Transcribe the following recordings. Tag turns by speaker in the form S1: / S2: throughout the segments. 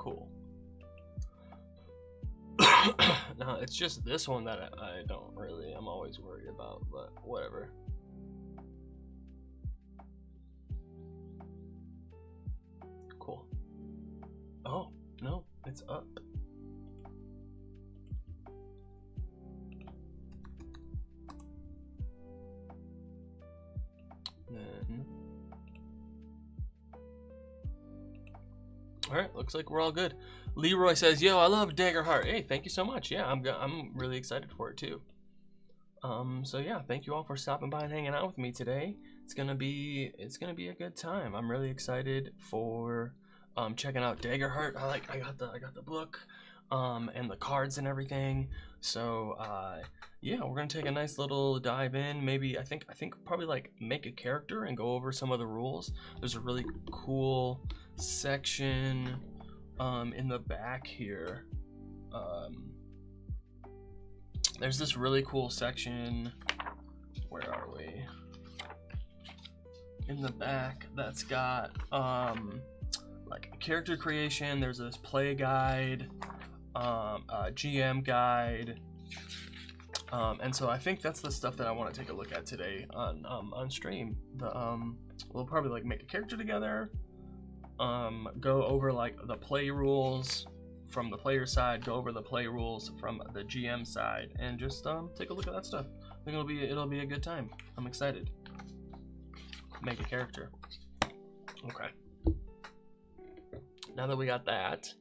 S1: Cool. No, it's just this one that I don't really, I'm always worried about, but whatever. Cool. Oh, no, it's up. Then... Alright, looks like we're all good. Leroy says, yo, I love Daggerheart. Hey, thank you so much. Yeah, I'm really excited for it too. So yeah, thank you all for stopping by and hanging out with me today. It's gonna be a good time. I'm really excited for checking out Daggerheart. I got the book and the cards and everything. So yeah, we're gonna take a nice little dive in. Maybe I think probably like make a character and go over some of the rules. There's a really cool section in the back here. There's this really cool section, where are we? In the back that's got like character creation. There's this play guide, GM guide, and so I think that's the stuff that I want to take a look at today on stream. We'll probably like make a character together, go over like the play rules from the player side, go over the play rules from the GM side, and just take a look at that stuff. I think it'll be a good time. I'm excited. Make a character. Okay. Now that we got that,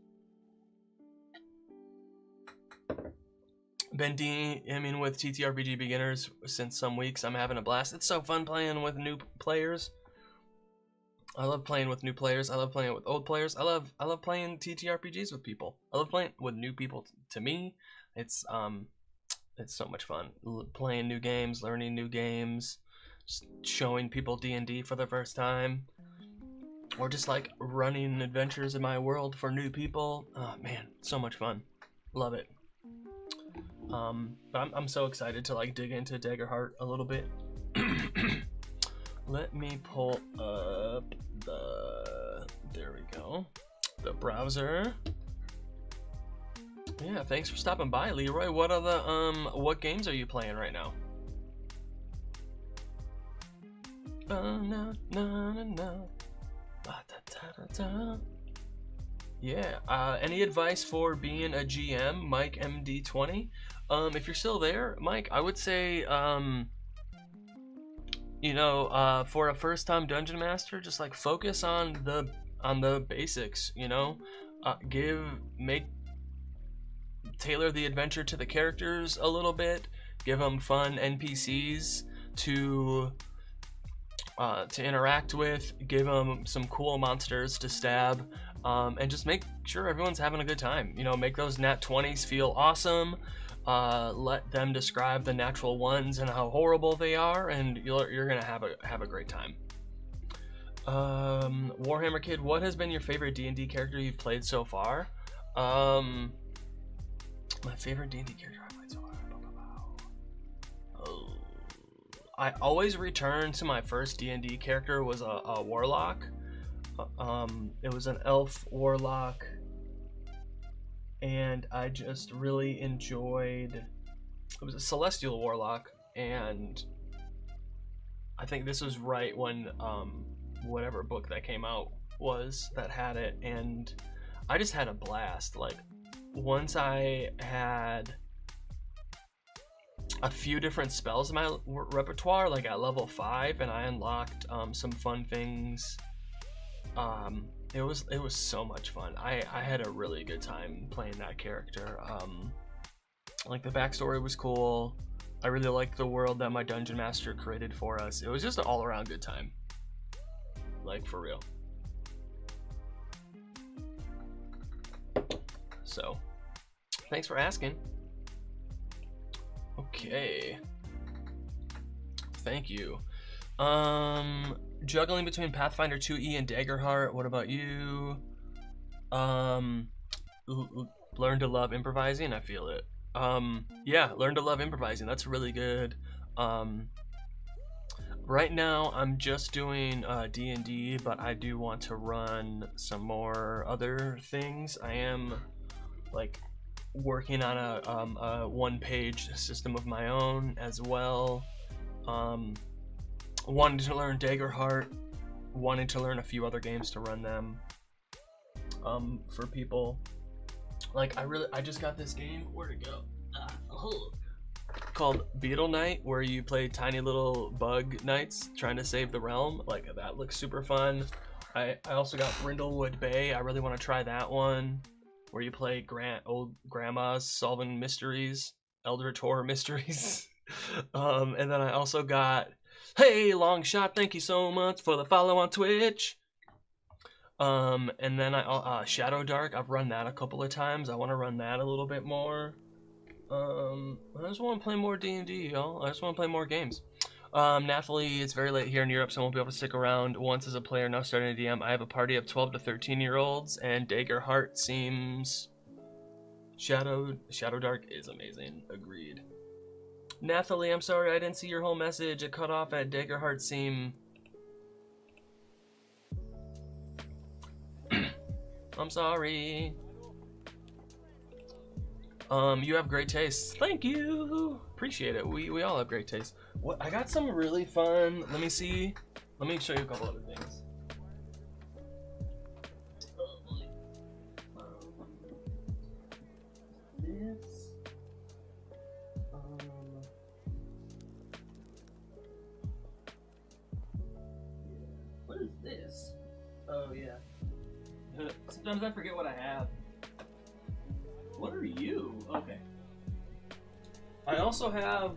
S1: been DMing with ttrpg beginners since some weeks. I'm having a blast. It's so fun playing with new players. I love playing with new players. I love playing with old players. I love playing TTRPGs with people. I love playing with new people. To me, it's so much fun. Playing new games, learning new games, just showing people D&D for the first time, or just like running adventures in my world for new people. Oh man, so much fun. Love it. But I'm so excited to like dig into Daggerheart a little bit. Let me pull up there we go, the browser. Yeah, thanks for stopping by, Leroy. What are the what games are you playing right now? Yeah, any advice for being a GM, Mike MD20? If you're still there, Mike, I would say you know, for a first-time dungeon master, just like focus on the basics, you know. Tailor the adventure to the characters a little bit, give them fun NPCs to interact with, give them some cool monsters to stab, and just make sure everyone's having a good time. You know, make those nat 20s feel awesome. Let them describe the natural ones and how horrible they are, and you're gonna have a great time. Warhammer Kid, what has been your favorite D&D character you've played so far? My favorite D&D character I've played so far. Oh, I always return to my first D&D character was a warlock. It was an elf warlock, and I just really enjoyed. It was a celestial warlock, and I think this was right when whatever book that came out was that had it, and I just had a blast. Like, once I had a few different spells in my repertoire, like at level 5, and I unlocked some fun things. It was so much fun. I had a really good time playing that character. Like, the backstory was cool. I really liked the world that my dungeon master created for us. It was just an all-around good time. Like, for real. So, thanks for asking. Okay. Thank you. Juggling between Pathfinder 2E and Daggerheart. What about you? Learn to love improvising. I feel it. Yeah, learn to love improvising. That's really good. Right now, I'm just doing D&D, but I do want to run some more other things. I am like working on a one-page system of my own as well. Wanting to learn Daggerheart, wanting to learn a few other games to run them. For people, like I just got this game. Where'd it go? Called Beetle Knight, where you play tiny little bug knights trying to save the realm. Like, that looks super fun. I also got Brindlewood Bay. I really want to try that one, where you play old grandmas solving mysteries, Eldritch horror mysteries. And then I also got, hey, Long Shot, thank you so much for the follow on Twitch. And then Shadow Dark, I've run that a couple of times. I want to run that a little bit more. I just want to play more D&D, y'all. I just want to play more games. Nathalie, it's very late here in Europe, so I won't be able to stick around. Once as a player, now starting a DM. I have a party of 12 to 13-year-olds, and Daggerheart seems... Shadow Dark is amazing. Agreed. Nathalie, I'm sorry, I didn't see your whole message. It cut off at Daggerheart seem... I'm sorry. You have great taste. Thank you. Appreciate it. We all have great taste. What, I got some really fun. Let me see. Let me show you a couple other things. This. What is this? Oh yeah. Sometimes I forget what I have. What are you? Okay. I also have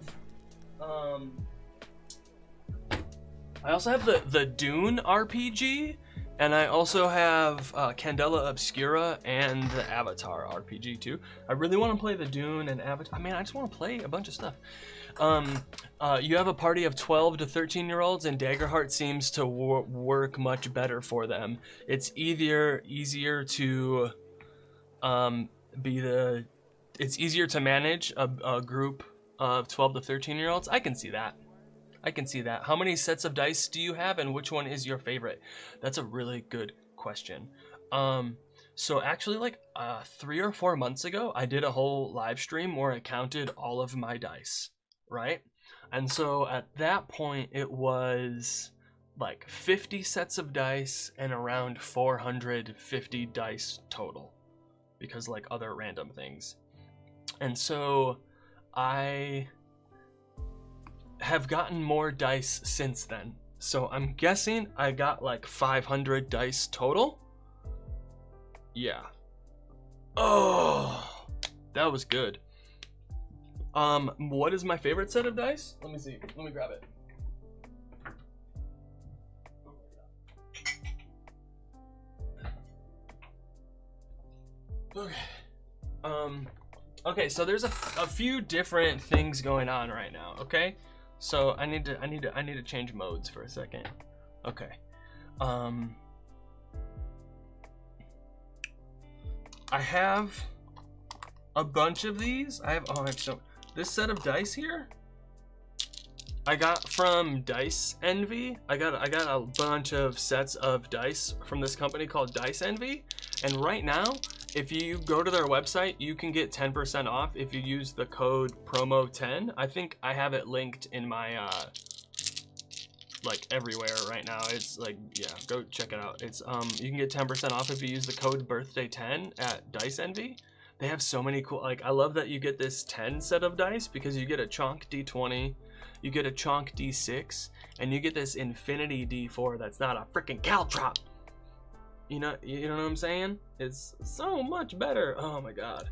S1: the Dune RPG, and I also have Candela Obscura and the Avatar RPG too. I really want to play the Dune and Avatar. I mean, I just want to play a bunch of stuff. You have a party of 12 to 13-year-olds, and Daggerheart seems to work much better for them. It's easier to it's easier to manage a group of 12 to 13-year-olds. I can see that. How many sets of dice do you have, and which one is your favorite? That's a really good question. So actually, like 3 or 4 months ago, I did a whole live stream where I counted all of my dice, right? And so at that point, it was like 50 sets of dice and around 450 dice total, because like other random things. And so I have gotten more dice since then. So I'm guessing I got like 500 dice total. Yeah. Oh, that was good. What is my favorite set of dice? Let me see. Let me grab it. Okay. Okay, so there's a few different things going on right now, okay? So I need to change modes for a second. Okay. I have a bunch of these. So this set of dice here I got from Dice Envy. I got a bunch of sets of dice from this company called Dice Envy, and right now if you go to their website, you can get 10% off if you use the code promo10. I think I have it linked in my like everywhere right now. It's like, yeah, go check it out. It's you can get 10% off if you use the code birthday10 at Dice Envy. They have so many cool, like, I love that you get this 10 set of dice because you get a chonk D20, you get a chonk D6, and you get this infinity D4 that's not a freaking caltrop. You know what I'm saying? It's so much better. Oh my god.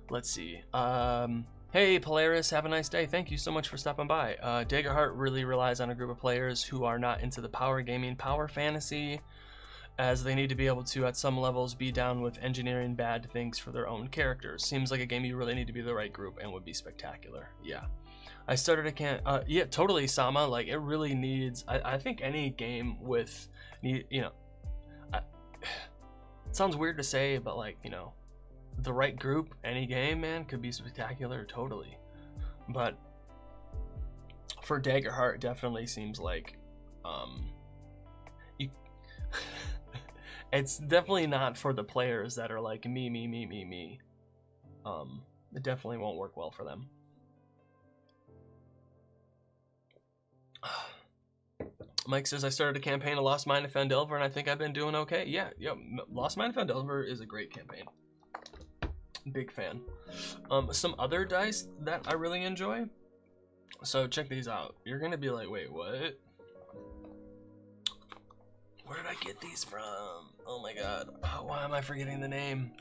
S1: Let's see. Hey Polaris, have a nice day. Thank you so much for stopping by. Daggerheart really relies on a group of players who are not into the power gaming, power fantasy, as they need to be able to, at some levels, be down with engineering bad things for their own characters. Seems like a game you really need to be the right group and would be spectacular. Yeah. I started yeah, totally, Sama. Like, it really needs, I think any game with, you know, it sounds weird to say, but like, you know, the right group, any game, man, could be spectacular, totally. But for Daggerheart, it definitely seems like you it's definitely not for the players that are like me. It definitely won't work well for them. Mike says, I started a campaign of Lost Mine of Phandelver, and I think I've been doing okay. Yeah, Lost Mine of Phandelver is a great campaign. Big fan. Some other dice that I really enjoy. So check these out. You're gonna be like, wait, what? Where did I get these from? Oh my god. Why am I forgetting the name?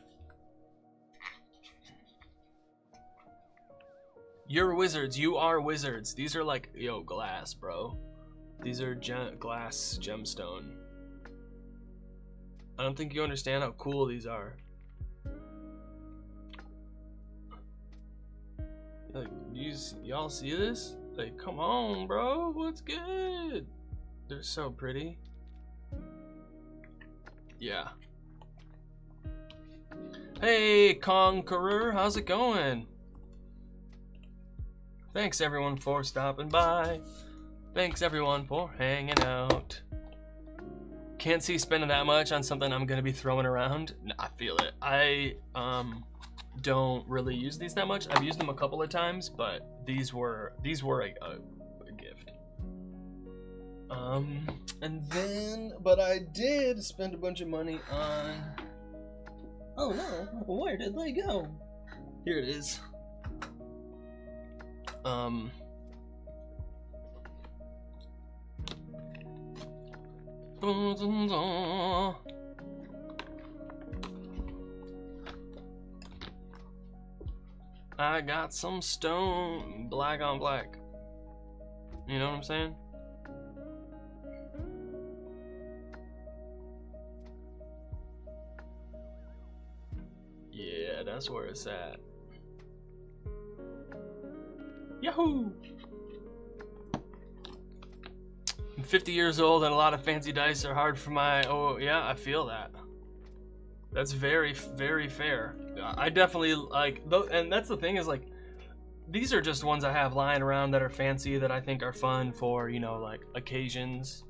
S1: You're wizards. You are wizards. These are like, yo, glass, bro. These are glass gemstone. I don't think you understand how cool these are. Like, y'all see this? Like, come on, bro. What's good? They're so pretty. Yeah. Hey, Conqueror. How's it going? Thanks, everyone, for stopping by. Thanks, everyone, for hanging out. Can't see spending that much on something I'm going to be throwing around. Nah, I feel it. I don't really use these that much. I've used them a couple of times, but these were a gift. And then, but I did spend a bunch of money on. Oh no! Where did they go? Here it is. I got some stone, black on black. You know what I'm saying? Yeah, that's where it's at. Yahoo! I'm 50 years old and a lot of fancy dice are hard for my... Oh, yeah, I feel that. That's very, very fair. I definitely like... And that's the thing is, like, these are just ones I have lying around that are fancy that I think are fun for, you know, like, occasions.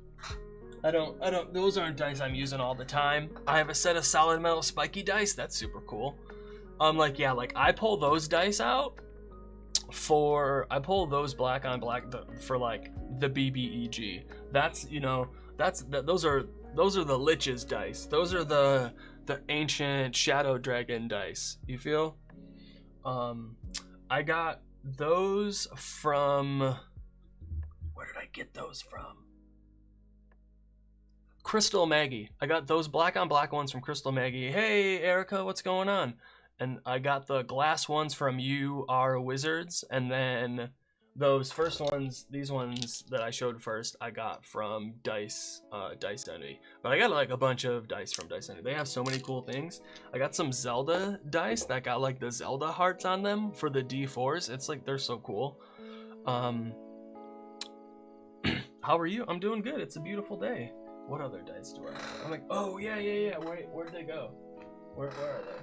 S1: Those aren't dice I'm using all the time. I have a set of solid metal spiky dice. That's super cool. Like, yeah, like, I pull those dice out I pull those black on black for like the BBEG. That's, you know, those are the Lich's dice. Those are the ancient Shadow Dragon dice. You feel? I got those from, where did I get those from? Crystal Maggie. I got those black on black ones from Crystal Maggie. Hey Erica, what's going on? And I got the glass ones from You Are Wizards, and then those first ones, these ones that I showed first, I got from Dice Envy. But I got like a bunch of dice from Dice Envy. They have so many cool things. I got some Zelda dice that got like the Zelda hearts on them for the D4s. It's like, they're so cool. How are you? I'm doing good. It's a beautiful day. What other dice do I have? I'm like, oh yeah. Where'd they go? Where are they?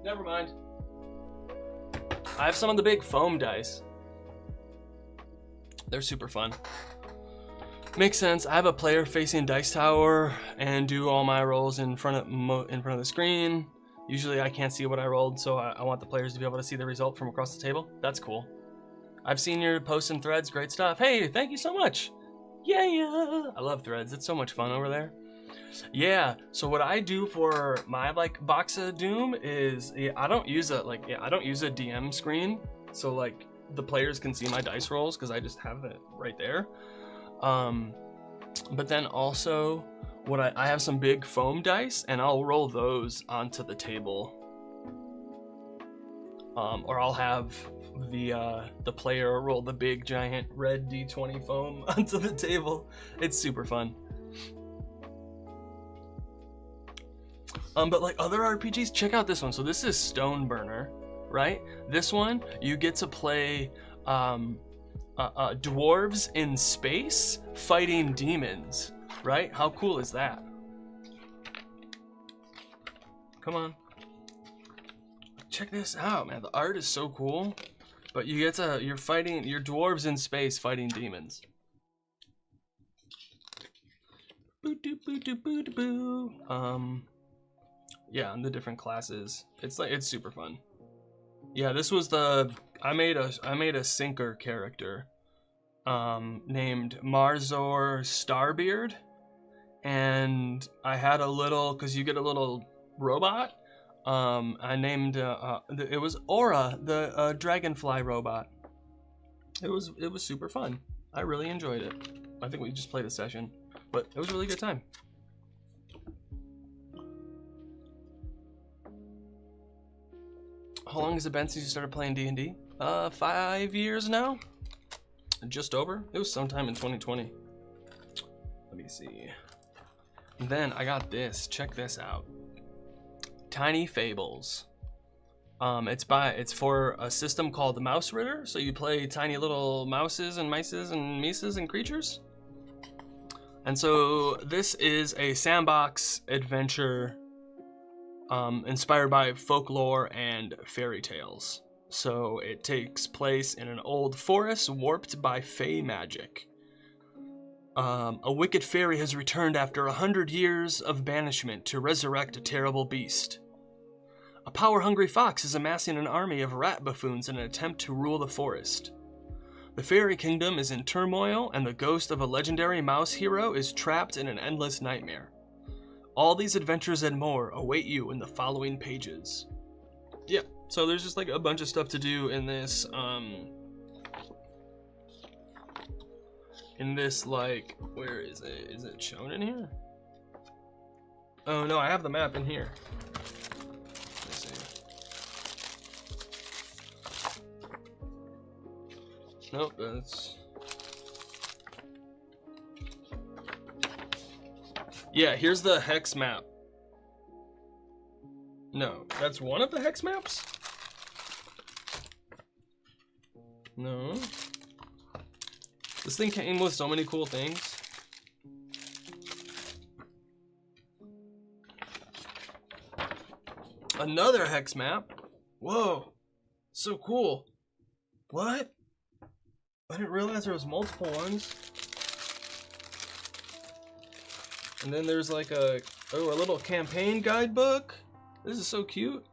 S1: Never mind. I have some of the big foam dice. They're super fun. Makes sense. I have a player facing dice tower and do all my rolls in front of the screen. Usually I can't see what I rolled, so I want the players to be able to see the result from across the table. That's cool. I've seen your posts and threads. Great stuff. Hey, thank you so much. Yeah. I love threads. It's so much fun over there. Yeah, so what I do for my like box of doom is I don't use a DM screen, so like the players can see my dice rolls because I just have it right there. But then also what I have some big foam dice and I'll roll those onto the table. Or I'll have the player roll the big giant red D20 foam onto the table. It's super fun. But like other RPGs, check out this one. So this is Stoneburner, right? This one, you get to play dwarves in space fighting demons, right? How cool is that? Come on. Check this out, man. The art is so cool. But you're dwarves in space fighting demons. Boo doo boo doo boo doo boo. Yeah, and the different classes. It's super fun. Yeah, this was I made a sinker character named Marzor Starbeard, and I had a little, because you get a little robot. I named it was Aura, the dragonfly robot. It was super fun. I really enjoyed it. I think we just played a session, but it was a really good time. How long has it been since you started playing D&D? 5 years now? Just over? It was sometime in 2020. Let me see. And then I got this. Check this out. Tiny Fables. It's for a system called the Mouse Ritter. So you play tiny little mouses and mices and mices and creatures. And so this is a sandbox adventure inspired by folklore and fairy tales. So it takes place in an old forest warped by fey magic. A wicked fairy has returned after 100 years of banishment to resurrect a terrible beast. A power-hungry fox is amassing an army of rat buffoons in an attempt to rule the forest. The fairy kingdom is in turmoil, and the ghost of a legendary mouse hero is trapped in an endless nightmare. All these adventures and more await you in the following pages. Yeah, so there's just like a bunch of stuff to do in this, like, where is it? Is it shown in here? Oh no, I have the map in here. Let's see. Nope, that's... Yeah, here's the hex map. No, that's one of the hex maps? No. This thing came with so many cool things. Another hex map? Whoa, so cool. What? I didn't realize there was multiple ones. And then there's like a little campaign guidebook. This is so cute.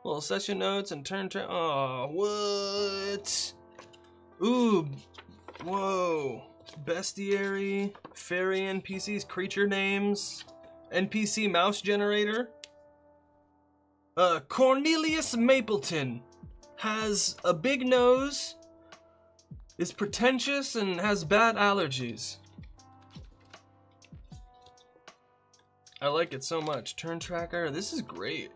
S1: Little session notes and turn. Oh, what? Ooh, whoa. Bestiary, fairy NPCs, creature names, NPC mouse generator. Cornelius Mapleton has a big nose, is pretentious, and has bad allergies. I like it so much. Turn tracker, this is great.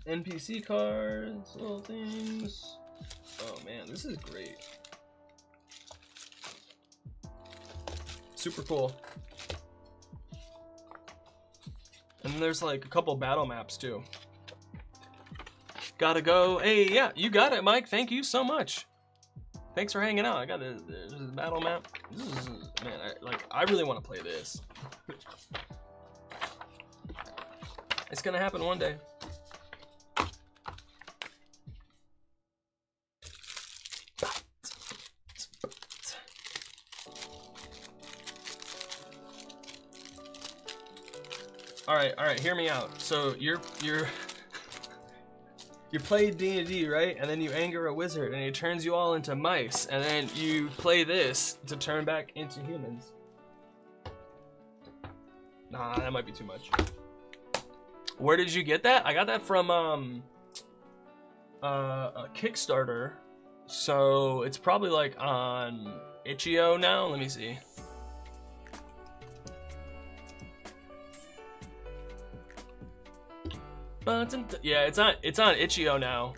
S1: NPC cards, little things. Oh man, this is great. Super cool. And there's like a couple battle maps too. Gotta go. Hey, yeah, you got it, Mike. Thank you so much. Thanks for hanging out. I got the battle map. This is, man, I really want to play this. It's gonna happen one day. All right, hear me out. So you play D&D, right? And then you anger a wizard and he turns you all into mice, and then you play this to turn back into humans. Nah, that might be too much. Where did you get that? I got that from a Kickstarter. So it's probably like on itch.io now. Let me see. Yeah, it's on itch.io now.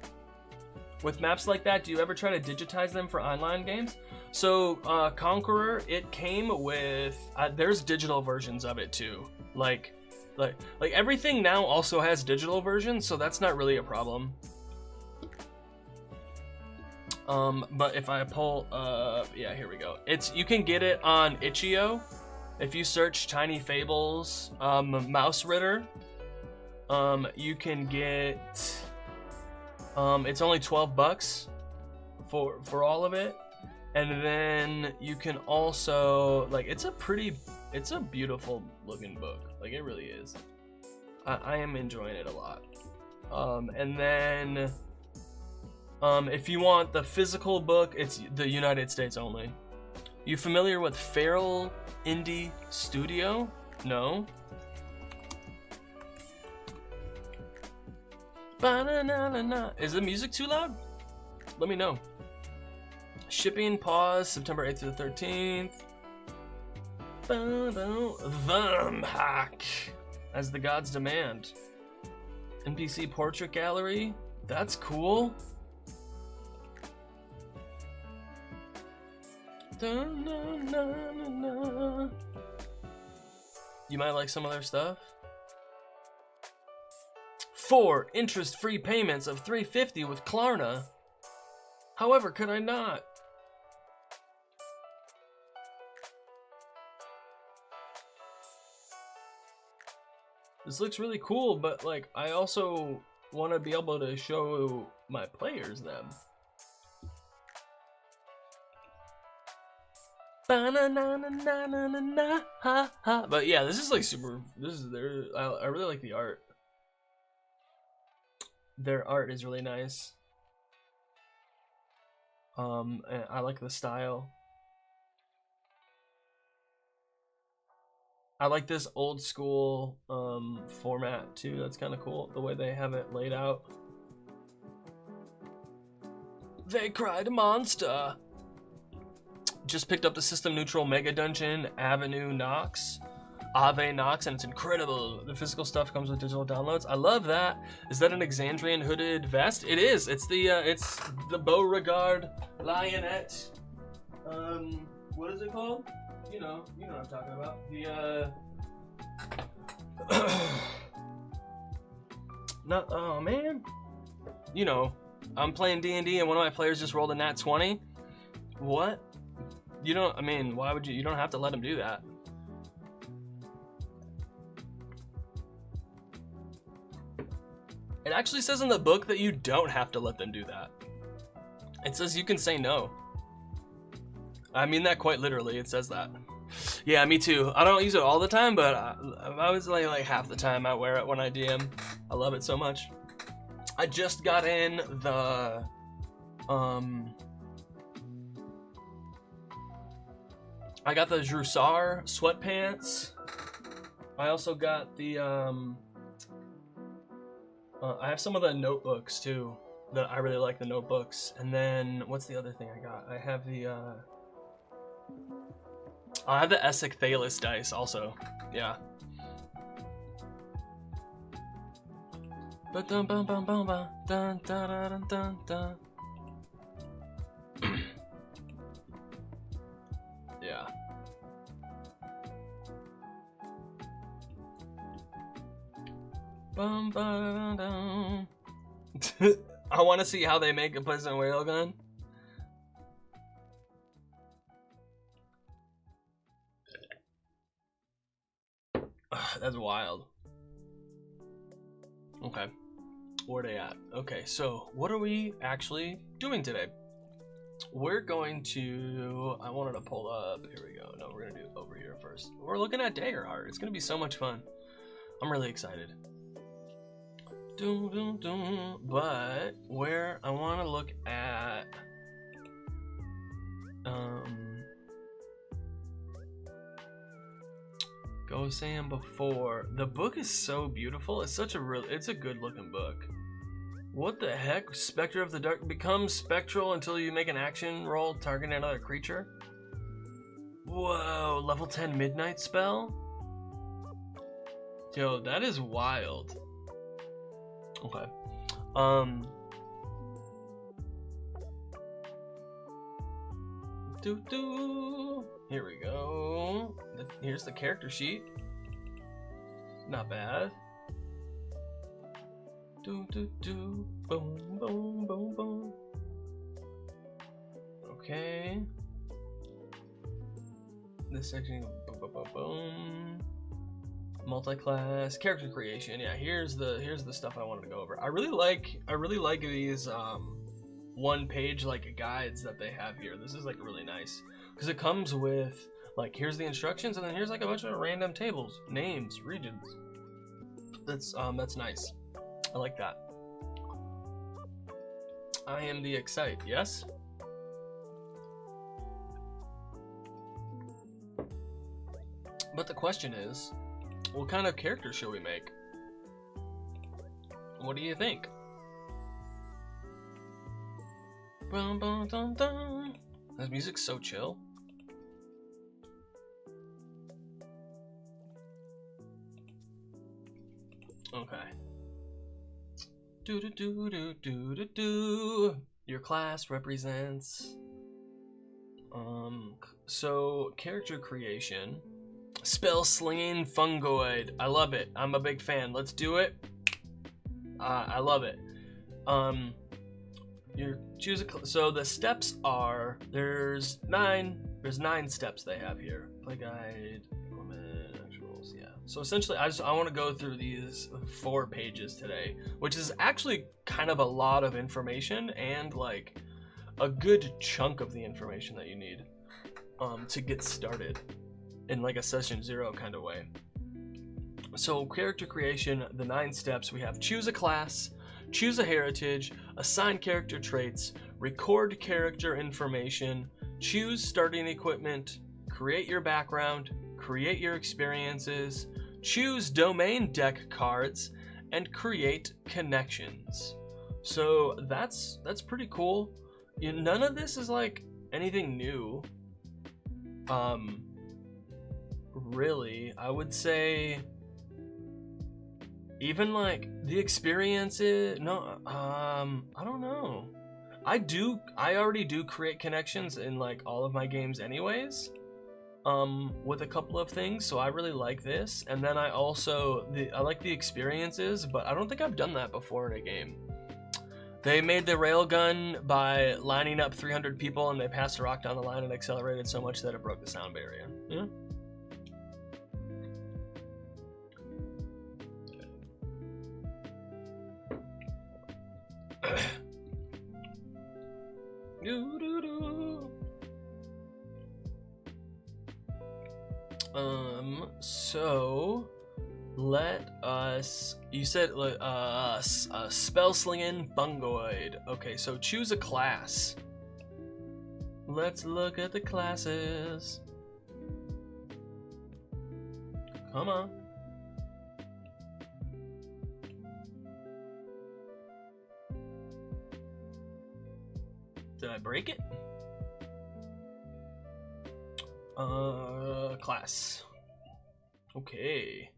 S1: With maps like that, do you ever try to digitize them for online games? So Conqueror, it came with there's digital versions of it too. Like everything now also has digital versions, so that's not really a problem. But if I pull yeah, here we go. You can get it on itch.io. If you search Tiny Fables Mouse Ritter, you can get it's only $12 for all of it. And then you can also, like, it's a beautiful looking book. Like, it really is. I am enjoying it a lot. And then if you want the physical book, it's the United States only. You familiar with Feral Indie Studio? No? Is the music too loud? Let me know. Shipping pause September 8th to the 13th. Hack as the gods demand. NPC portrait gallery. That's cool. You might like some of their stuff. 4 interest-free payments of $350 with Klarna. However, could I not? This looks really cool, but like I also want to be able to show my players them. But yeah, this is like super. This is their. I really like the art. Their art is really nice. And I like the style. I like this old school format too. That's kind of cool, the way they have it laid out. They cried monster. Just picked up the system neutral Mega Dungeon Avenue Nox. Ave Nox, and it's incredible. The physical stuff comes with digital downloads. I love that. Is that an Exandrian hooded vest? It is. It's the Beauregard Lionette. What is it called? You know what I'm talking about. Not, oh man. You know, I'm playing D&D and one of my players just rolled a nat 20. What? You don't, I mean, why would you don't have to let him do that. It actually says in the book that you don't have to let them do that. It says you can say no. I mean that quite literally, it says that. Yeah, me too. I don't use it all the time, but I was like half the time I wear it when I DM. I love it so much. I just got in the I got the Drusar sweatpants. I also got the I have some of the notebooks too. That I really like the notebooks. And then what's the other thing I got? I have the Essek Thalis dice also. Yeah. Yeah. I want to see how they make a Pleasant Whale gun. That's wild. Okay. Where they at? Okay, so what are we actually doing today? We're going to... I wanted to pull up... Here we go. No, we're going to do it over here first. We're looking at Daggerheart. It's going to be so much fun. I'm really excited. But where I want to look at... Go Sam before. The book is so beautiful. It's such a real... It's a good looking book. What the heck? Spectre of the Dark becomes spectral until you make an action roll targeting another creature? Whoa, level 10 midnight spell? Yo, that is wild. Okay. Here we go. Here's the character sheet. Not bad. Boom, boom, boom, boom. Okay. This section, boom, boom, boom, boom. Multi-class character creation. Yeah, here's the stuff I wanted to go over. I really like these one-page like guides that they have here. This is like really nice because it comes with like here's the instructions and then here's like a bunch of random tables, names, regions. That's nice. I like that. I am the Excite. Yes. But the question is, what kind of character should we make? What do you think? Bum, bum, dum, dum. This music's so chill. Okay. Do do do do do do do. Your class represents. So character creation. Spell slinging fungoid. I love it. I'm a big fan. Let's do it. I love it. You choose a. So the steps are there's nine steps they have here. Play guide, equipment, actuals. Yeah. So essentially, I want to go through these 4 pages today, which is actually kind of a lot of information and like a good chunk of the information that you need to get started in like a session 0 kind of way. So character creation, the 9 steps, we have choose a class, choose a heritage, assign character traits, record character information, choose starting equipment, create your background, create your experiences, choose domain deck cards, and create connections. So that's pretty cool. None of this is like anything new. Really, I would say even like the experiences, no, I don't know. I already do create connections in like all of my games anyways, with a couple of things, so I really like this. And then I like the experiences, but I don't think I've done that before in a game. They made the railgun by lining up 300 people and they passed a rock down the line and accelerated so much that it broke the sound barrier. Yeah. So let us. You said spell slinging fungoid. Okay, so choose a class. Let's look at the classes. Come on. Did I break it? Class. Okay.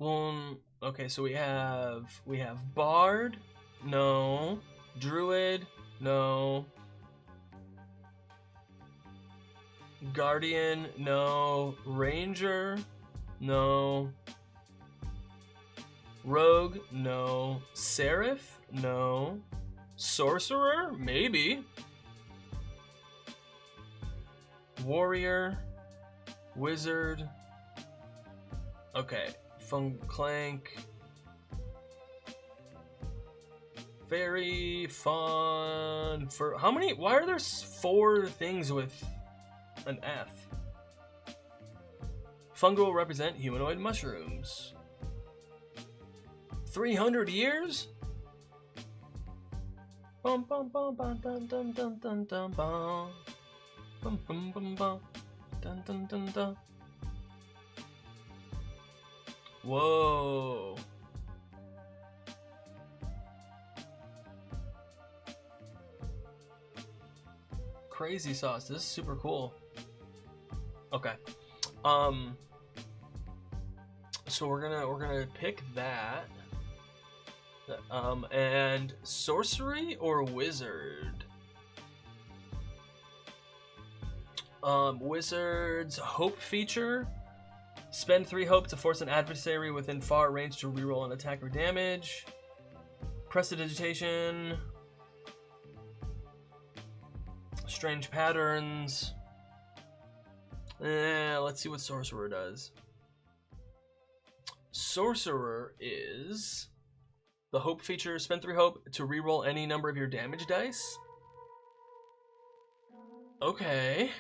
S1: Okay, so we have Bard, no. Druid, no. Guardian, no. Ranger, no. Rogue, no. Seraph, no. Sorcerer, maybe. Warrior, Wizard. Okay, Clank. Very fun. For how many? Why are there 4 things with an F? Fungo will represent humanoid mushrooms. 300 years? Bum bum bum bum dun dun dun dun dun bum. Bum bum bum bum dun dun dun dun. Whoa. Crazy sauce. This is super cool. Okay. So we're gonna pick that. And sorcery or wizard? Wizard's Hope feature. Spend 3 hope to force an adversary within far range to reroll an attack or damage. Prestidigitation. Strange patterns. Let's see what Sorcerer does. Sorcerer is the Hope feature. Spend 3 hope to reroll any number of your damage dice. Okay.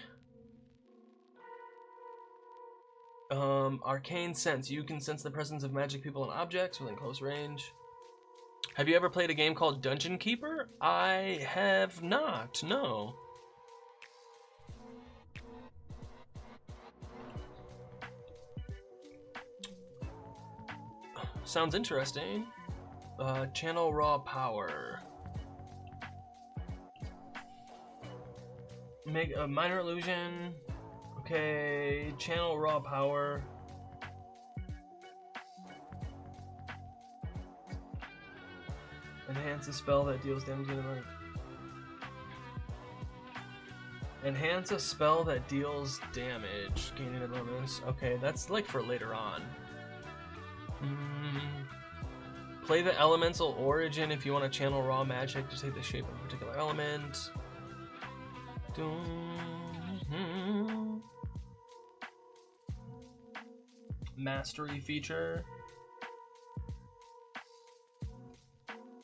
S1: Arcane Sense. You can sense the presence of magic people and objects within close range. Have you ever played a game called Dungeon Keeper? I have not, no. Sounds interesting. Channel raw power. Make a minor illusion. Okay, channel raw power. Enhance a spell that deals damage in the mind. Enhance a spell that deals damage, gaining a bonus. Okay, that's like for later on. Play the elemental origin if you want to channel raw magic to take the shape of a particular element. Mastery feature.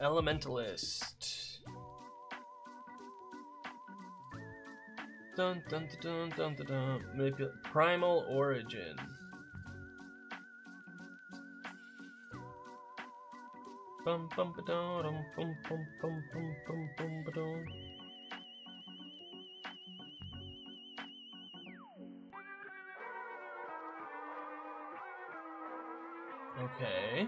S1: Elementalist. Dun dun dun dun dun dun. Primal origin. Bum bum ba dum bum bum bum bum bum bum ba dum. Okay.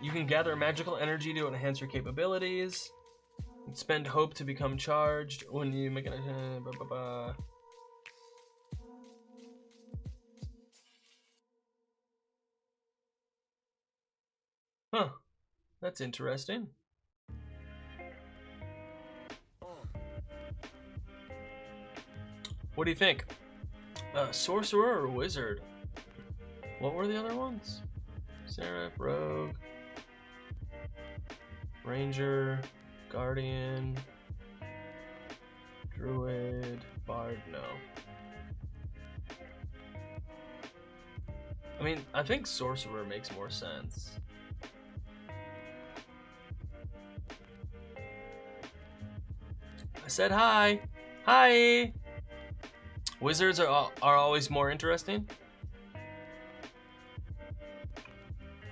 S1: You can gather magical energy to enhance your capabilities. Spend hope to become charged when you make it. Huh. That's interesting. What do you think? Sorcerer or wizard? What were the other ones? Seraph, rogue, ranger, guardian, druid, bard. No. I mean, I think sorcerer makes more sense. I said hi. Hi. Wizards are always more interesting.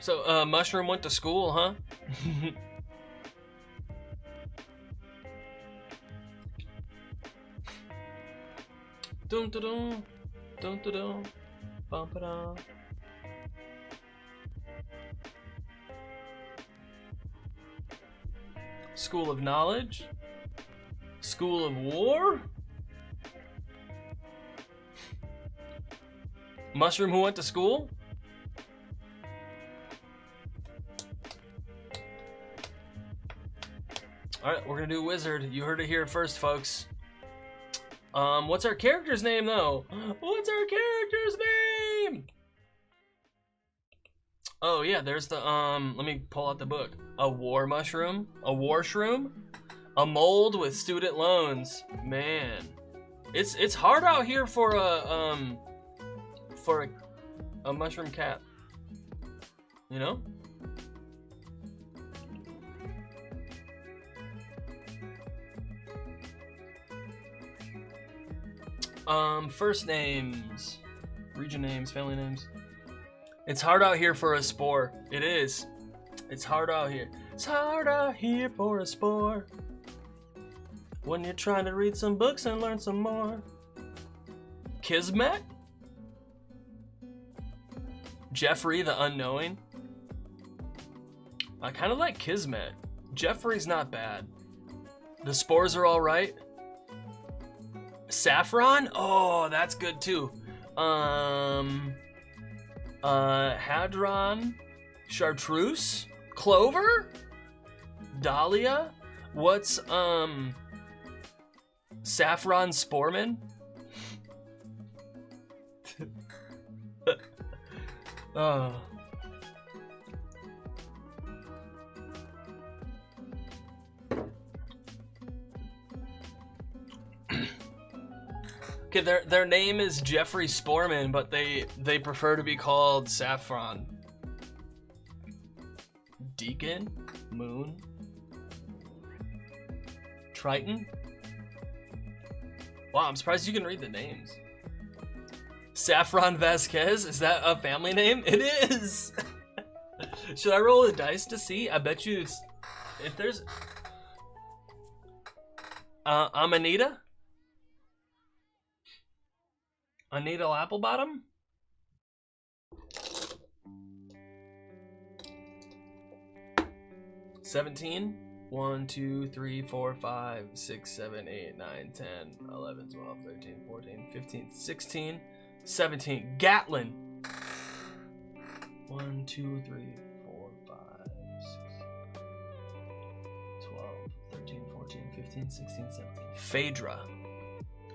S1: So, Mushroom went to school, huh? Dum da dum, dum da dum, bum ba dum. School of Knowledge. School of War. Mushroom who went to school. Alright, we're gonna do wizard. You heard it here first, folks. What's our character's name, though? What's our character's name? Oh, yeah, there's the, let me pull out the book. A war mushroom? A war shroom? A mold with student loans. Man. It's hard out here for a mushroom cat. You know? First names, region names, family names. It's hard out here for a spore. It is. It's hard out here. It's hard out here for a spore. When you're trying to read some books and learn some more. Kismet? Jeffrey the Unknowing? I kind of like Kismet. Jeffrey's not bad. The spores are alright. Saffron? Oh, that's good too. Hadron, chartreuse, clover, dahlia. What's saffron sporman? Oh. Okay, their name is Jeffrey Sporman, but they prefer to be called Saffron. Deacon, Moon, Triton. Wow, I'm surprised you can read the names. Saffron Vasquez, is that a family name? It is. Should I roll the dice to see? I bet you, if there's Amanita. Anita Applebottom? $17? 1, 2, 3, 4, 5, 6, 7, 8, 9, 10, 11, 12, 13, 14, 15, 16, 17. Gatlin. 1, 2, 3, 4, 5, 6, 12, 13, 14, 15, 16, 17. Phaedra.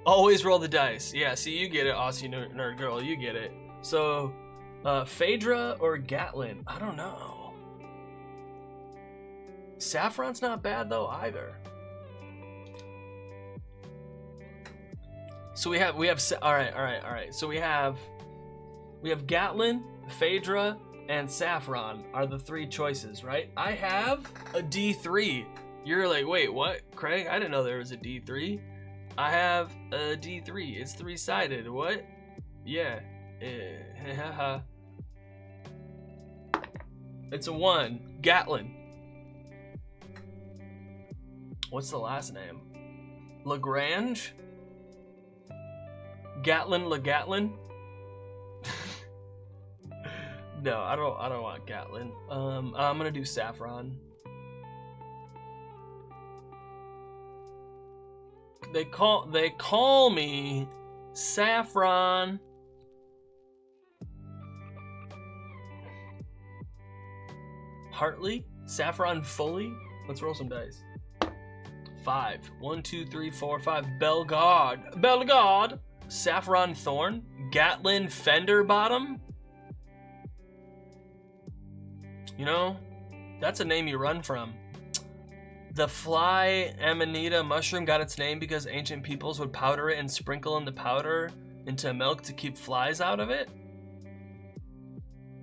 S1: Always roll the dice. Yeah, see, you get it, Aussie nerd girl. You get it. So, Phaedra or Gatlin? I don't know. Saffron's not bad though either. So we have all right. So we have Gatlin, Phaedra, and Saffron are the three choices, right? I have a D3. You're like, wait, what, Craig? I didn't know there was a D3. I have a D3. It's three-sided. What? Yeah. It's a 1. Gatlin. What's the last name? Lagrange? Gatlin LeGatlin? No, I don't want Gatlin. I'm gonna do Saffron. They call me Saffron. Hartley? Saffron Fully? Let's roll some dice. 5. 1, 2, 3, 4, 5. Bellegarde. Saffron Thorn. Gatlin Fender Bottom. You know, that's a name you run from. The fly amanita mushroom got its name because ancient peoples would powder it and sprinkle in the powder into milk to keep flies out of it.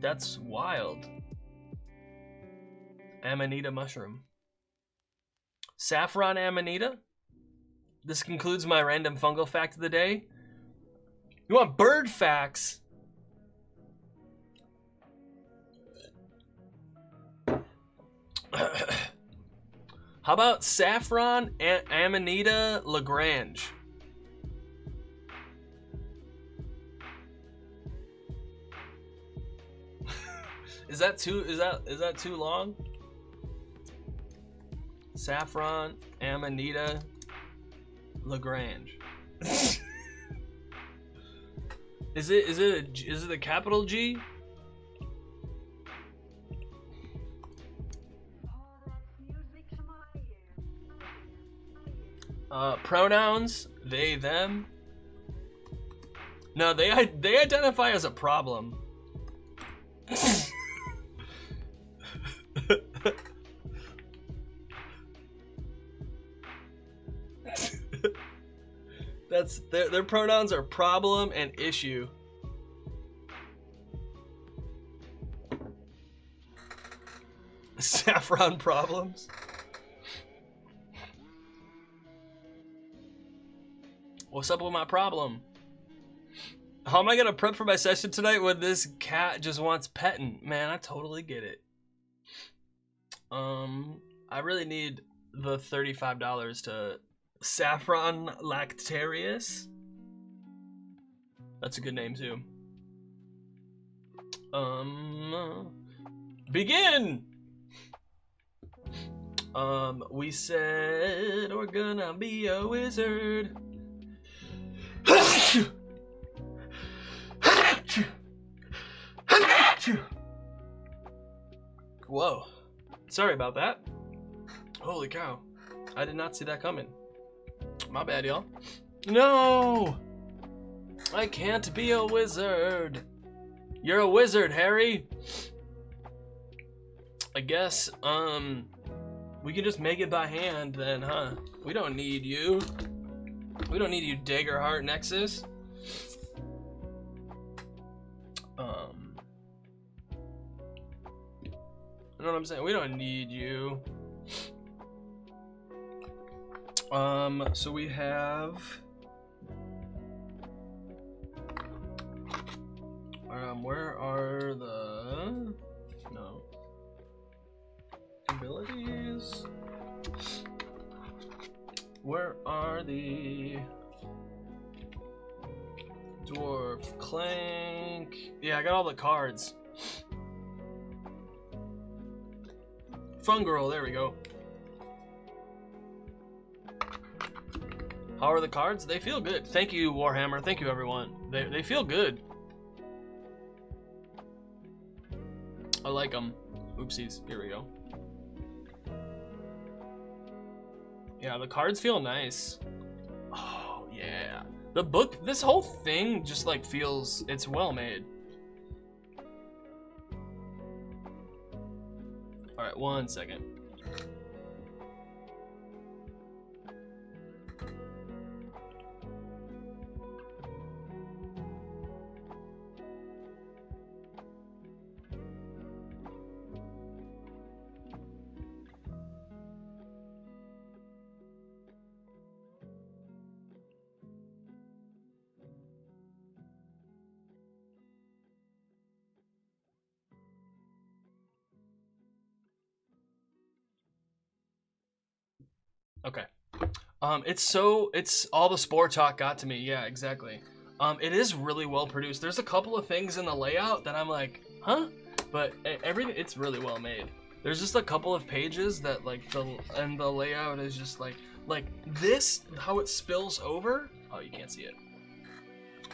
S1: That's wild. Amanita mushroom. Saffron amanita. This concludes my random fungal fact of the day. You want bird facts? How about Saffron amanita Lagrange? Is that too long? Saffron amanita Lagrange. Is it a capital G? Pronouns, they, them. No, they identify as a problem. That's their pronouns are problem and issue. Saffron problems. What's up with my problem? How am I gonna prep for my session tonight when this cat just wants petting? Man, I totally get it. I really need the $35 to Saffron Lactarius. That's a good name too. Begin! We said we're gonna be a wizard. Whoa. Sorry about that. Holy cow. I did not see that coming. My bad, y'all. No! I can't be a wizard. You're a wizard, Harry. I guess, we can just make it by hand then, huh? We don't need you. We don't need you, Daggerheart Nexus. You know what I'm saying? We don't need you. So we have where are the abilities? Where are the dwarf clank? Yeah, I got all the cards. Fun girl, there we go. How are the cards? They feel good. Thank you, Warhammer. Thank you, everyone. They feel good. I like them. Oopsies. Here we go. Yeah, the cards feel nice. Oh, yeah. The book, this whole thing just like feels, it's well made. All right, 1 second. Okay. It's all the spore talk got to me. Yeah, exactly. It is really well produced. There's a couple of things in the layout that I'm like, huh? But everything, it's really well made. There's just a couple of pages that like the layout is just like this, how it spills over. Oh, you can't see it.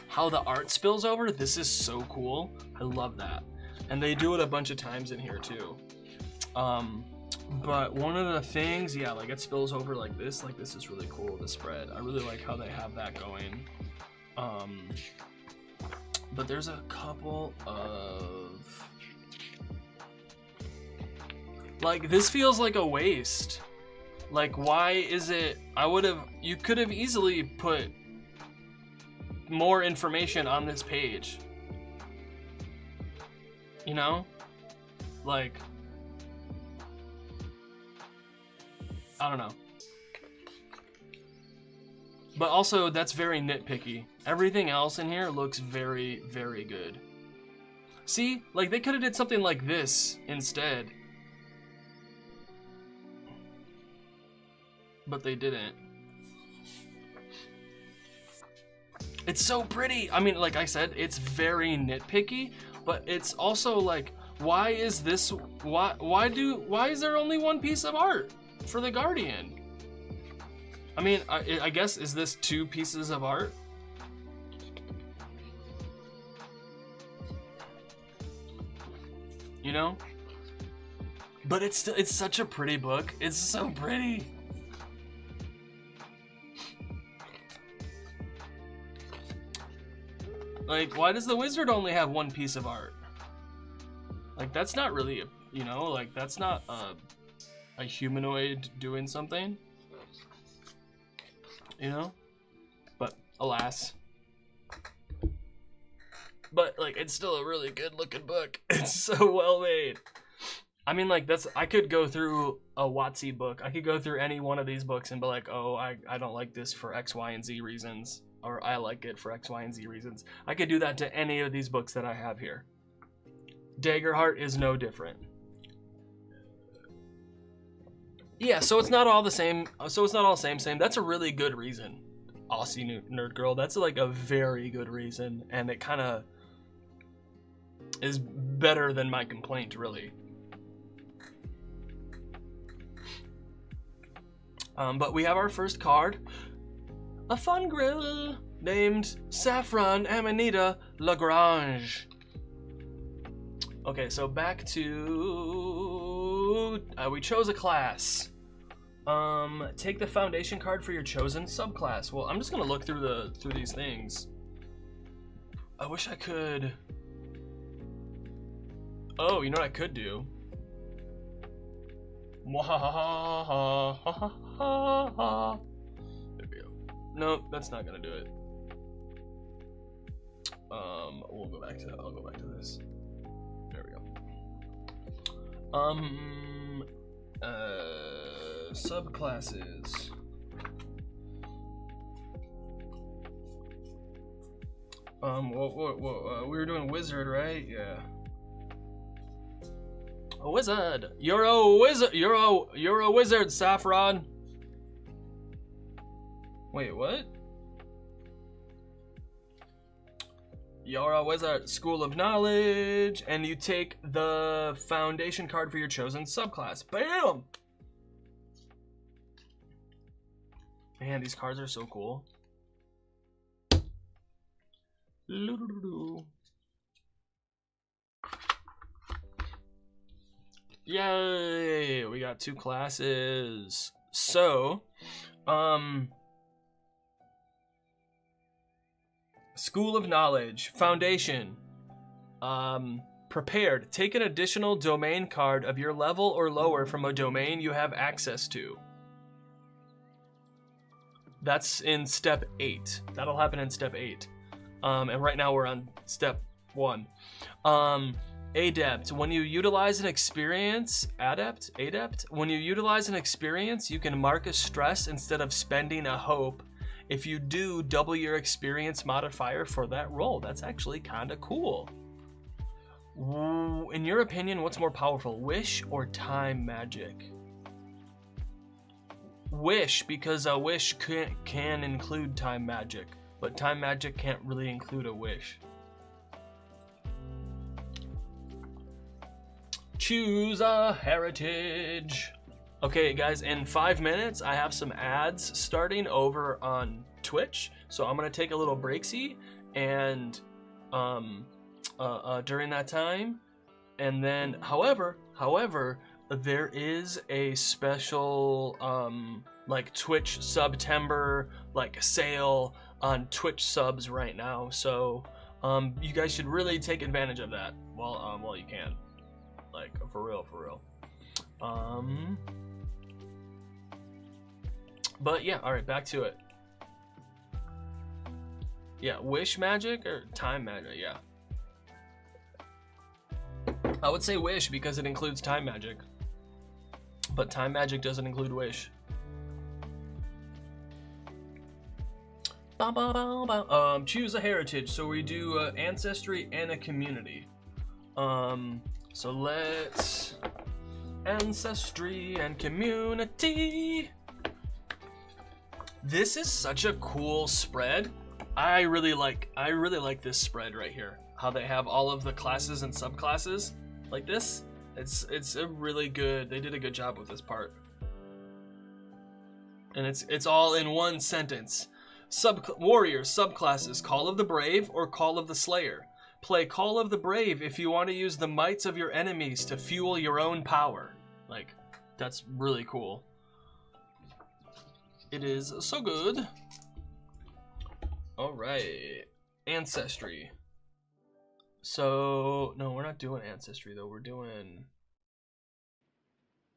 S1: How the art spills over. This is so cool. I love that. And they do it a bunch of times in here too. But one of the things, yeah, like it spills over like this is really cool, the spread. I really like how they have that going. But there's a couple of, like, this feels like a waste. Like, why is it, you could have easily put more information on this page. You know? Like, I don't know. But also, that's very nitpicky. Everything else in here looks very, very good. See? Like, they could have did something like this instead. But they didn't. It's so pretty. I mean, like I said, it's very nitpicky, but it's also like, why is this, why is there only one piece of art for the Guardian? I mean, I guess, is this 2 pieces of art? You know? But it's such a pretty book. It's so pretty. Like, why does the wizard only have 1 piece of art? Like, that's not really, you know, like, that's not a humanoid doing something. You know? But, alas. But, like, it's still a really good looking book. It's so well made. I mean, like, I could go through a WotC book. I could go through any one of these books and be like, oh, I don't like this for X, Y, and Z reasons. Or I like it for X, Y, and Z reasons. I could do that to any of these books that I have here. Daggerheart is no different. Yeah, so it's not all the same. So it's not all same. That's a really good reason, Aussie Nerd Girl. That's like a very good reason, and it kind of is better than my complaint, really. But we have our first card, a fun grill. named Saffron Amanita Lagrange. Okay, so back to... we chose a class. Take the foundation card for your chosen subclass. Well, I'm just gonna look through these things. I wish I could... Oh, you know what I could do? There we go. Nope, that's not gonna do it. We'll go back to... I'll go back to this. There we go. Subclasses. We were doing wizard, right? Yeah. A wizard. You're a wizard. You're a wizard, Saffron. Wait, what? You're a wizard. School of Knowledge, and you take the foundation card for your chosen subclass. Bam! Man, these cards are so cool. Yay! We got 2 classes. So, School of Knowledge, Foundation. Prepared. Take an additional domain card of your level or lower from a domain you have access to. That's in step 8. That'll happen in step 8. And right now we're on step 1. Adept. When you utilize an experience, adept, when you utilize an experience, you can mark a stress instead of spending a hope. If you do, double your experience modifier for that roll. That's actually kind of cool. In your opinion, what's more powerful, wish or time magic? Wish, because a wish can include time magic, but time magic can't really include a wish. Choose a heritage. Okay, guys, in 5 minutes, I have some ads starting over on Twitch, so I'm gonna take a little breaksy, and during that time, and then, however, there is a special like Twitch September like sale on Twitch subs right now, so you guys should really take advantage of that while you can, like for real. But yeah, all right, back to it. Yeah, wish magic or time magic? Yeah, I would say wish because it includes time magic, but time magic doesn't include wish. Choose a heritage. So we do ancestry and a community. So let's ancestry and community. This is such a cool spread. I really like this spread right here. How they have all of the classes and subclasses like this. It's a really good. They did a good job with this part. And it's all in one sentence. Warriors, subclasses, Call of the Brave or Call of the Slayer. Play Call of the Brave if you want to use the mights of your enemies to fuel your own power. Like, that's really cool. It is so good. Alright. Ancestry. So, no, we're not doing ancestry though. We're doing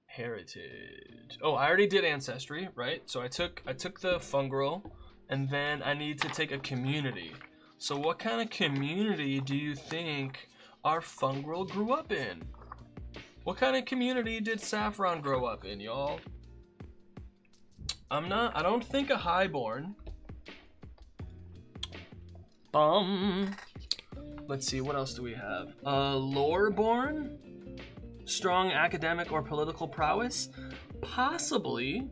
S1: heritage. Oh, I already did ancestry, right? So I took the fungal, and then I need to take a community. So what kind of community do you think our fungal grew up in? What kind of community did Saffron grow up in, y'all? I don't think a highborn. Let's see, what else do we have? Loreborn? Strong academic or political prowess? Possibly.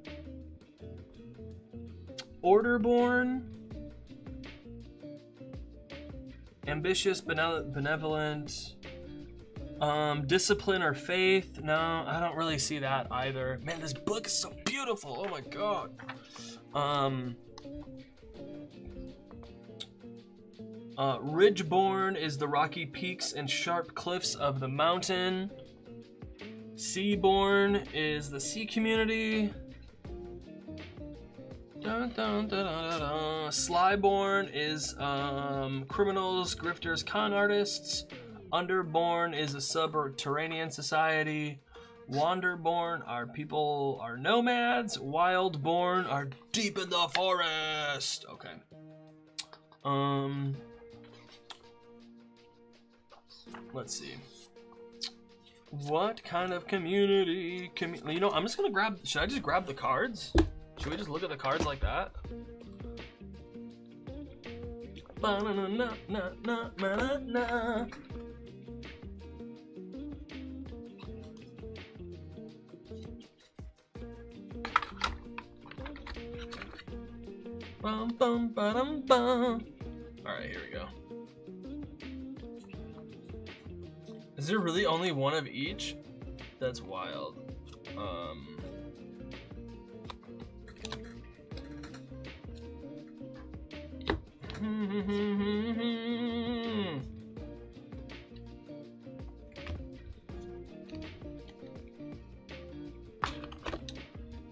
S1: Orderborn? Ambitious, benevolent. Discipline or faith? No, I don't really see that either. Man, this book is so beautiful. Oh my god. Ridgeborn is the rocky peaks and sharp cliffs of the mountain. Seaborn is the sea community. Dun, dun, dun, dun, dun. Slyborn is criminals, grifters, con artists. Underborn is a subterranean society. Wanderborn are people are nomads. Wildborn are deep in the forest. Okay. Let's see. What kind of community? You know, I'm just gonna grab. Should I just grab the cards? Should we just look at the cards like that? Bum, bum, ba-dum, bum. All right, here we go. Is there really only one of each? That's wild.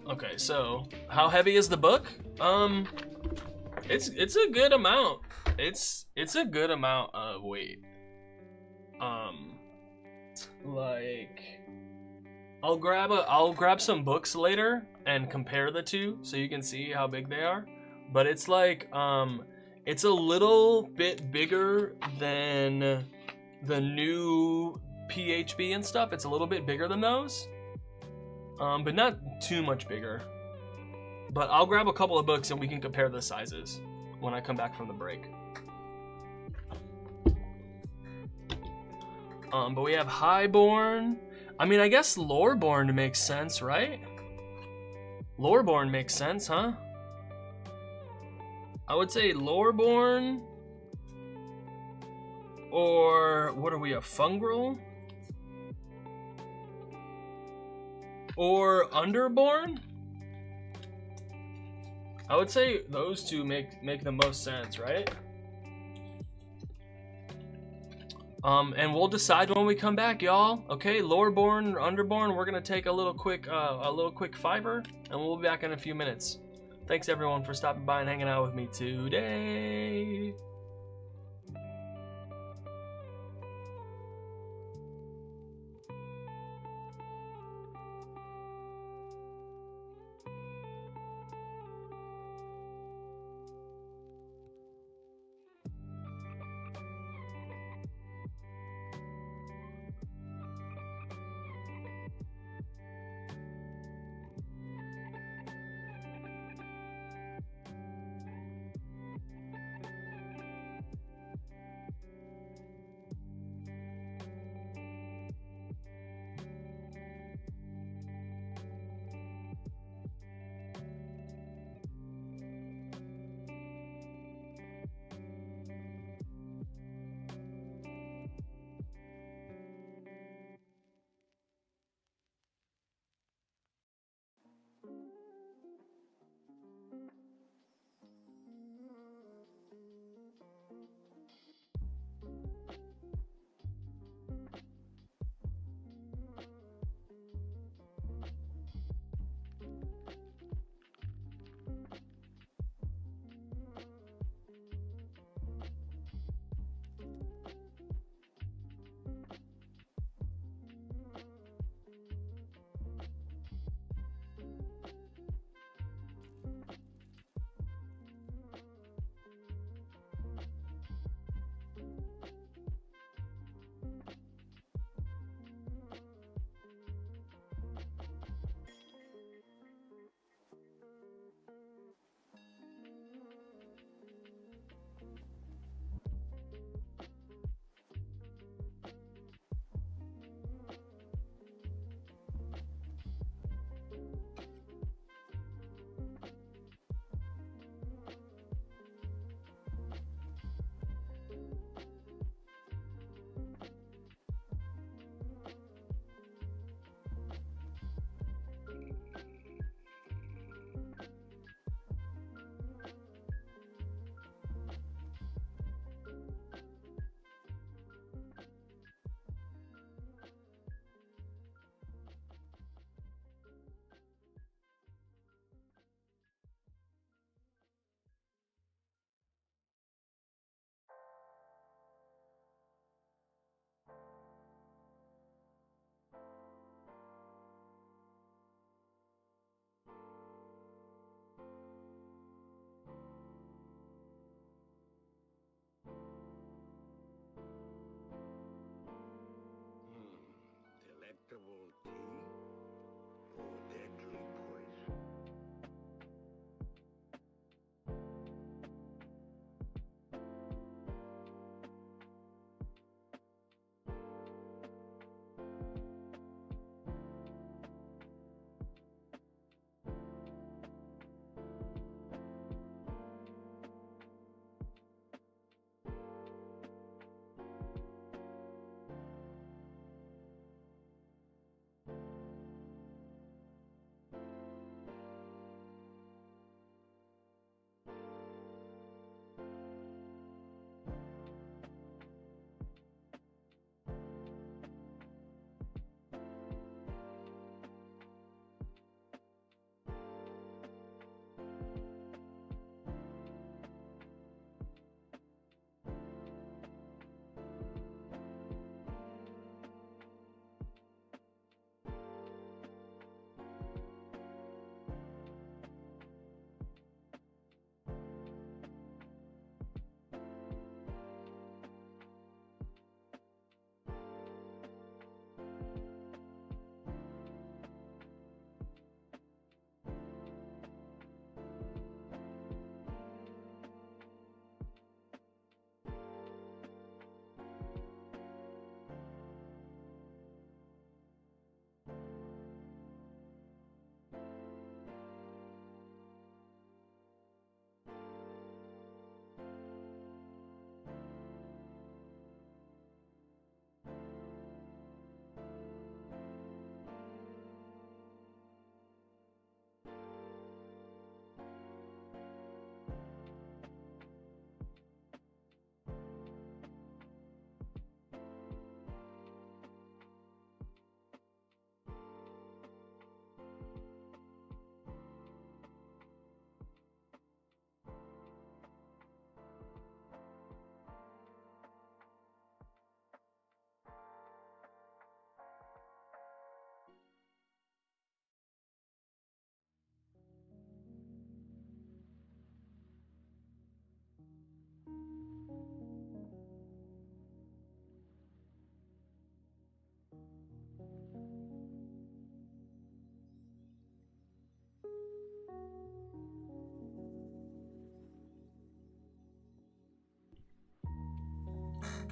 S1: Okay, so how heavy is the book? It's a good amount. It's a good amount of weight. Like I'll grab some books later and compare the two so you can see how big they are. But it's like it's a little bit bigger than the new PHB and stuff. It's a little bit bigger than those. But not too much bigger. But I'll grab a couple of books and we can compare the sizes when I come back from the break. But we have Highborn. I mean, I guess Loreborn makes sense, right? Loreborn makes sense, huh? I would say Loreborn. Or what are we, a Fungrel? Or Underborn? I would say those two make the most sense, right? And we'll decide when we come back, y'all. Okay, Loreborn or Underborn, we're gonna take a little quick fiver, and we'll be back in a few minutes. Thanks everyone for stopping by and hanging out with me today.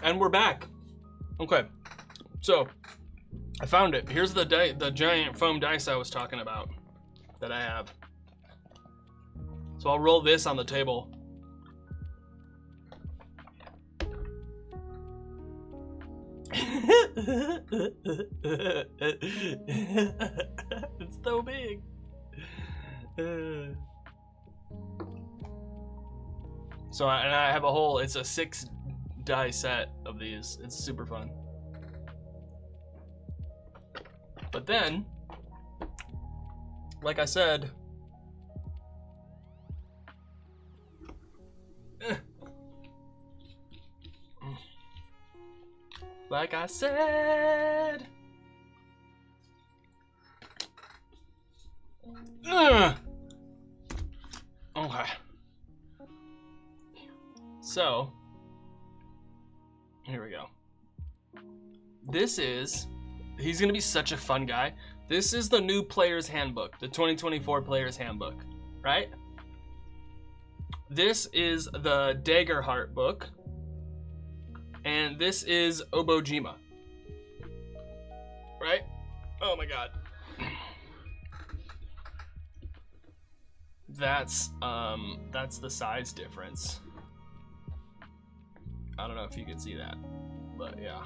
S1: And we're back. Okay, so I found it. Here's the giant foam dice I was talking about that I have. So I'll roll this on the table. It's so big. So I have a whole, it's a 6 die set of these. It's super fun. But then, like I said, like I said, okay. So, here we go. This is, he's gonna be such a fun guy. This is the new Player's Handbook, the 2024 Player's Handbook, right? This is the Daggerheart book, and this is Obojima, right? Oh my god. That's the size difference. I don't know if you can see that, but yeah.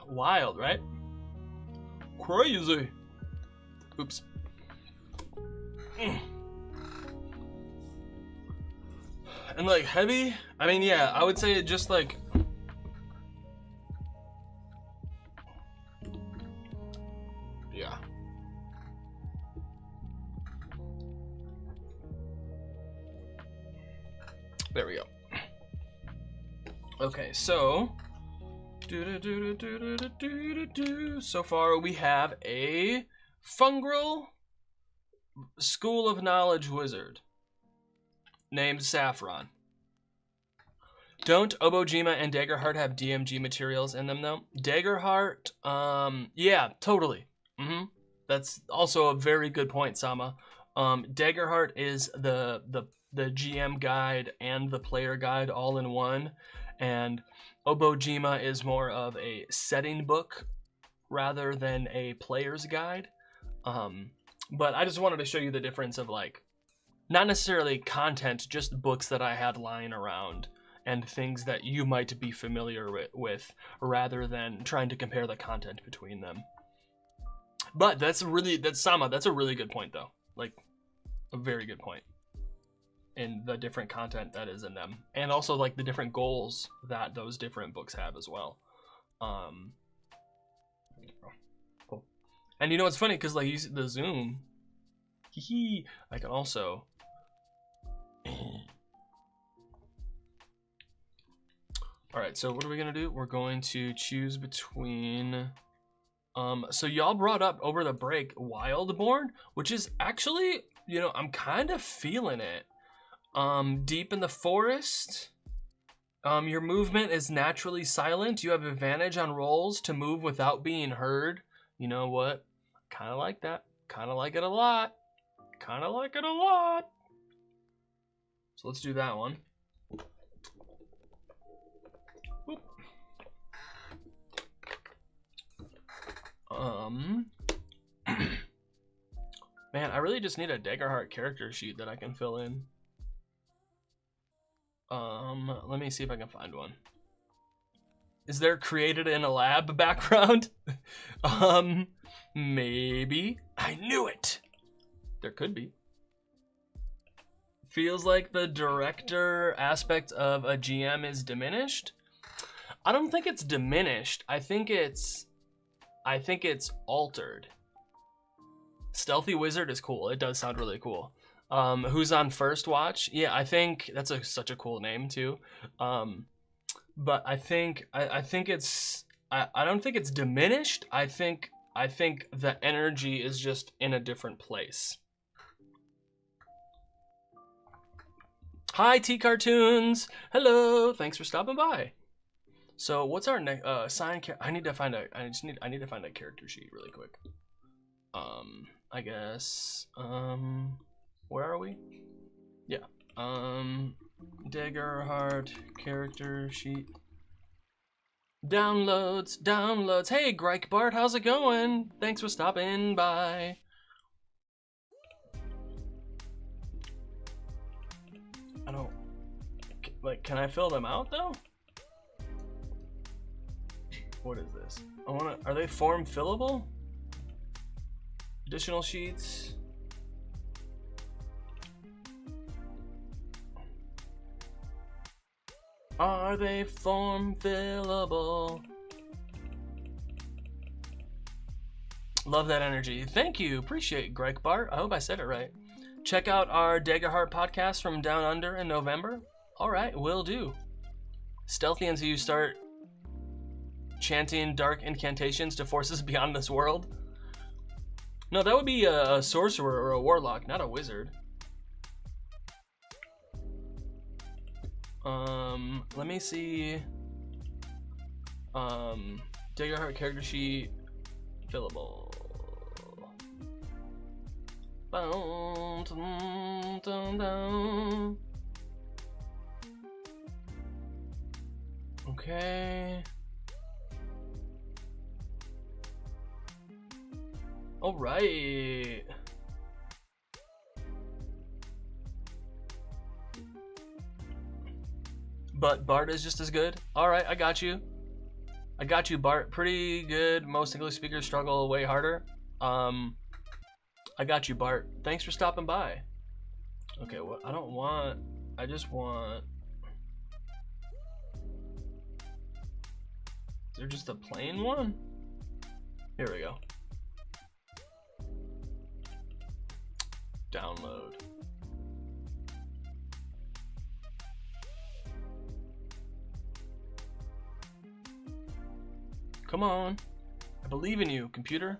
S1: Wild, right? Crazy. Oops. And like heavy, I mean, yeah, I would say just like, yeah. There we go. Okay, so so far we have a fungal School of Knowledge wizard named Saffron. Don't Obojima and Daggerheart have DMG materials in them though? Daggerheart, yeah, totally. That's also a very good point, Sama. Daggerheart is the GM guide and the player guide all in one, and Obojima is more of a setting book rather than a player's guide. But I just wanted to show you the difference of like, not necessarily content, just books that I had lying around and things that you might be familiar with rather than trying to compare the content between them. But that's a really good point though. Like, a very good point in the different content that is in them, and also like the different goals that those different books have as well. Cool. And you know what's funny, because like you see the zoom, I can also all right, so what are we gonna do? We're going to choose between so y'all brought up over the break Wildborn, which is actually, you know, I'm kind of feeling it. Deep in the forest. Your movement is naturally silent. You have advantage on rolls to move without being heard. You know what? Kind of like that. Kind of like it a lot. Kind of like it a lot. So let's do that one. Whoop. Man, I really just need a Daggerheart character sheet that I can fill in. Let me see if I can find one. Is there created in a lab background? Maybe. I knew it. There could be. Feels like the director aspect of a GM is diminished. I don't think it's diminished. I think it's altered. Stealthy Wizard is cool. It does sound really cool. Who's on First Watch? Yeah, I think that's such a cool name too. But I think it's I don't think it's diminished. I think the energy is just in a different place. Hi T Cartoons. Hello. Thanks for stopping by. So what's our next sign? I need to find a character sheet really quick. I guess where are we? Yeah. Daggerheart character sheet. Downloads, downloads. Hey, Bart, how's it going? Thanks for stopping by. I don't, like, can I fill them out though? What is this? Are they form fillable? Additional sheets. Are they form fillable? Love that energy. Thank you. Appreciate it, Bart. I hope I said it right. Check out our Daggerheart podcast from Down Under in November. All right, will do. Stealthy until you start chanting dark incantations to forces beyond this world. No, that would be a sorcerer or a warlock, not a wizard. Let me see. Daggerheart character sheet fillable. Okay. All right. But Bart is just as good. All right, I got you. I got you, Bart. Pretty good. Most English speakers struggle way harder. I got you, Bart. Thanks for stopping by. Okay, what I don't want. I just want. Is there just a plain one? Here we go. Download. Come on. I believe in you, computer.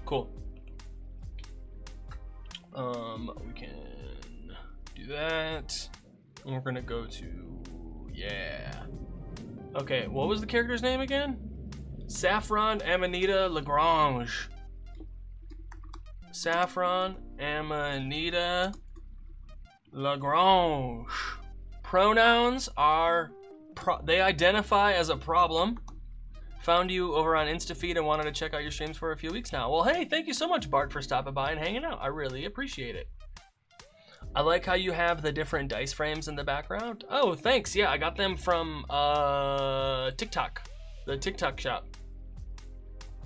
S1: Cool. We can do that. And we're gonna go to, yeah. Okay, what was the character's name again? Saffron Amanita Lagrange. Saffron Amanita Lagrange. Pronouns are, they identify as a problem. Found you over on InstaFeed and wanted to check out your streams for a few weeks now. Well, hey, thank you so much, Bart, for stopping by and hanging out. I really appreciate it. I like how you have the different dice frames in the background. Oh, thanks. Yeah, I got them from TikTok, the TikTok shop.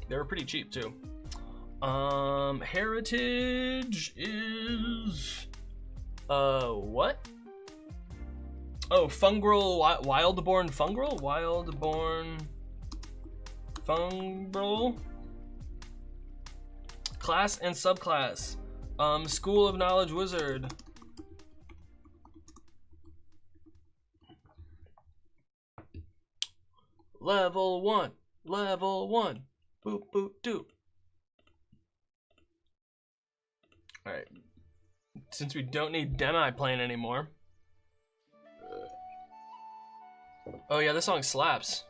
S1: They were pretty cheap too. Heritage is what? Oh, fungrel, wildborn fungrel, wildborn fungrel. Class and subclass. School of Knowledge Wizard. Level 1. Level 1. Boop, boop, doop. Alright. Since we don't need Demi playing anymore. Oh yeah, this song slaps.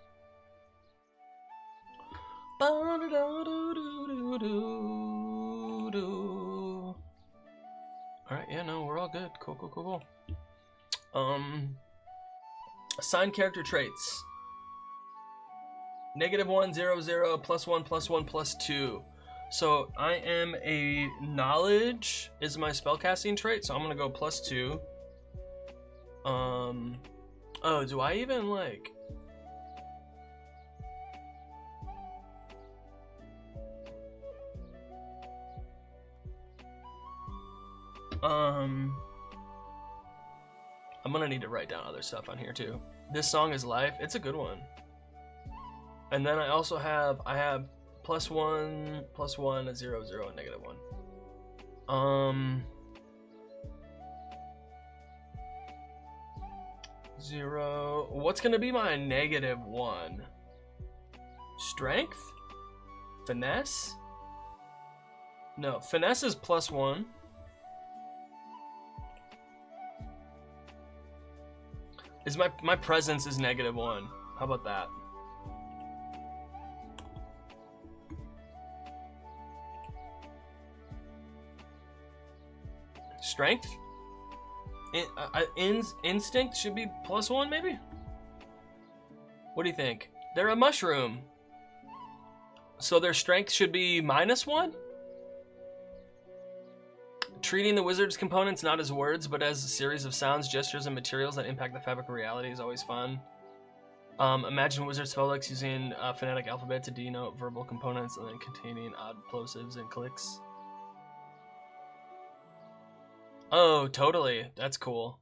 S1: Alright, yeah, no, we're all good. Cool, cool, cool, cool. Assign character traits. -1, 0, 0, +1, +1, +2. So I am a knowledge is my spellcasting trait, so I'm gonna go +2. Oh, do I even like? I'm gonna need to write down other stuff on here too. This song is life. It's a good one. And then I also have +1, +1, 0, 0, and -1. 0. What's gonna be my -1? Strength? Finesse? No, finesse is +1. Is my presence is -1. How about that? Strength? Instinct should be +1, maybe? What do you think? They're a mushroom. So their strength should be -1? Treating the wizard's components not as words, but as a series of sounds, gestures, and materials that impact the fabric of reality is always fun. Imagine wizard spellbooks using phonetic alphabet to denote verbal components and then containing odd plosives and clicks. Oh, totally. That's cool.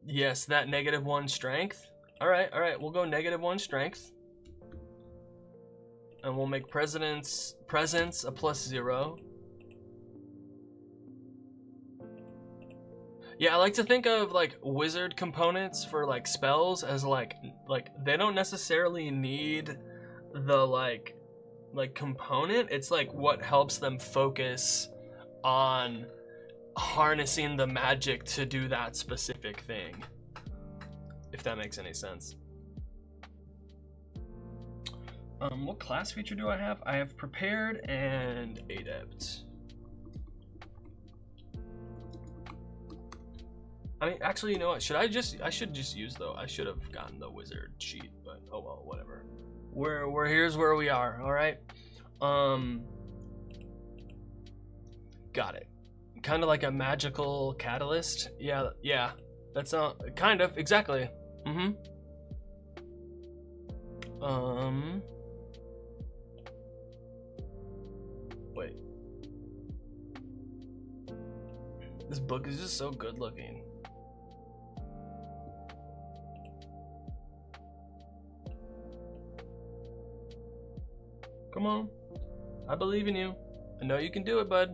S1: Yes, that -1 strength. Alright, we'll go -1 strength. And we'll make presence a +0. Yeah, I like to think of like wizard components for like spells as like they don't necessarily need the like component. It's like what helps them focus on harnessing the magic to do that specific thing. If that makes any sense. What class feature do I have? I have prepared and adept. I mean, actually, you know what? I should just use though. I should have gotten the wizard sheet, but oh well, whatever. Here's where we are. All right. Got it. Kind of like a magical catalyst. Yeah. That's not kind of exactly. Wait. This book is just so good looking. Come on. I believe in you. I know you can do it, bud.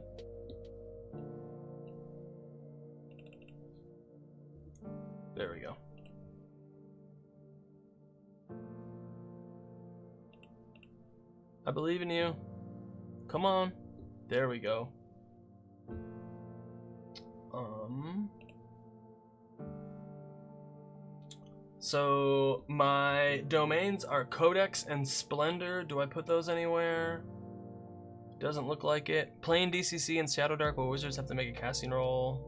S1: There we go. I believe in you. Come on. There we go. So my domains are Codex and Splendor. Do I put those anywhere? Doesn't look like it. Playing DCC and Shadow Dark where wizards have to make a casting roll.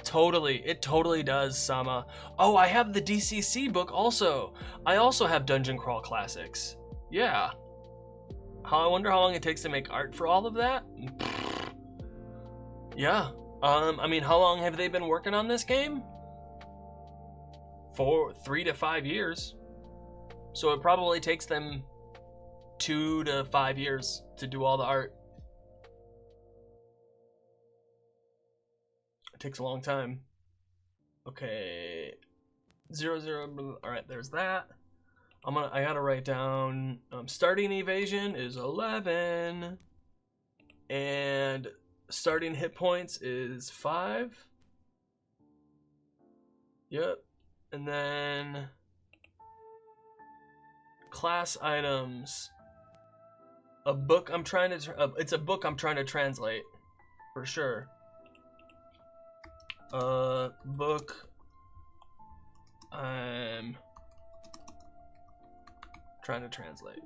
S1: Totally. It totally does, Sama. Oh, I have the DCC book also. I also have Dungeon Crawl Classics. Yeah. I wonder how long it takes to make art for all of that. Yeah. I mean, how long have they been working on this game? 3 to 5 years. So it probably takes them 2 to 5 years to do all the art. It takes a long time. Okay. 0. All right, there's that. I gotta write down starting evasion is 11 and starting hit points is 5. Yep. And then class items. A book I'm trying to it's a book I'm trying to translate for sure. Book I'm trying to translate.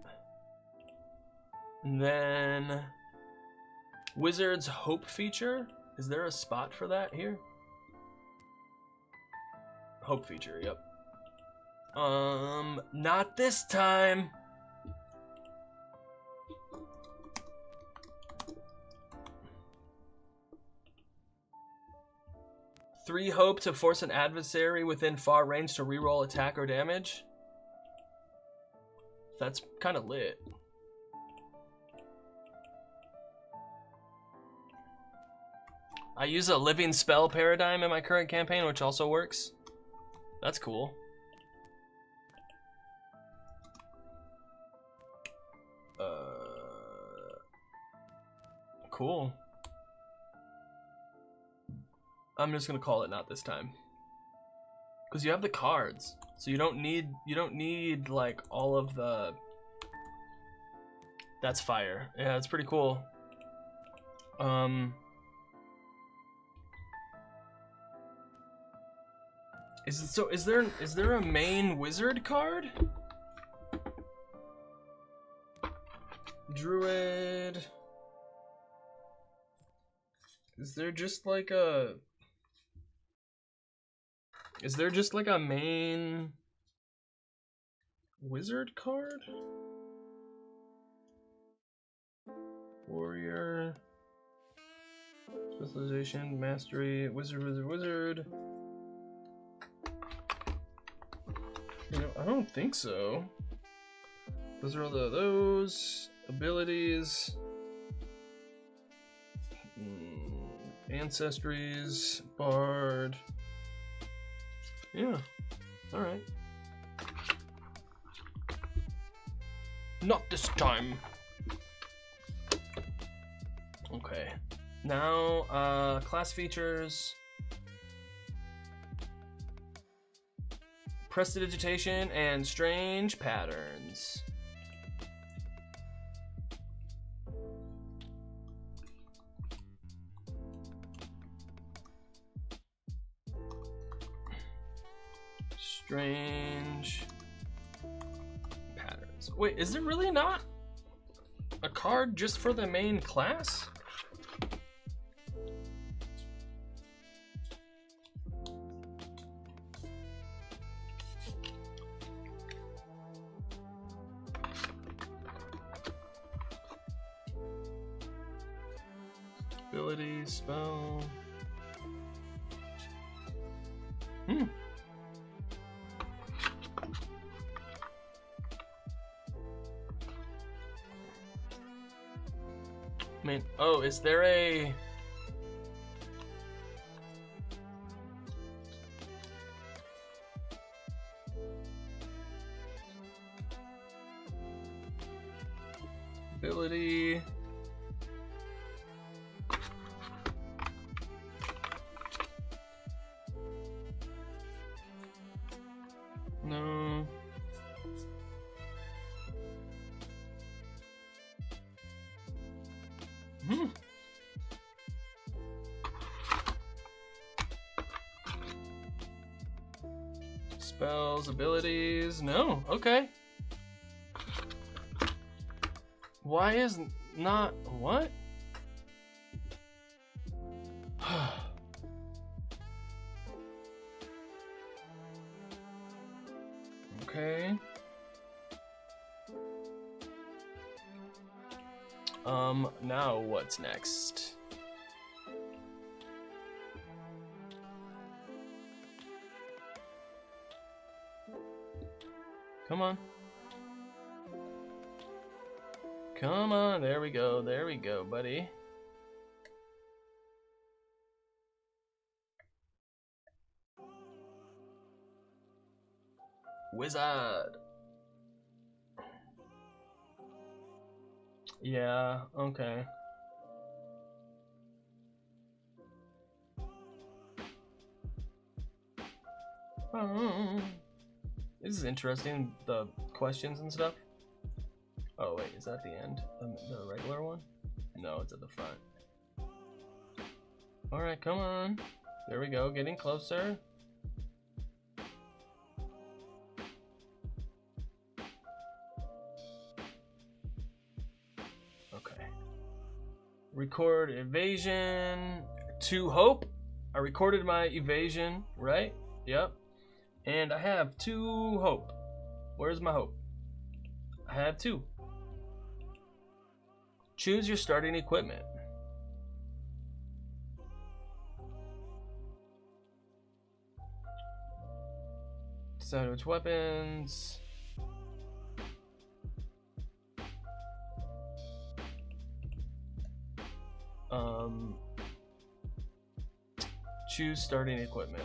S1: And then Wizard's Hope feature. Is there a spot for that here? Hope feature, yep. Not this time. Three hope to force an adversary within far range to reroll attack or damage. That's kind of lit. I use a living spell paradigm in my current campaign, which also works. That's cool. Cool. I'm just gonna call it not this time. Because you have the cards. So you don't need like all of the... That's fire. Yeah, it's pretty cool. Is there a main wizard card? Druid. Is there just like a... Is there just like a main wizard card? Warrior. Specialization, mastery, wizard, wizard, wizard. You know, I don't think so. Those are all those abilities. Ancestries, Bard. Yeah, alright. Not this time. Okay. Now, class features. Prestidigitation and strange patterns. Strange patterns. Wait, is there really not a card just for the main class? Ability, spell. Man, oh, is there a... ability... No. Spells, abilities, no, okay. Why is not, what? Okay. Now what's next? Come on. Come on, there we go, buddy. Wizard. Yeah, okay. This is interesting, the questions and stuff. Oh wait, is that the end? The regular one? No, it's at the front. Alright, come on. There we go, getting closer. Okay. Record evasion to hope. I recorded my evasion, right? Yep. And I have 2 hope. Where's my hope? I have 2. Choose your starting equipment. Decide which weapons. Choose starting equipment.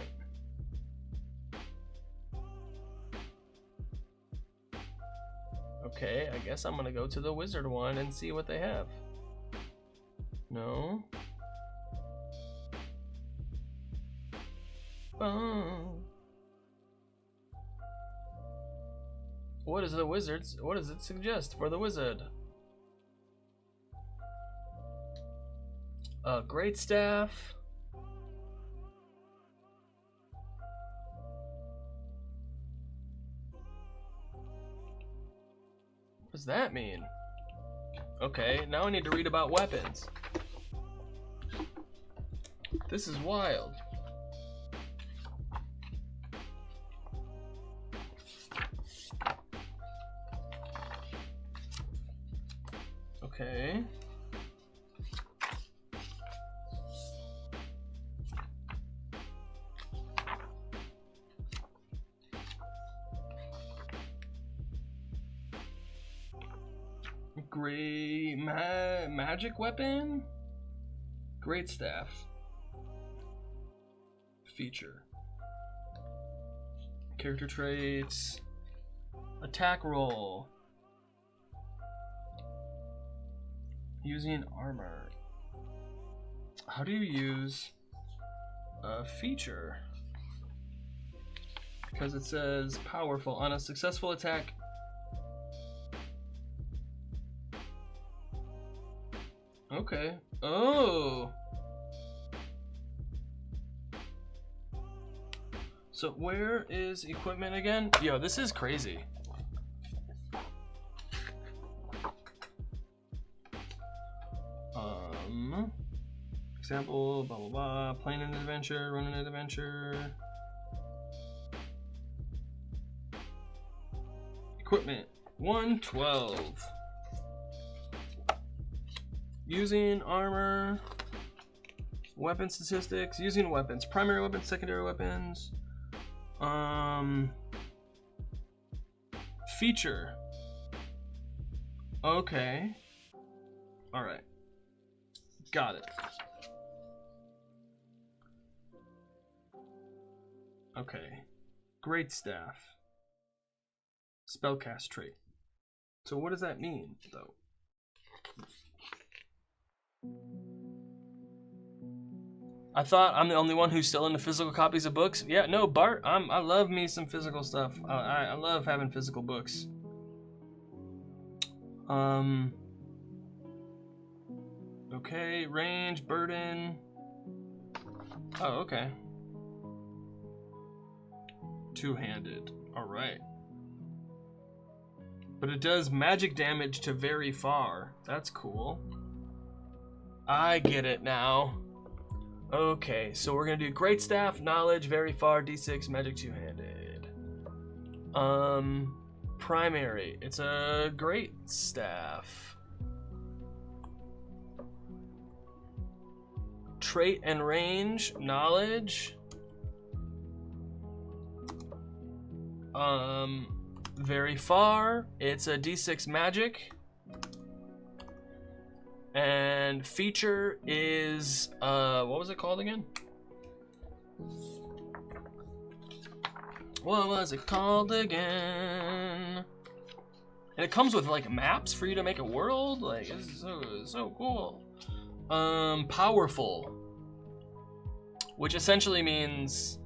S1: Okay, I guess I'm gonna go to the wizard one and see what they have. No. What is the wizard's? What does it suggest for the wizard? Great staff. What does that mean? Okay, now I need to read about weapons. This is wild. Okay. Gray magic weapon? Great staff. Feature. Character traits. Attack roll. Using armor. How do you use a feature? Because it says powerful. On a successful attack. Okay. Oh. So where is equipment again? Yo, this is crazy. Example, blah blah blah. Playing an adventure, running an adventure. Equipment 112. Using armor. Weapon statistics. Using weapons. Primary weapons, secondary weapons. Feature. Okay. Alright. Got it. Okay. Great staff. Spellcast trait. So what does that mean, though? I thought I'm the only one who's still into physical copies of books. Yeah, no, Bart, I love me some physical stuff. I love having physical books. Okay, range, burden. Oh, okay. Two-handed. Alright. But it does magic damage to very far. That's cool. I get it now. Okay, so we're gonna do great staff, knowledge, very far, d6, magic two-handed. Primary. It's a great staff. Trait and range, knowledge. Very far. It's a d6 magic. And feature is what was it called again? What was it called again? And it comes with like maps for you to make a world. Like it's so cool. Powerful, which essentially means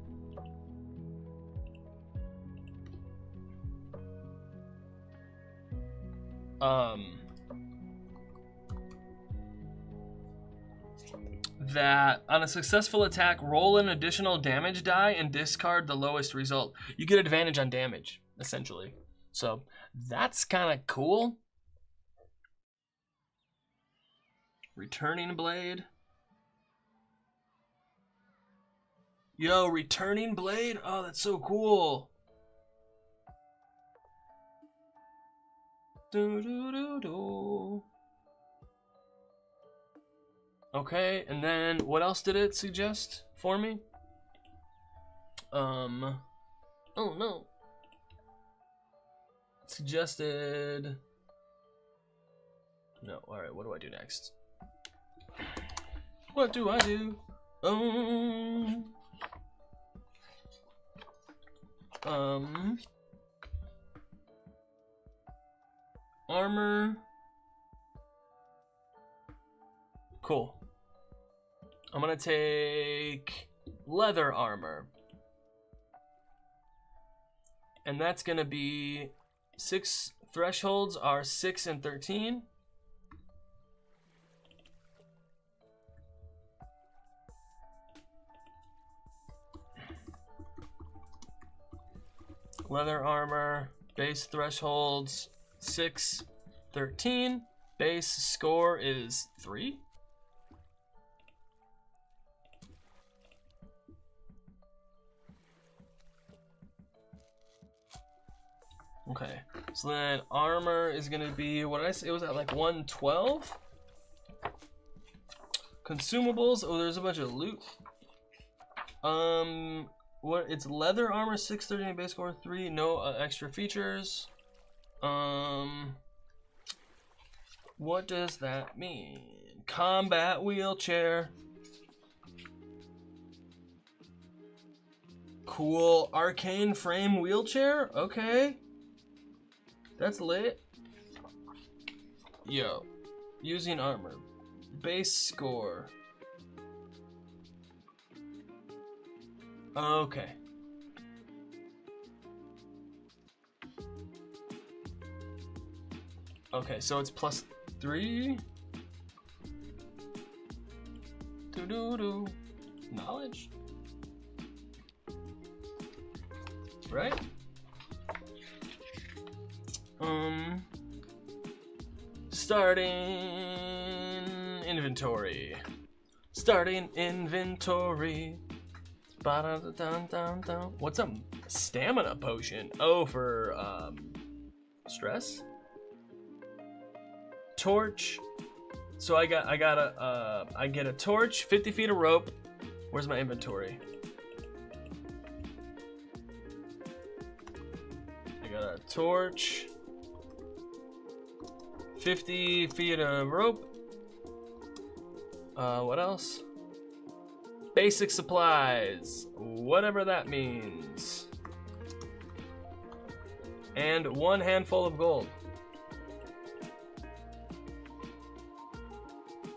S1: that on a successful attack, roll an additional damage die and discard the lowest result. You get advantage on damage, essentially. So that's kind of cool. Returning blade. Yo, returning blade? Oh, that's so cool. Okay, and then what else did it suggest for me? Oh no. It suggested... No, alright, what do I do next? What do I do? Armor. Cool. I'm gonna take leather armor. And that's gonna be 6 thresholds are 6 and 13. Leather armor, base thresholds 6, 13. Base score is 3. Okay, so then armor is gonna be, what did I say? It was at like 112. Consumables. Oh, there's a bunch of loot. What? It's leather armor 630 base score 3. No extra features. What does that mean? Combat wheelchair. Cool arcane frame wheelchair. Okay. That's lit. Yo, using armor. Base score. Okay. Okay, so it's +3. Doo-doo-doo. Knowledge. Right? Starting inventory. Starting inventory. Ba-da-da-dun-dun-dun. What's a stamina potion? Oh, for stress. Torch. So I get a torch, 50 feet of rope. Where's my inventory? I got a torch, 50 feet of rope. What else? Basic supplies, whatever that means. And 1 handful of gold.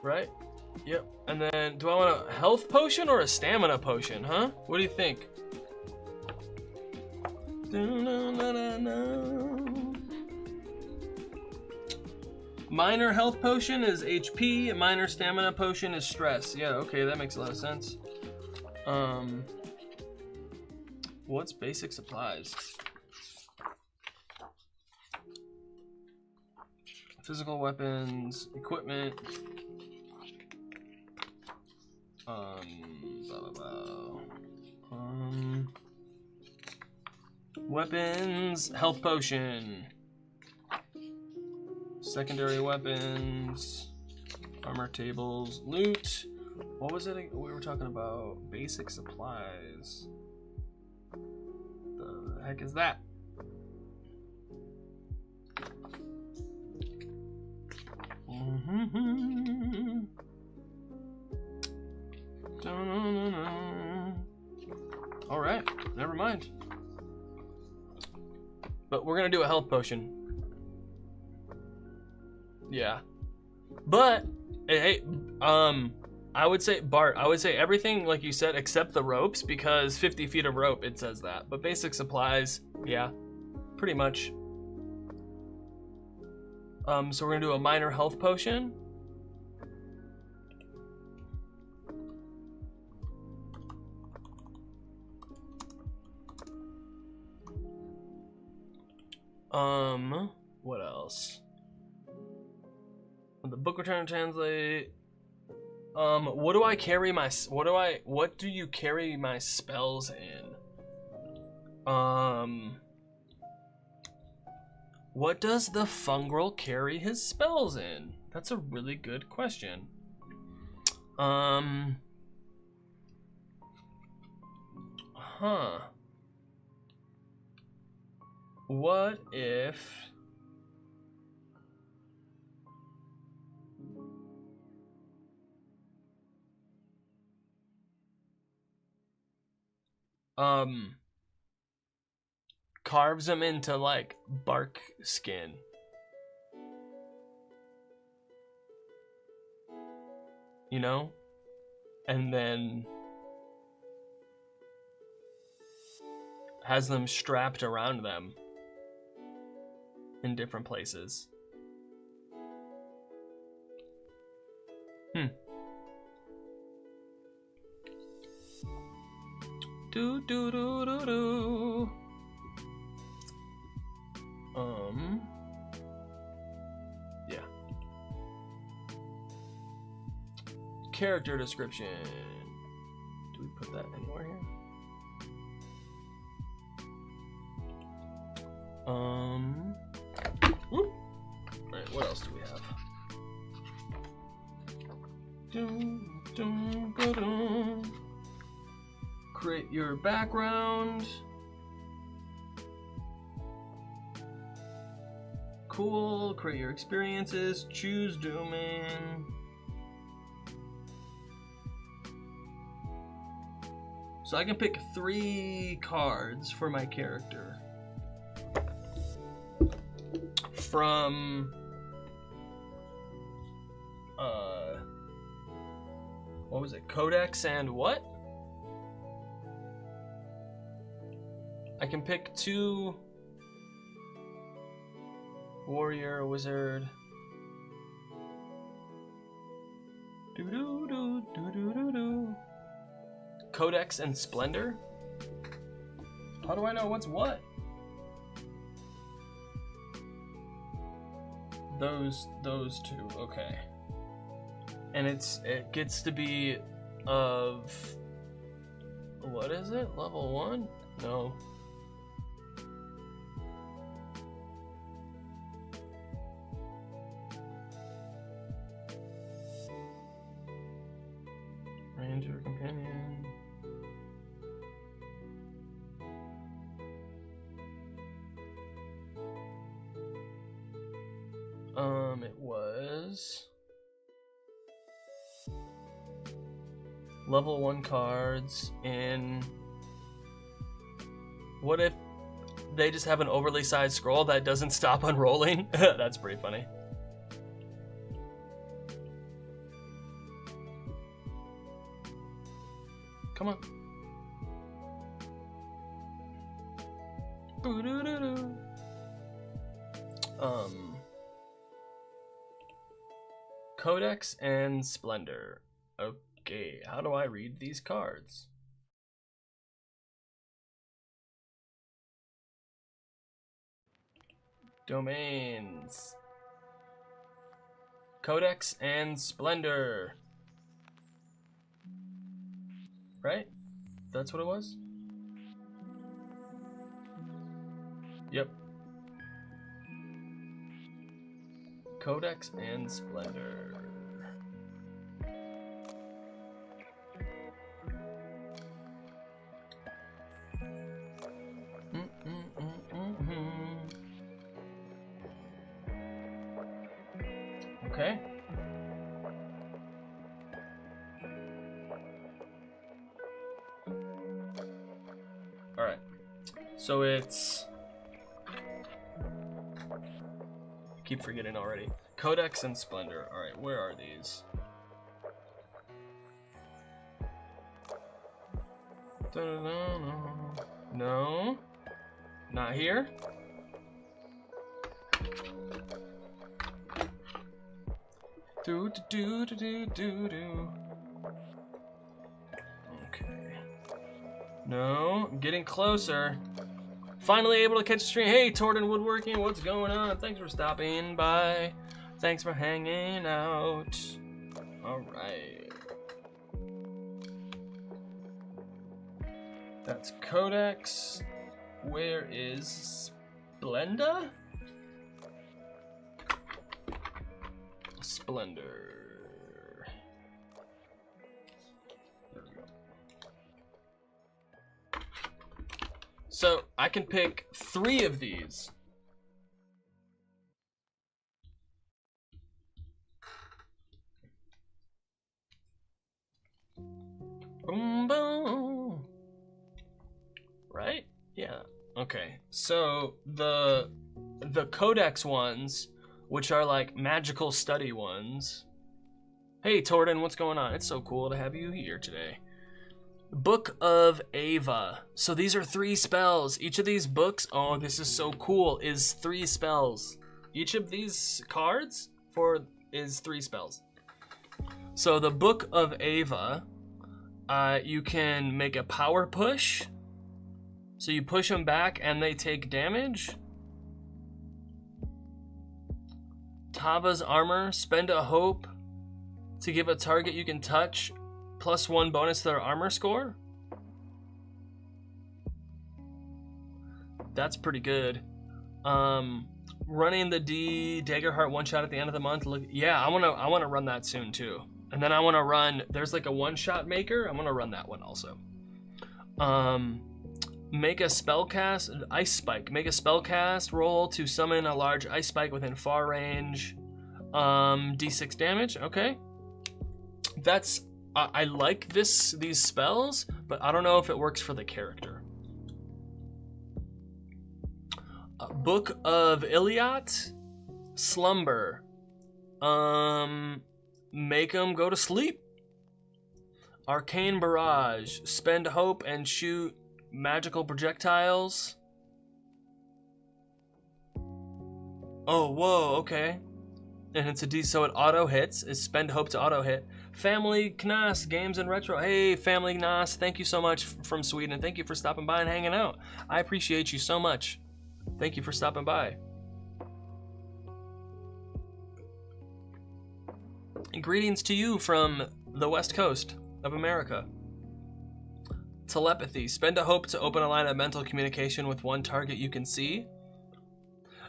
S1: Right? Yep. And then, do I want a health potion or a stamina potion, huh? What do you think? Minor health potion is HP, minor stamina potion is stress. Yeah, okay, that makes a lot of sense. What's basic supplies? Physical weapons, equipment. Weapons, health potion. Secondary weapons, armor tables, loot. What was it we were talking about? Basic supplies. The heck is that? All right, never mind. But we're gonna do a health potion. Yeah, but hey, I would say Bart. I would say everything like you said except the ropes, because 50 feet of rope, it says that. But basic supplies, yeah, pretty much. So we're gonna do a minor health potion. What else? The book return translate. What do I carry my? What do you carry my spells in? What does the fungrel carry his spells in? That's a really good question. What if carves them into like bark skin? You know? And then has them strapped around them in different places. Do do do do do. Yeah. character description. Do we put that anywhere here? Whoop. Alright, what else do we have? Create your background. Cool. Create your experiences. Choose domain. So I can pick 3 cards for my character. From what was it? Codex and what? I can pick 2 warrior, wizard. Codex and splendor. How do I know what's what? Those 2, okay. And it gets to be of, what is it? Level 1? No. Ranger companion. It was level 1 cards in. What if they just have an overly sized scroll that doesn't stop unrolling? That's pretty funny. Come on. Boo-doo-doo-doo. Codex and Splendor. Okay, how do I read these cards? Domains. Codex and Splendor. Right? That's what it was? Yep. Codex and Splendor. Okay. Alright. So it's... keep forgetting already. Codex and Splendor. Alright, where are these? No. Not here. Okay. No, I'm getting closer. Finally able to catch a stream. Hey, Torden Woodworking, what's going on? Thanks for stopping by. Thanks for hanging out. Alright. That's Codex. Where is Splenda? Splendor. There we go. So I can pick 3 of these. Boom, boom. Right? Yeah. Okay. So the Codex ones, which are like magical study ones. Hey Torden, what's going on? It's so cool to have you here today. Book of Ava. So these are 3 spells. Each of these books, oh, this is so cool, is 3 spells. Each of these cards is 3 spells. So the Book of Ava, you can make a power push. So you push them back and they take damage. Tava's armor, spend a hope. to give a target you can touch +1 bonus to their armor score. That's pretty good. Running the Daggerheart one shot at the end of the month. Look, yeah, I wanna run that soon too. And then I wanna run. There's like a one-shot maker. I'm gonna run that one also. Make a spellcast ice spike. Make a spellcast roll to summon a large ice spike within far range. D6 damage. Okay. That's I like these spells, but I don't know if it works for the character. Book of Iliot, slumber. Make them go to sleep. Arcane barrage, spend hope and shoot magical projectiles. Oh, whoa, okay. And it's a D, so it auto hits. Is spend hope to auto hit. Family Knas, games and retro. Hey, Family Knas, thank you so much from Sweden. Thank you for stopping by and hanging out. I appreciate you so much. Thank you for stopping by. And greetings to you from the West Coast of America. Telepathy. Spend a hope to open a line of mental communication with one target you can see.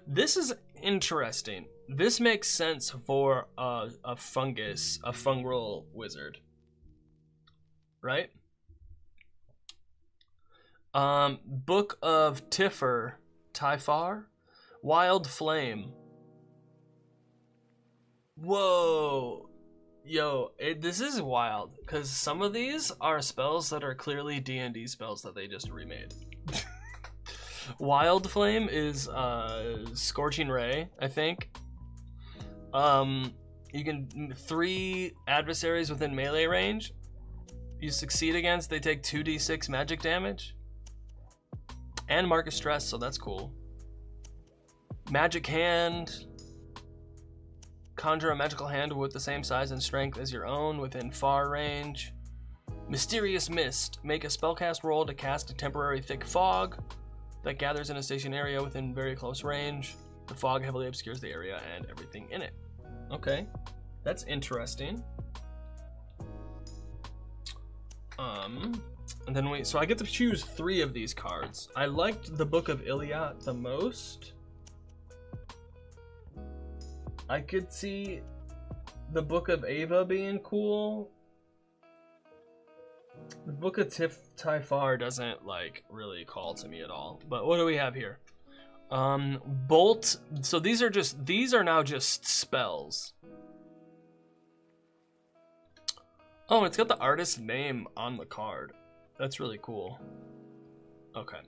S1: This is interesting. This makes sense for a fungal wizard. Right? Book of Typhar, Wild Flame. Whoa. Yo, this is wild, because some of these are spells that are clearly D&D spells that they just remade. Wild Flame is Scorching Ray, I think. You can 3 adversaries within melee range. You succeed against, they take 2d6 magic damage. And mark of stress, so that's cool. Magic Hand. Conjure a magical hand with the same size and strength as your own within far range. Mysterious Mist. Make a spellcast roll to cast a temporary thick fog that gathers in a station area within very close range. The fog heavily obscures the area and everything in it. Okay, that's interesting. And then so I get to choose 3 of these cards. I liked the Book of Iliot the most. I could see the Book of Ava being cool. The Book of Typhar doesn't like really call to me at all. But what do we have here? Bolt. So these are now just spells. Oh, it's got the artist's name on the card. That's really cool. Okay.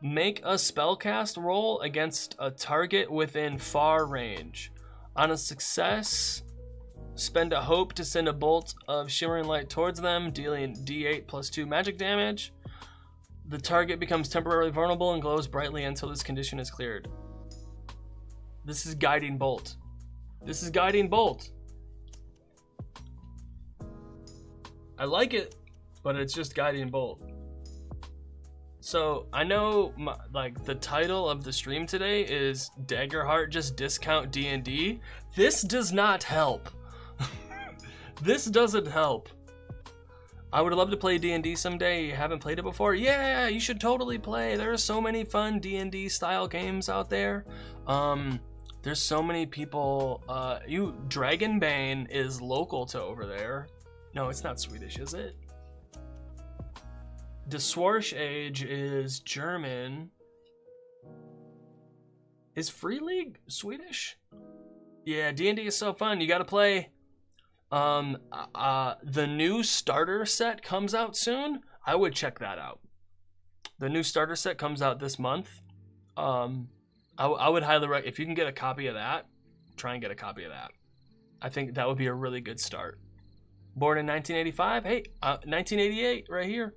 S1: Make a spellcast roll against a target within far range. On a success, spend a hope to send a bolt of shimmering light towards them, dealing D8 + 2 magic damage. The target becomes temporarily vulnerable and glows brightly until this condition is cleared. This is Guiding Bolt. This is Guiding Bolt. I like it, but it's just Guiding Bolt. So I know like the title of the stream today is Daggerheart just discount D&D. This does not help. This doesn't help. I would love to play D&D someday. You haven't played it before? Yeah, you should totally play. There are so many fun D&D style games out there. There's so many people. Dragonbane is local to over there. No, it's not Swedish, is it? The Swarsh Age is German. Is Free League Swedish? Yeah, D&D is so fun. You gotta play. The new starter set comes out soon. I would check that out. The new starter set comes out this month. I would highly recommend, if you can get a copy of that, try and get a copy of that. I think that would be a really good start. Born in 1985. Hey, 1988 right here.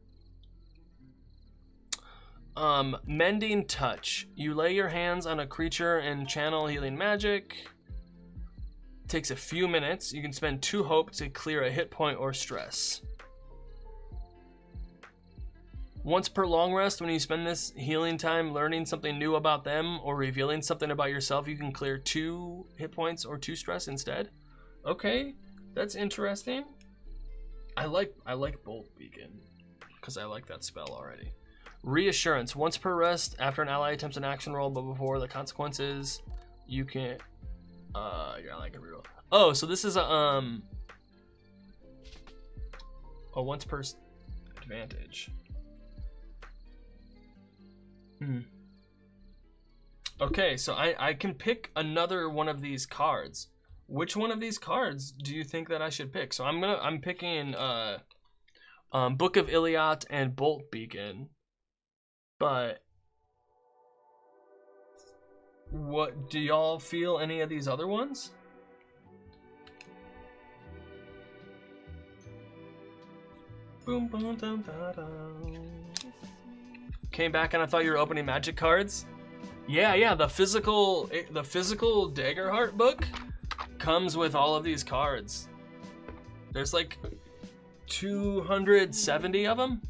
S1: Mending Touch. You lay your hands on a creature and channel healing magic. Takes a few minutes. You can spend 2 hope to clear a hit point or stress. Once per long rest, when you spend this healing time learning something new about them or revealing something about yourself, you can clear 2 hit points or 2 stress instead. Okay, that's interesting. I like Bolt Beacon because I like that spell already. Reassurance. Once per rest, after an ally attempts an action roll, but before the consequences, you can. Yeah, I can reroll. Oh, so this is a once per advantage. Okay, so I can pick another one of these cards. Which one of these cards do you think that I should pick? So I'm picking Book of Iliad and Bolt Beacon. But what do y'all feel any of these other ones? Boom boom dum da dum. Came back and I thought you were opening magic cards. Yeah, the physical Daggerheart book comes with all of these cards. There's like 270 of them.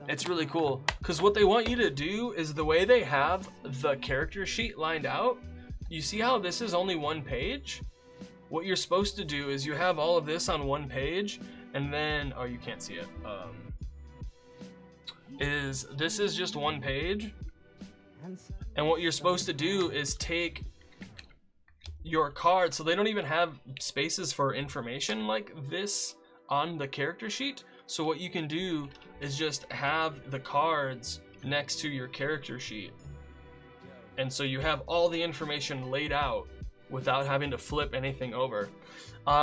S1: It's really cool because what they want you to do is the way they have the character sheet lined out. You see how this is only one page? What you're supposed to do is you have all of this on one page, and then you can't see it. This is just one page, and what you're supposed to do is take your cards. So they don't even have spaces for information like this on the character sheet. So what you can do is just have the cards next to your character sheet. And so you have all the information laid out without having to flip anything over.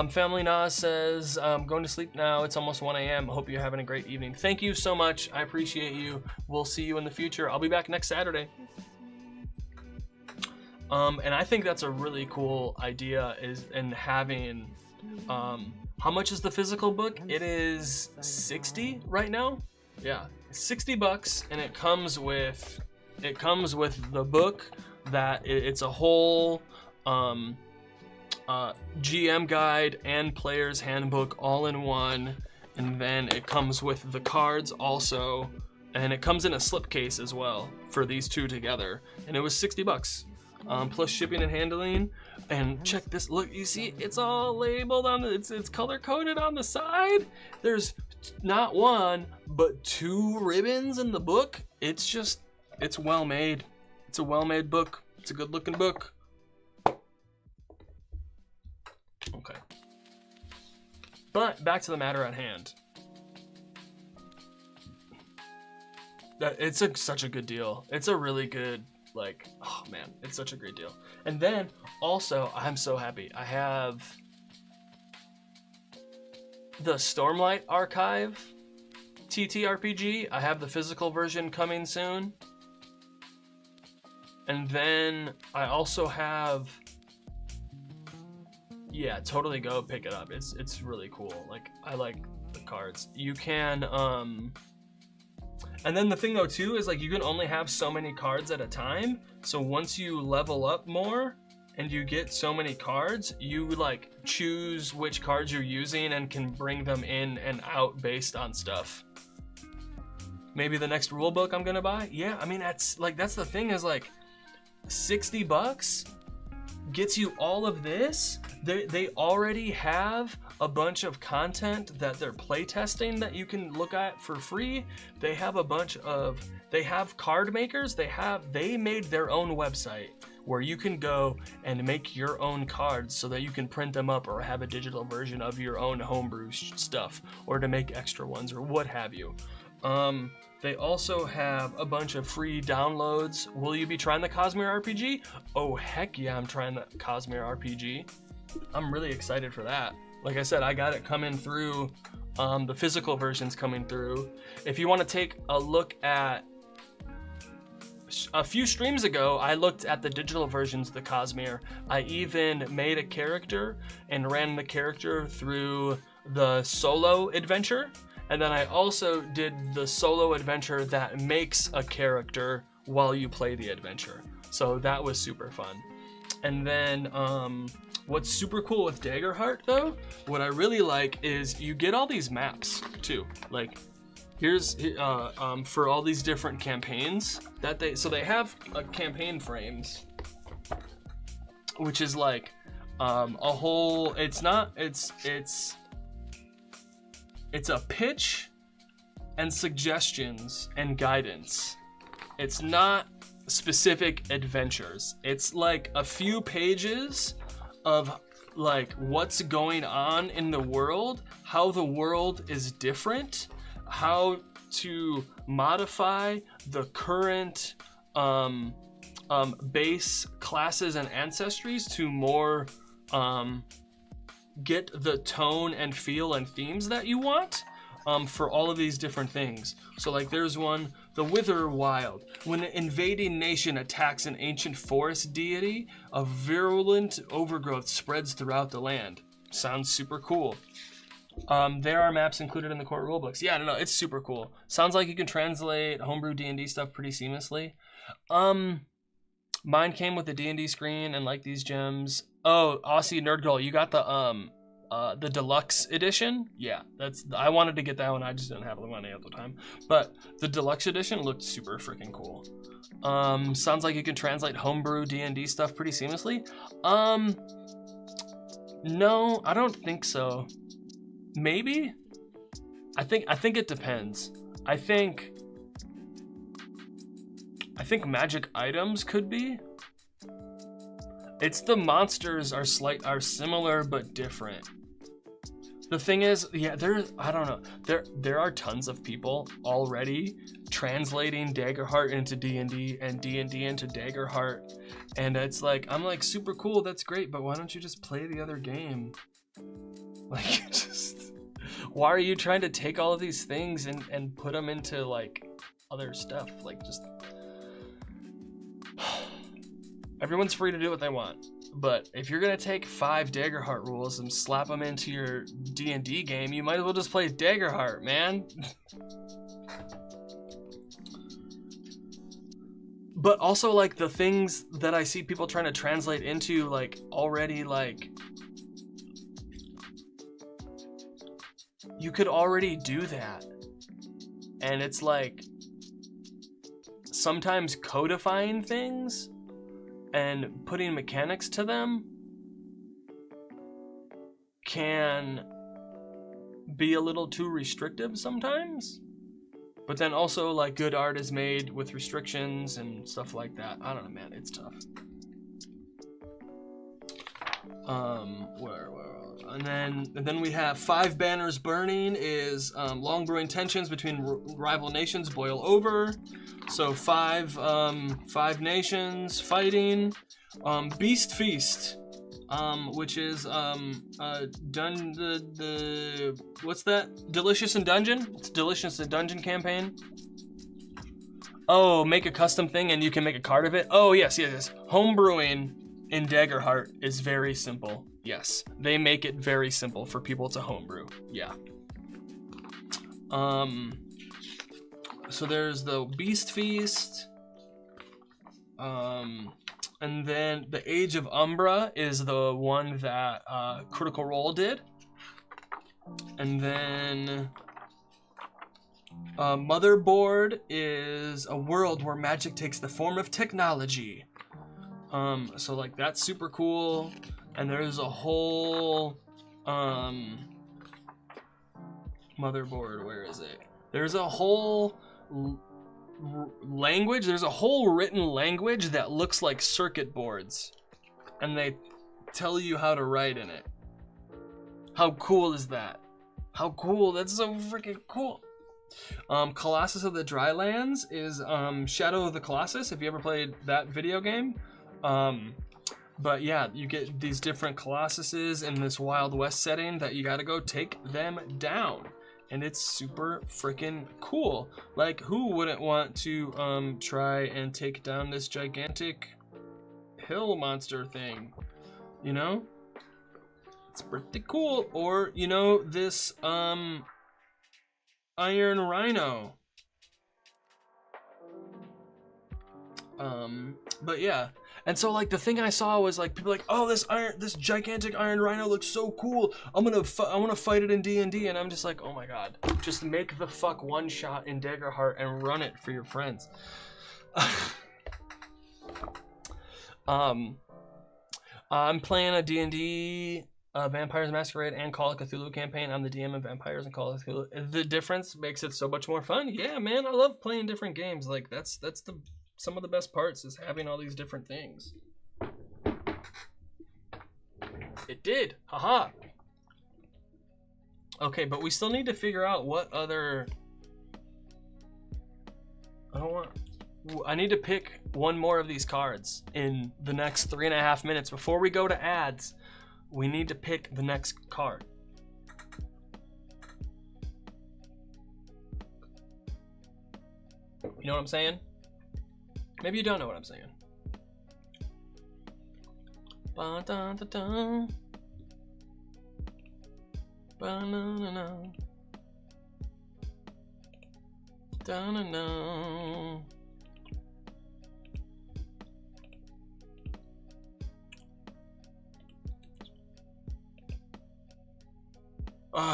S1: Family Nas says, I'm going to sleep now. It's almost 1 a.m. Hope you're having a great evening. Thank you so much. I appreciate you. We'll see you in the future. I'll be back next Saturday. And I think that's a really cool idea in having, how much is the physical book? It is 60 right now. Yeah, $60, and it comes with the book that it's a whole GM guide and player's handbook all in one, and then it comes with the cards also, and it comes in a slipcase as well for these two together, and it was $60. Plus shipping and handling. And check this, look, you see it's all labeled on the, it's color coded on the side. There's not one but 2 ribbons in the book. It's well made. It's a well made book. It's a good looking book. Okay, but back to the matter at hand. It's such a good deal. It's a really good, like, oh man, it's such a great deal. And then also, I'm so happy. I have the Stormlight Archive ttrpg. I have the physical version coming soon. And then I also have, yeah, totally go pick it up. It's really cool. Like, I like the cards. You can and then the thing though too is like you can only have so many cards at a time. So once you level up more and you get so many cards, you like choose which cards you're using and can bring them in and out based on stuff. Maybe the next rule book I'm gonna buy. Yeah, I mean that's the thing is like $60 gets you all of this. They already have a bunch of content that they're playtesting that you can look at for free. They have a bunch of, they have card makers. They made their own website where you can go and make your own cards so that you can print them up or have a digital version of your own homebrew stuff or to make extra ones or what have you. They also have a bunch of free downloads. Will you be trying the Cosmere RPG? Oh, heck yeah, I'm trying the Cosmere RPG. I'm really excited for that. Like I said, I got it coming through, the physical version's coming through. If you want to take a look at, a few streams ago, I looked at the digital versions of the Cosmere. I even made a character and ran the character through the solo adventure. And then I also did the solo adventure that makes a character while you play the adventure. So that was super fun. And then what's super cool with Daggerheart though, what I really like is you get all these maps too. Like here's for all these different campaigns that they have campaign frames, which is like a whole, it's a pitch and suggestions and guidance. It's not specific adventures. It's like a few pages of like what's going on in the world, how the world is different, how to modify the current base classes and ancestries to more get the tone and feel and themes that you want for all of these different things. So like there's one, the Wither Wild. When an invading nation attacks an ancient forest deity, a virulent overgrowth spreads throughout the land. Sounds super cool. There are maps included in the core rulebooks. Yeah, no, it's super cool. Sounds like you can translate homebrew D&D stuff pretty seamlessly. Mine came with the D&D screen and like these gems. Oh, Aussie Nerd Girl, you got the deluxe edition? Yeah, I wanted to get that one. I just didn't have the money at the time. But the deluxe edition looked super freaking cool. Sounds like you can translate homebrew D&D stuff pretty seamlessly. No, I don't think so. Maybe? I think it depends. I think magic items could be. It's the monsters are similar but different. The thing is, yeah, I don't know. There are tons of people already translating Daggerheart into D&D and D&D into Daggerheart. And it's like, I'm like, super cool, that's great, but why don't you just play the other game? Like, just, why are you trying to take all of these things and put them into like other stuff? Like, just, everyone's free to do what they want. But if you're gonna take 5 Daggerheart rules and slap them into your D&D game, you might as well just play Daggerheart, man. But also, like, the things that I see people trying to translate into, like, already, like, you could already do that. And it's like, sometimes codifying things and putting mechanics to them can be a little too restrictive sometimes. But then also, like, good art is made with restrictions and stuff like that. I don't know, man, it's tough. And then we have 5 banners burning is long brewing tensions between rival nations boil over. So 5 nations fighting. Beast Feast, which is what's that? Delicious in Dungeon? It's Delicious in Dungeon campaign. Oh, make a custom thing and you can make a card of it. Oh yes. Homebrewing in Daggerheart is very simple. Yes, they make it very simple for people to homebrew. Yeah. So there's the Beast Feast. And then the Age of Umbra is the one that Critical Role did. And then Motherboard is a world where magic takes the form of technology. So like that's super cool. And there's a whole Motherboard, where is it? There's a whole language, there's a whole written language that looks like circuit boards, and they tell you how to write in it. How cool is that? How cool, that's so freaking cool. Colossus of the Drylands is Shadow of the Colossus, if you ever played that video game. But yeah, you get these different Colossuses in this Wild West setting that you gotta go take them down. And it's super freaking cool. Like, who wouldn't want to try and take down this gigantic hill monster thing? You know? It's pretty cool. Or, you know, this Iron Rhino. But yeah. And so, like, the thing I saw was, like, people like, oh, this gigantic Iron Rhino looks so cool. I want to fight it in D&D, and I'm just like, oh my god, just make the fuck one shot in Daggerheart and run it for your friends. I'm playing a D&D, Vampires Masquerade, and Call of Cthulhu campaign. I'm the DM of Vampires and Call of Cthulhu. The difference makes it so much more fun. Yeah, man, I love playing different games. Like that's some of the best parts is having all these different things. It did. Haha. Okay, but we still need to figure out what other... I need to pick one more of these cards in the next 3.5 minutes. Before we go to ads, we need to pick the next card. You know what I'm saying? Maybe you don't know what I'm saying. Ba-dun-dun-dun. Ba-na-na-na. Da-na-na.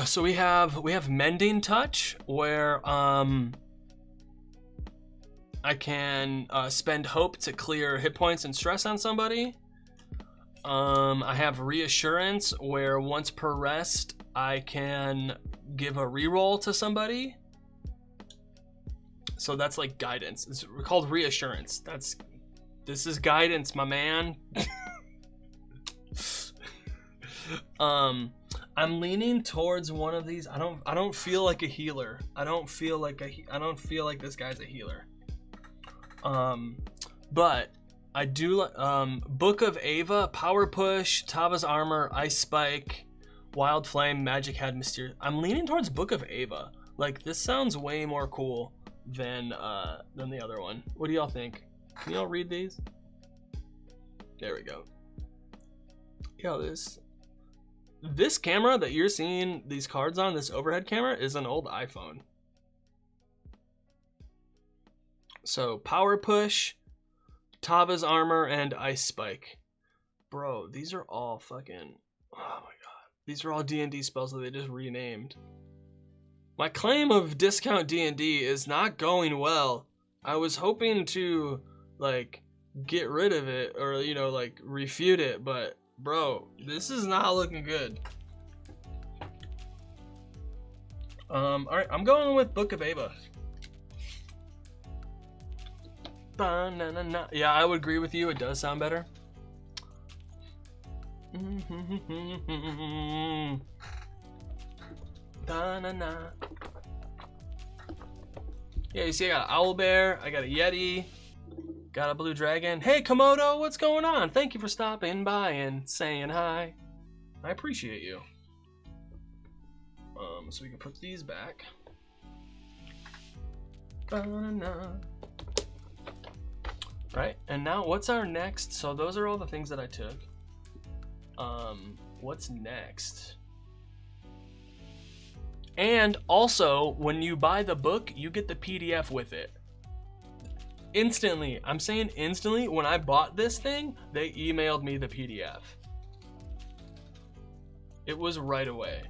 S1: So we have Mending Touch, where I can spend hope to clear hit points and stress on somebody. I have Reassurance, where once per rest I can give a reroll to somebody. So that's like guidance. It's called Reassurance. This is guidance, my man. I'm leaning towards one of these. I don't feel like a healer. I don't feel like this guy's a healer. But I do Book of Ava, Power Push, Tava's Armor, Ice Spike, Wild Flame, Magic Head, Mysterious. I'm leaning towards Book of Ava. Like, this sounds way more cool than the other one. What do y'all think? Can y'all read these? There we go. Yo, this camera that you're seeing these cards on, this overhead camera, is an old iPhone. So Power Push, Tava's Armor, and Ice Spike. Bro, these are all fucking... Oh my god. These are all D&D spells that they just renamed. My claim of discount D&D is not going well. I was hoping to, like, get rid of it or, you know, like, refute it, but... Bro, this is not looking good. Alright, I'm going with Book of Ava. Ba-na-na-na. Yeah, I would agree with you. It does sound better. Ba-na-na. Yeah, you see I got an owlbear, I got a yeti, got a blue dragon. Hey, Komodo, what's going on? Thank you for stopping by and saying hi. I appreciate you. So we can put these back. Ba-na. Right, and now what's our next? So those are all the things that I took. What's next? And also, when you buy the book, you get the PDF with it. Instantly, I'm saying instantly, when I bought this thing, they emailed me the PDF. It was right away.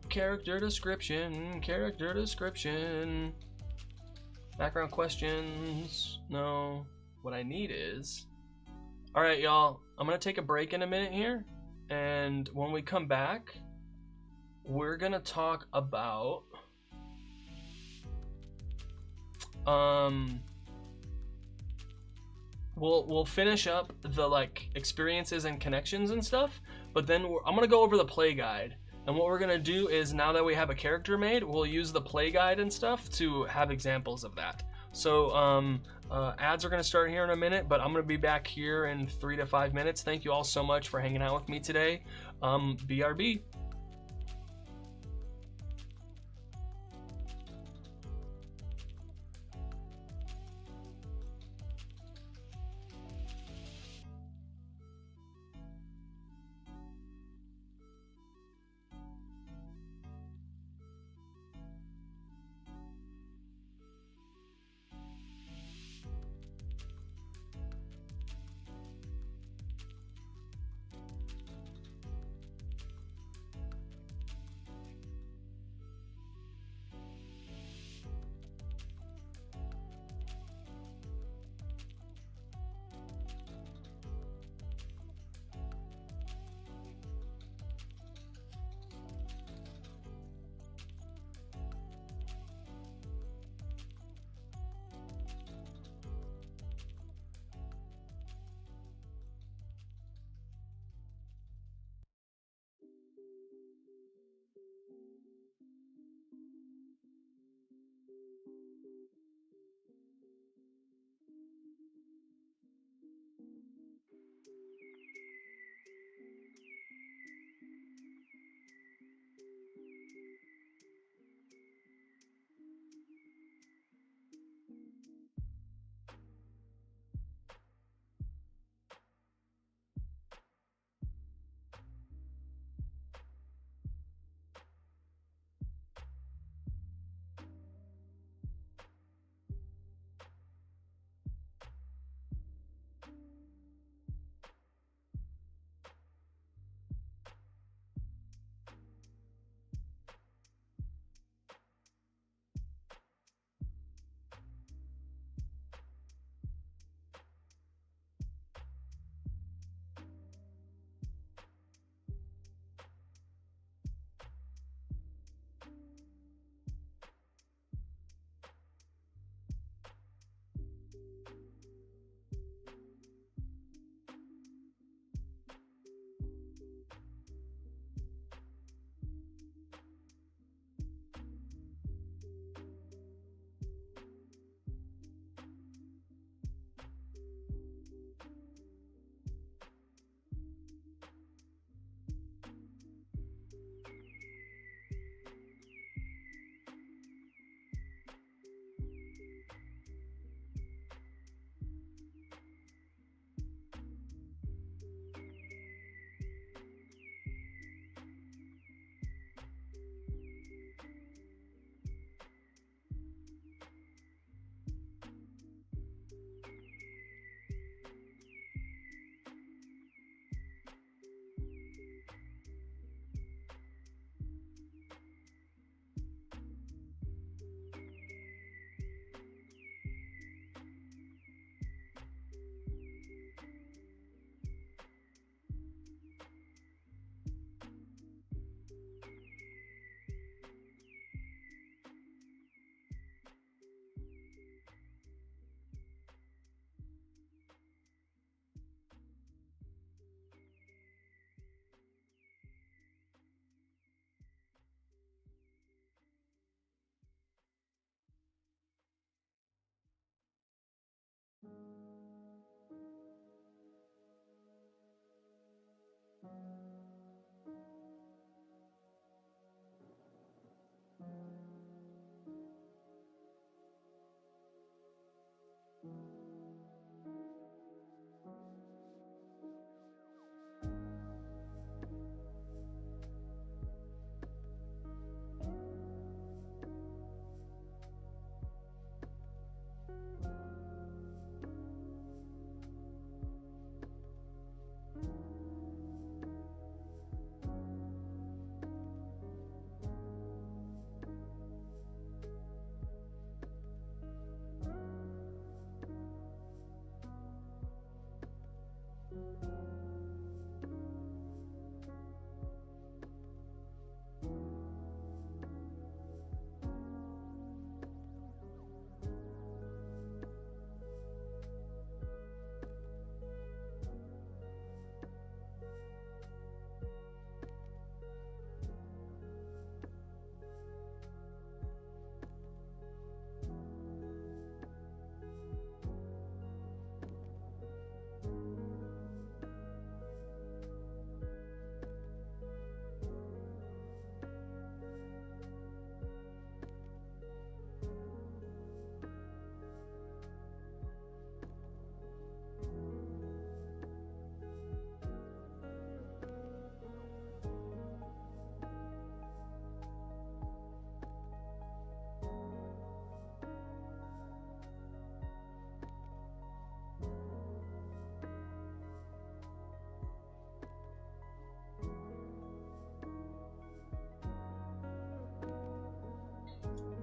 S1: Character description, background questions, no. What I need is, all right, y'all, I'm gonna take a break in a minute here, and when we come back, we're gonna talk about, we'll finish up the, like, experiences and connections and stuff, but then I'm gonna go over the play guide. And what we're gonna do is, now that we have a character made, we'll use the play guide and stuff to have examples of that. So ads are gonna start here in a minute, but I'm gonna be back here in 3 to 5 minutes. Thank you all so much for hanging out with me today. BRB.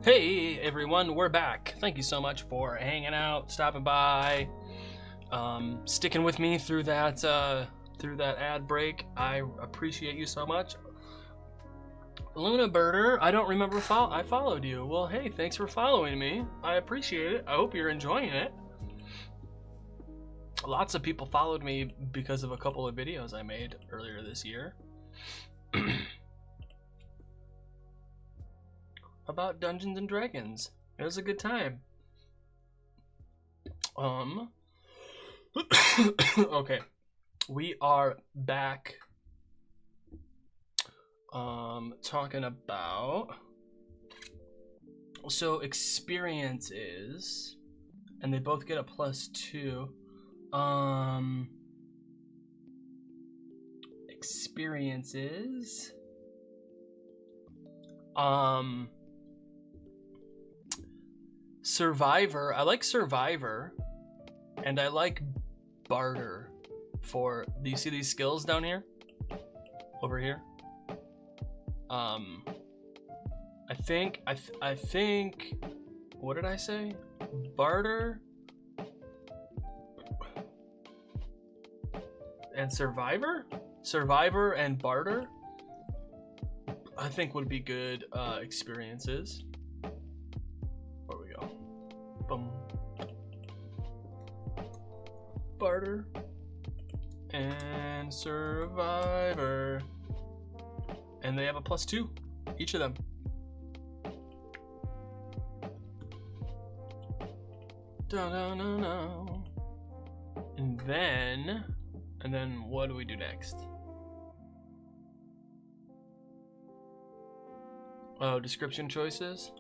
S1: Hey everyone, we're back. Thank you so much for hanging out, stopping by, sticking with me through that ad break. I appreciate you so much. Luna Birder, I don't remember I followed you. Well, hey, thanks for following me. I appreciate it. I hope you're enjoying it. Lots of people followed me because of a couple of videos I made earlier this year. About Dungeons and Dragons. It was a good time. Okay. We are back talking about experiences, and they both get a +2. Experiences. Survivor. I like Survivor, and I like Barter. Do you see these skills down here? Over here. I think. What did I say? Barter and Survivor. Survivor and Barter, I think, would be good experiences. Where we go? Boom. Barter and Survivor, and they have a +2, each of them. No. And then what do we do next? Oh, description choices.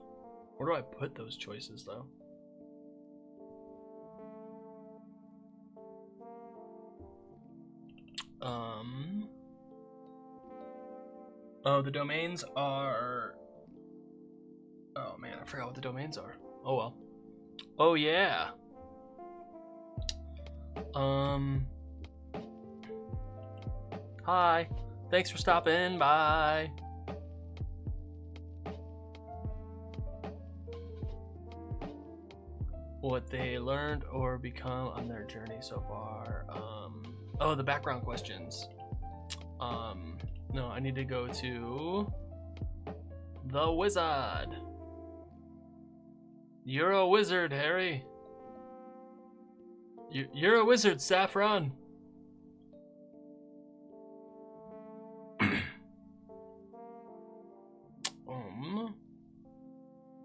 S1: Where do I put those choices though? Oh, the domains are... Oh man, I forgot what the domains are. Oh well. Oh yeah. Hi. Thanks for stopping by. What they learned or become on their journey so far. Oh, the background questions. No, I need to go to the wizard. You're a wizard, Harry. You're a wizard, Saffron.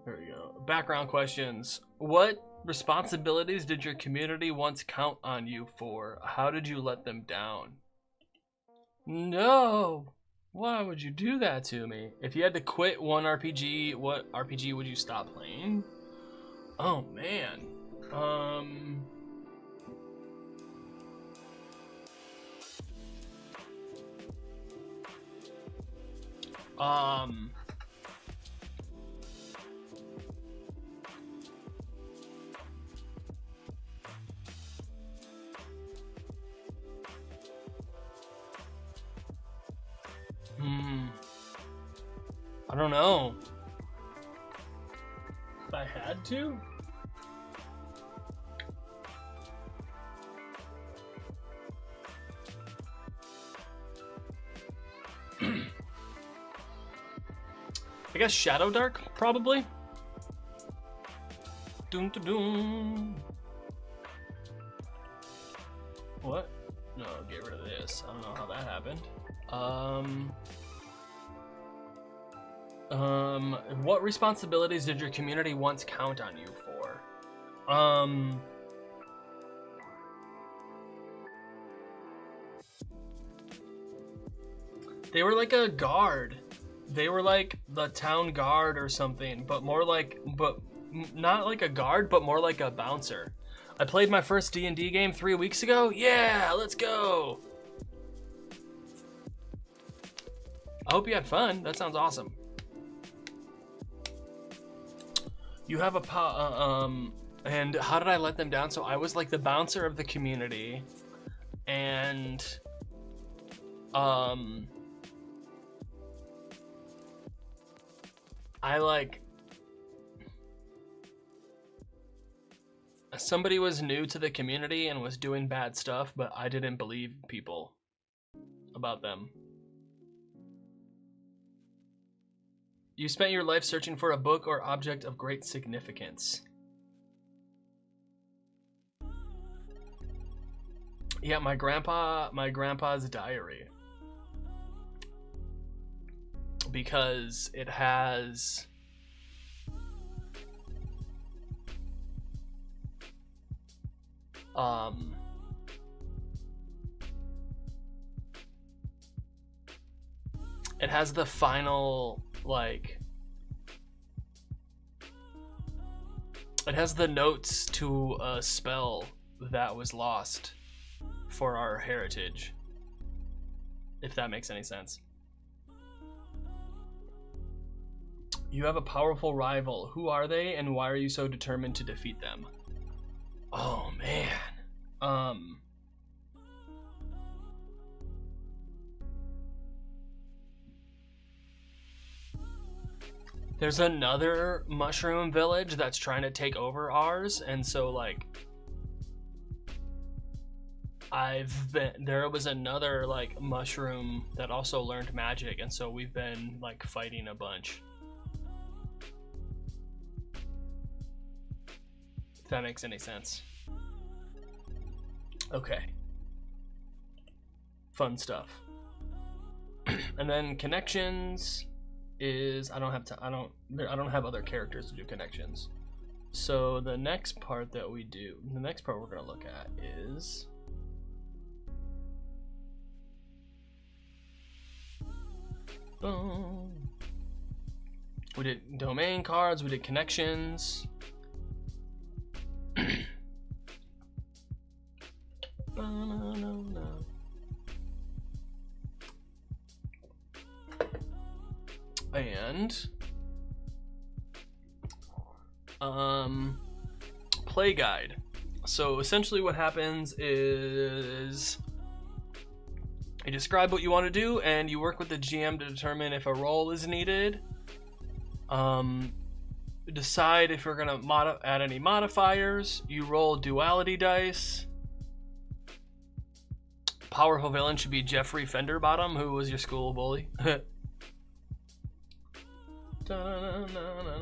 S1: There we go. Background questions. What responsibilities did your community once count on you for? How did you let them down? No! Why would you do that to me? If you had to quit one RPG, what RPG would you stop playing? Oh man. I don't know. If I had to? I guess Shadow Dark, probably. Doom to doom. What? No, get rid of this. I don't know how that happened. What responsibilities did your community once count on you for? They were like a guard. They were like the town guard or something, but not like a guard, but more like a bouncer. I played my first D&D game 3 weeks ago. Yeah, let's go. I hope you had fun. That sounds awesome. You have and how did I let them down? So I was like the bouncer of the community, and I somebody was new to the community and was doing bad stuff, but I didn't believe people about them. You spent your life searching for a book or object of great significance. Yeah, my grandpa's diary. Because it has it has the final, like, it has the notes to a spell that was lost for our heritage, if that makes any sense. You have a powerful rival. Who are they, and why are you so determined to defeat them? Oh man. There's another mushroom village that's trying to take over ours, and so like there was another like mushroom that also learned magic, and so we've been like fighting a bunch. If that makes any sense. Okay. Fun stuff. And then connections is I don't have other characters to do connections. So the next part that we do, the next part we're gonna look at is we did domain cards, we did connections. And play guide. So essentially what happens is you describe what you want to do and you work with the GM to determine if a roll is needed. Decide if you're gonna add any modifiers. You roll duality dice. Powerful villain should be Jeffrey Fenderbottom, who was your school bully.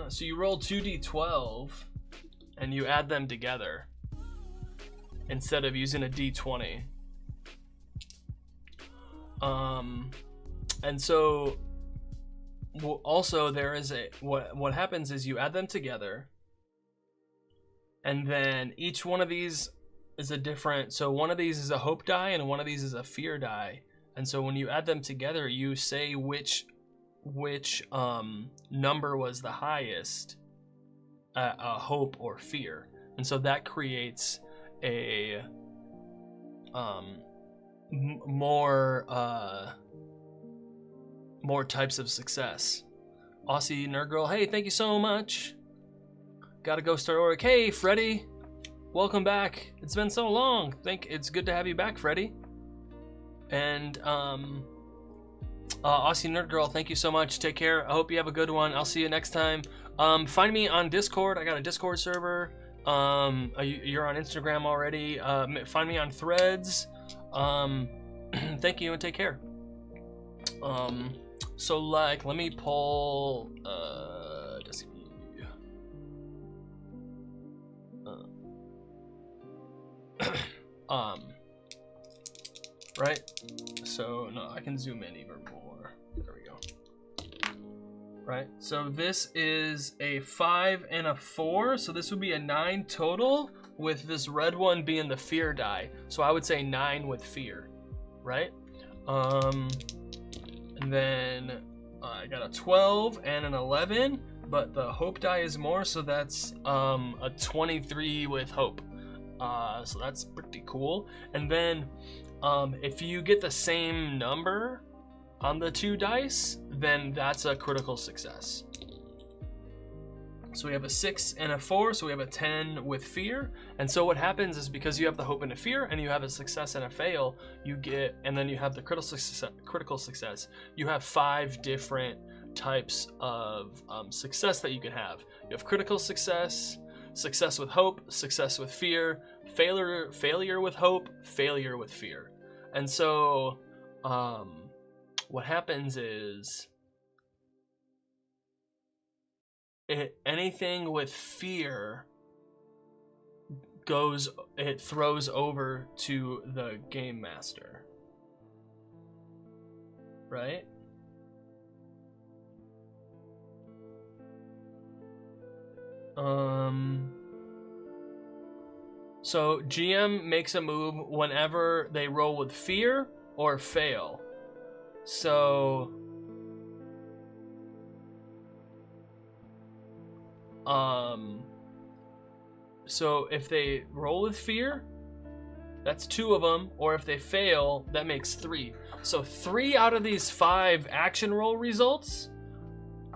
S1: So you roll 2d12 and you add them together instead of using a d20. And so also there is what happens is you add them together, and then each one of these is a different, so one of these is a hope die and one of these is a fear die, and so when you add them together you say which number was the highest, hope or fear, and so that creates a more types of success. Aussie Nerd Girl, hey, thank you so much. Gotta go start work. Hey, Freddy, welcome back. It's been so long. It's good to have you back, Freddy. And Aussie Nerd Girl, thank you so much. Take care. I hope you have a good one. I'll see you next time. Find me on Discord. I got a Discord server. You're on Instagram already. Find me on Threads. Thank you and take care. So like, let me pull just right, so no, I can zoom in even more. There we go. Right, so this is a 5 and a 4, so this would be a 9 total, with this red one being the fear die, so I would say 9 with fear, right? And then I got a 12 and an 11, but the hope die is more, so that's a 23 with hope. So that's pretty cool. And then if you get the same number on the 2 dice, then that's a critical success. So we have a 6 and a 4, so we have a 10 with fear. And so what happens is, because you have the hope and a fear, and you have a success and a fail, you get, and then you have the critical success, you have 5 different types of success that you can have. You have critical success, success with hope, success with fear, failure with hope, failure with fear. And so what happens is anything with fear throws over to the game master, right? So GM makes a move whenever they roll with fear or fail. So so if they roll with fear, that's 2 of them, or if they fail, that makes 3. So 3 out of these 5 action roll results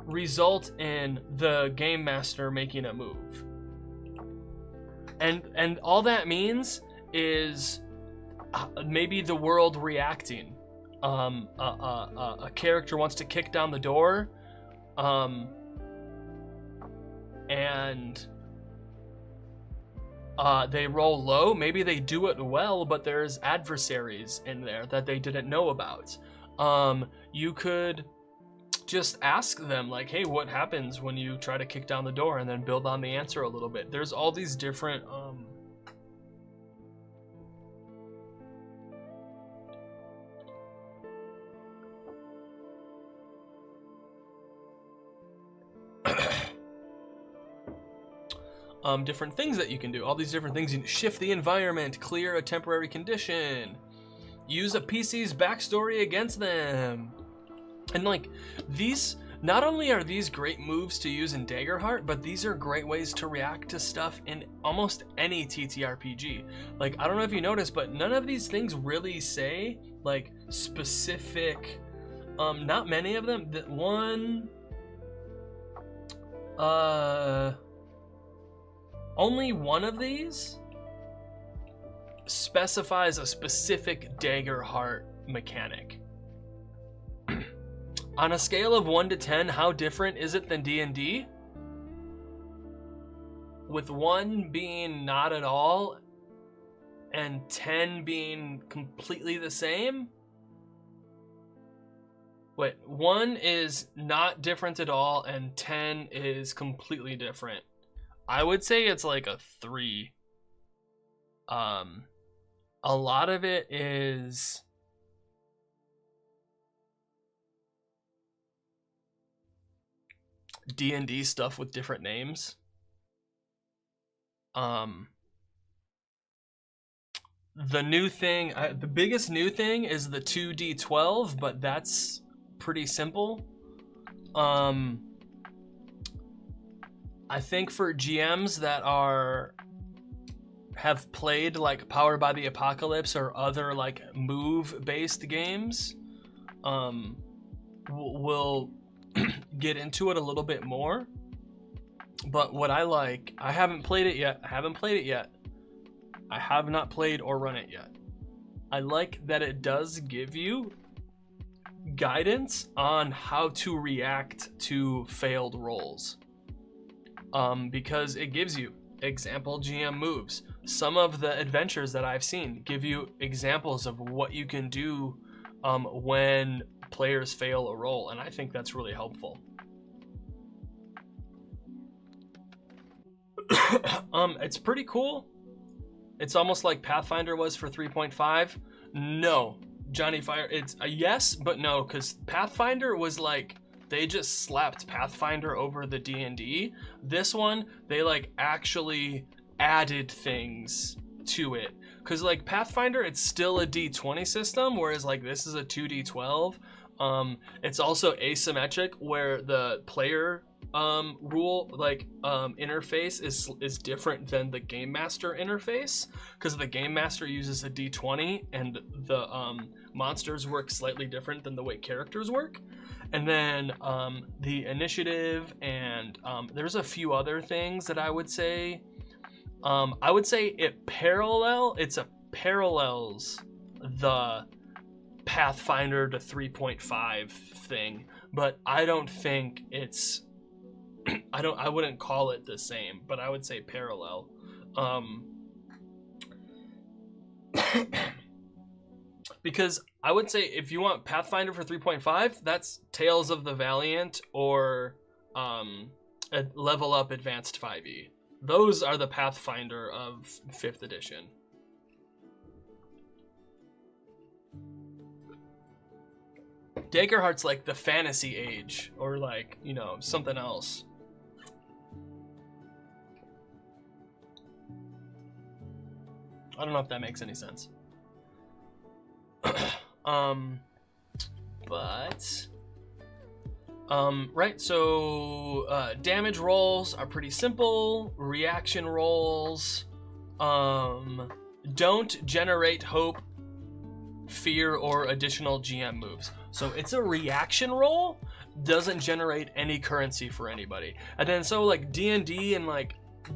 S1: result in the game master making a move. And all that means is maybe the world reacting. A character wants to kick down the door, and they roll low. Maybe they do it well, but there's adversaries in there that they didn't know about. You could just ask them, like, hey, what happens when you try to kick down the door, and then build on the answer a little bit. There's all these different different things that you can do. All these different things. You can shift the environment, clear a temporary condition, use a PC's backstory against them. And like, these, not only are these great moves to use in Daggerheart, but these are great ways to react to stuff in almost any ttrpg. Like, I don't know if you noticed, but none of these things really say like specific, not many of them. That one, only one of these specifies a specific Daggerheart mechanic. On a scale of 1 to 10, how different is it than D&D? With 1 being not at all, and 10 being completely the same? Wait, 1 is not different at all, and 10 is completely different. I would say it's like a 3. A lot of it is D&D stuff with different names. The new thing, the biggest new thing is the 2d12, but that's pretty simple. I think for GMs that have played like Powered by the Apocalypse or other like move-based games, will get into it a little bit more. But what I like, I haven't played it yet. I have not played or run it yet. I like that it does give you guidance on how to react to failed rolls. Because it gives you example GM moves. Some of the adventures that I've seen give you examples of what you can do when players fail a roll, and I think that's really helpful. It's pretty cool. It's almost like Pathfinder was for 3.5. No, Johnny Fire, it's a yes, but no, because Pathfinder was like, they just slapped Pathfinder over the D&D. This one, they like actually added things to it. Because like Pathfinder, it's still a D20 system, whereas like this is a 2D12. It's also asymmetric, where the player rule interface is different than the game master interface, because the game master uses a D20 and the monsters work slightly different than the way characters work. And then the initiative, and there's a few other things that I would say it parallels the Pathfinder to 3.5 thing, but I don't think it's I wouldn't call it the same, but I would say parallel. Because I would say if you want Pathfinder for 3.5, that's Tales of the Valiant or Level Up Advanced 5e. Those are the Pathfinder of 5th edition. Daggerheart's like the fantasy age, or like, you know, something else. I don't know if that makes any sense. Right, so damage rolls are pretty simple. Reaction rolls don't generate hope, fear, or additional GM moves. So it's a reaction roll, doesn't generate any currency for anybody. And then so like D&D and like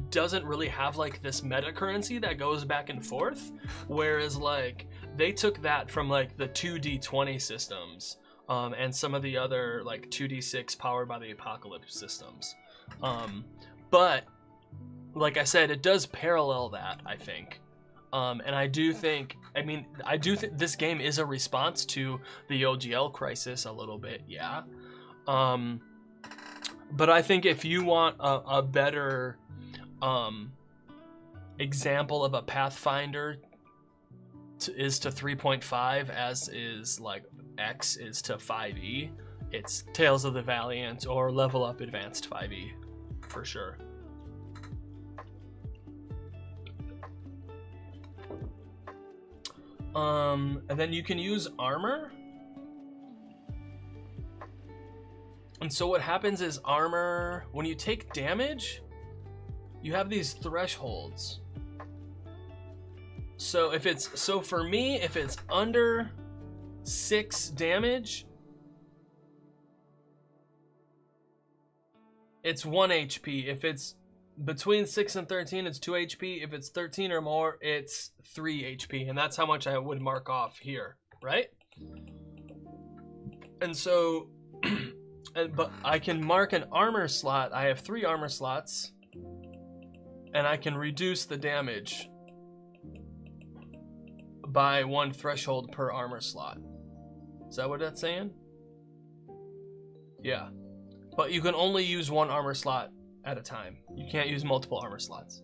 S1: doesn't really have like this meta currency that goes back and forth, whereas like they took that from like the 2d20 systems and some of the other like 2d6 powered by the apocalypse systems. But like I said, it does parallel that, I think. And I do think this game is a response to the OGL crisis a little bit, yeah. But I think if you want a better example of a Pathfinder is to 3.5 as is like X is to 5e, it's Tales of the Valiant or Level Up Advanced 5e for sure. And then you can use armor. And so what happens is armor, when you take damage, you have these thresholds. So for me, if it's under 6 damage, it's 1 HP. If it's between 6 and 13, it's 2 HP. If it's 13 or more, it's 3 HP. And that's how much I would mark off here, right? And so, but I can mark an armor slot. I have 3 armor slots. And I can reduce the damage by 1 threshold per armor slot. Is that what that's saying? Yeah. But you can only use 1 armor slot at a time. You can't use multiple armor slots.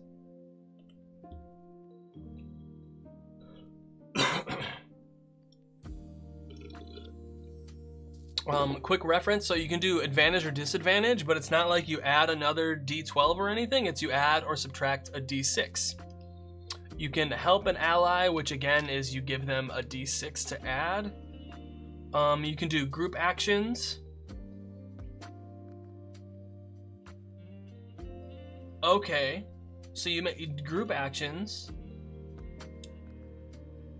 S1: Quick reference, so you can do advantage or disadvantage, but it's not like you add another d12 or anything, it's you add or subtract a d6. You can help an ally, which again is you give them a d6 to add. You can do group actions. Okay, so you make group actions.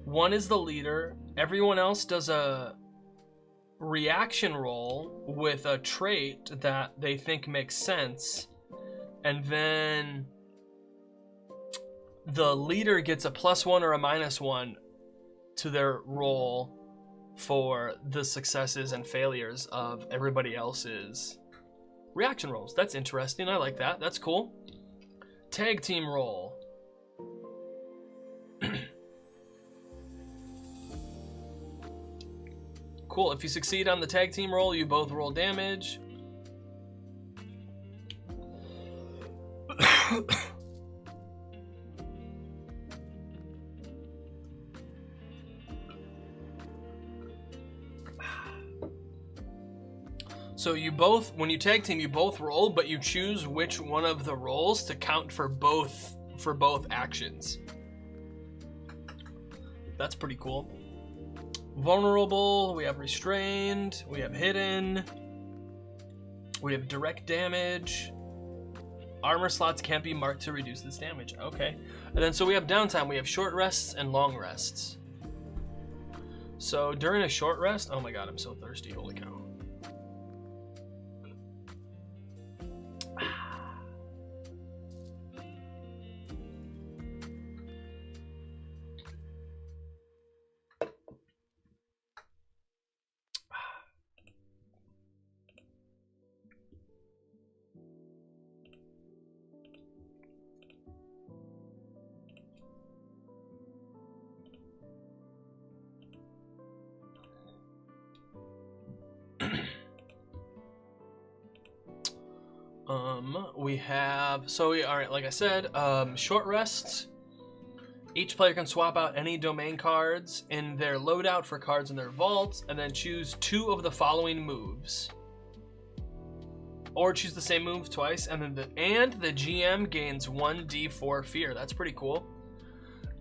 S1: One is the leader, everyone else does a reaction roll with a trait that they think makes sense, and then the leader gets a +1 or a -1 to their roll for the successes and failures of everybody else's reaction rolls. That's interesting. I like that. That's cool. Tag team roll. Cool. If you succeed on the tag team roll, you both roll damage. So you both, when you tag team, you both roll, but you choose which one of the rolls to count for both actions. That's pretty cool. Vulnerable, we have restrained, we have hidden, we have direct damage. Armor slots can't be marked to reduce this damage. Okay. And then so we have downtime, we have short rests and long rests. So during a short rest, oh my god, I'm so thirsty, holy cow. We have, so we, all right, like I said, short rests. Each player can swap out any domain cards in their loadout for cards in their vaults, and then choose 2 of the following moves. Or choose the same move twice, and then the GM gains 1d4 fear. That's pretty cool.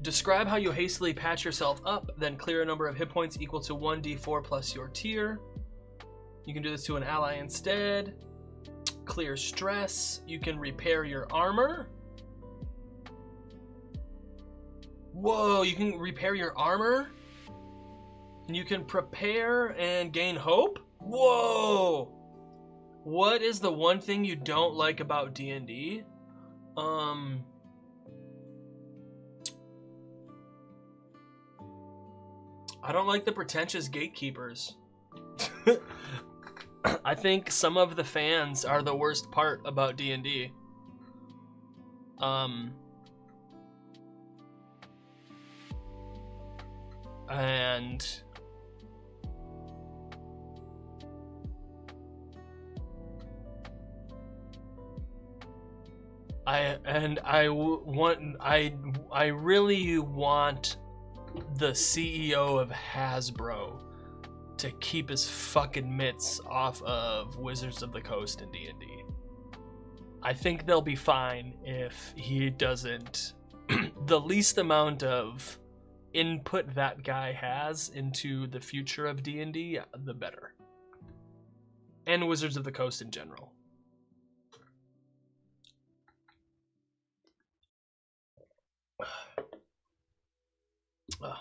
S1: Describe how you hastily patch yourself up, then clear a number of hit points equal to 1d4 plus your tier. You can do this to an ally instead. Clear stress. You can repair your armor. Whoa, you can repair your armor? And you can prepare and gain hope? Whoa! What is the one thing you don't like about D&D? I don't like the pretentious gatekeepers. I think some of the fans are the worst part about D&D. And I really want the CEO of Hasbro to keep his fucking mitts off of Wizards of the Coast and D&D. I think they'll be fine if he doesn't. The least amount of input that guy has into the future of D&D, the better. And Wizards of the Coast in general.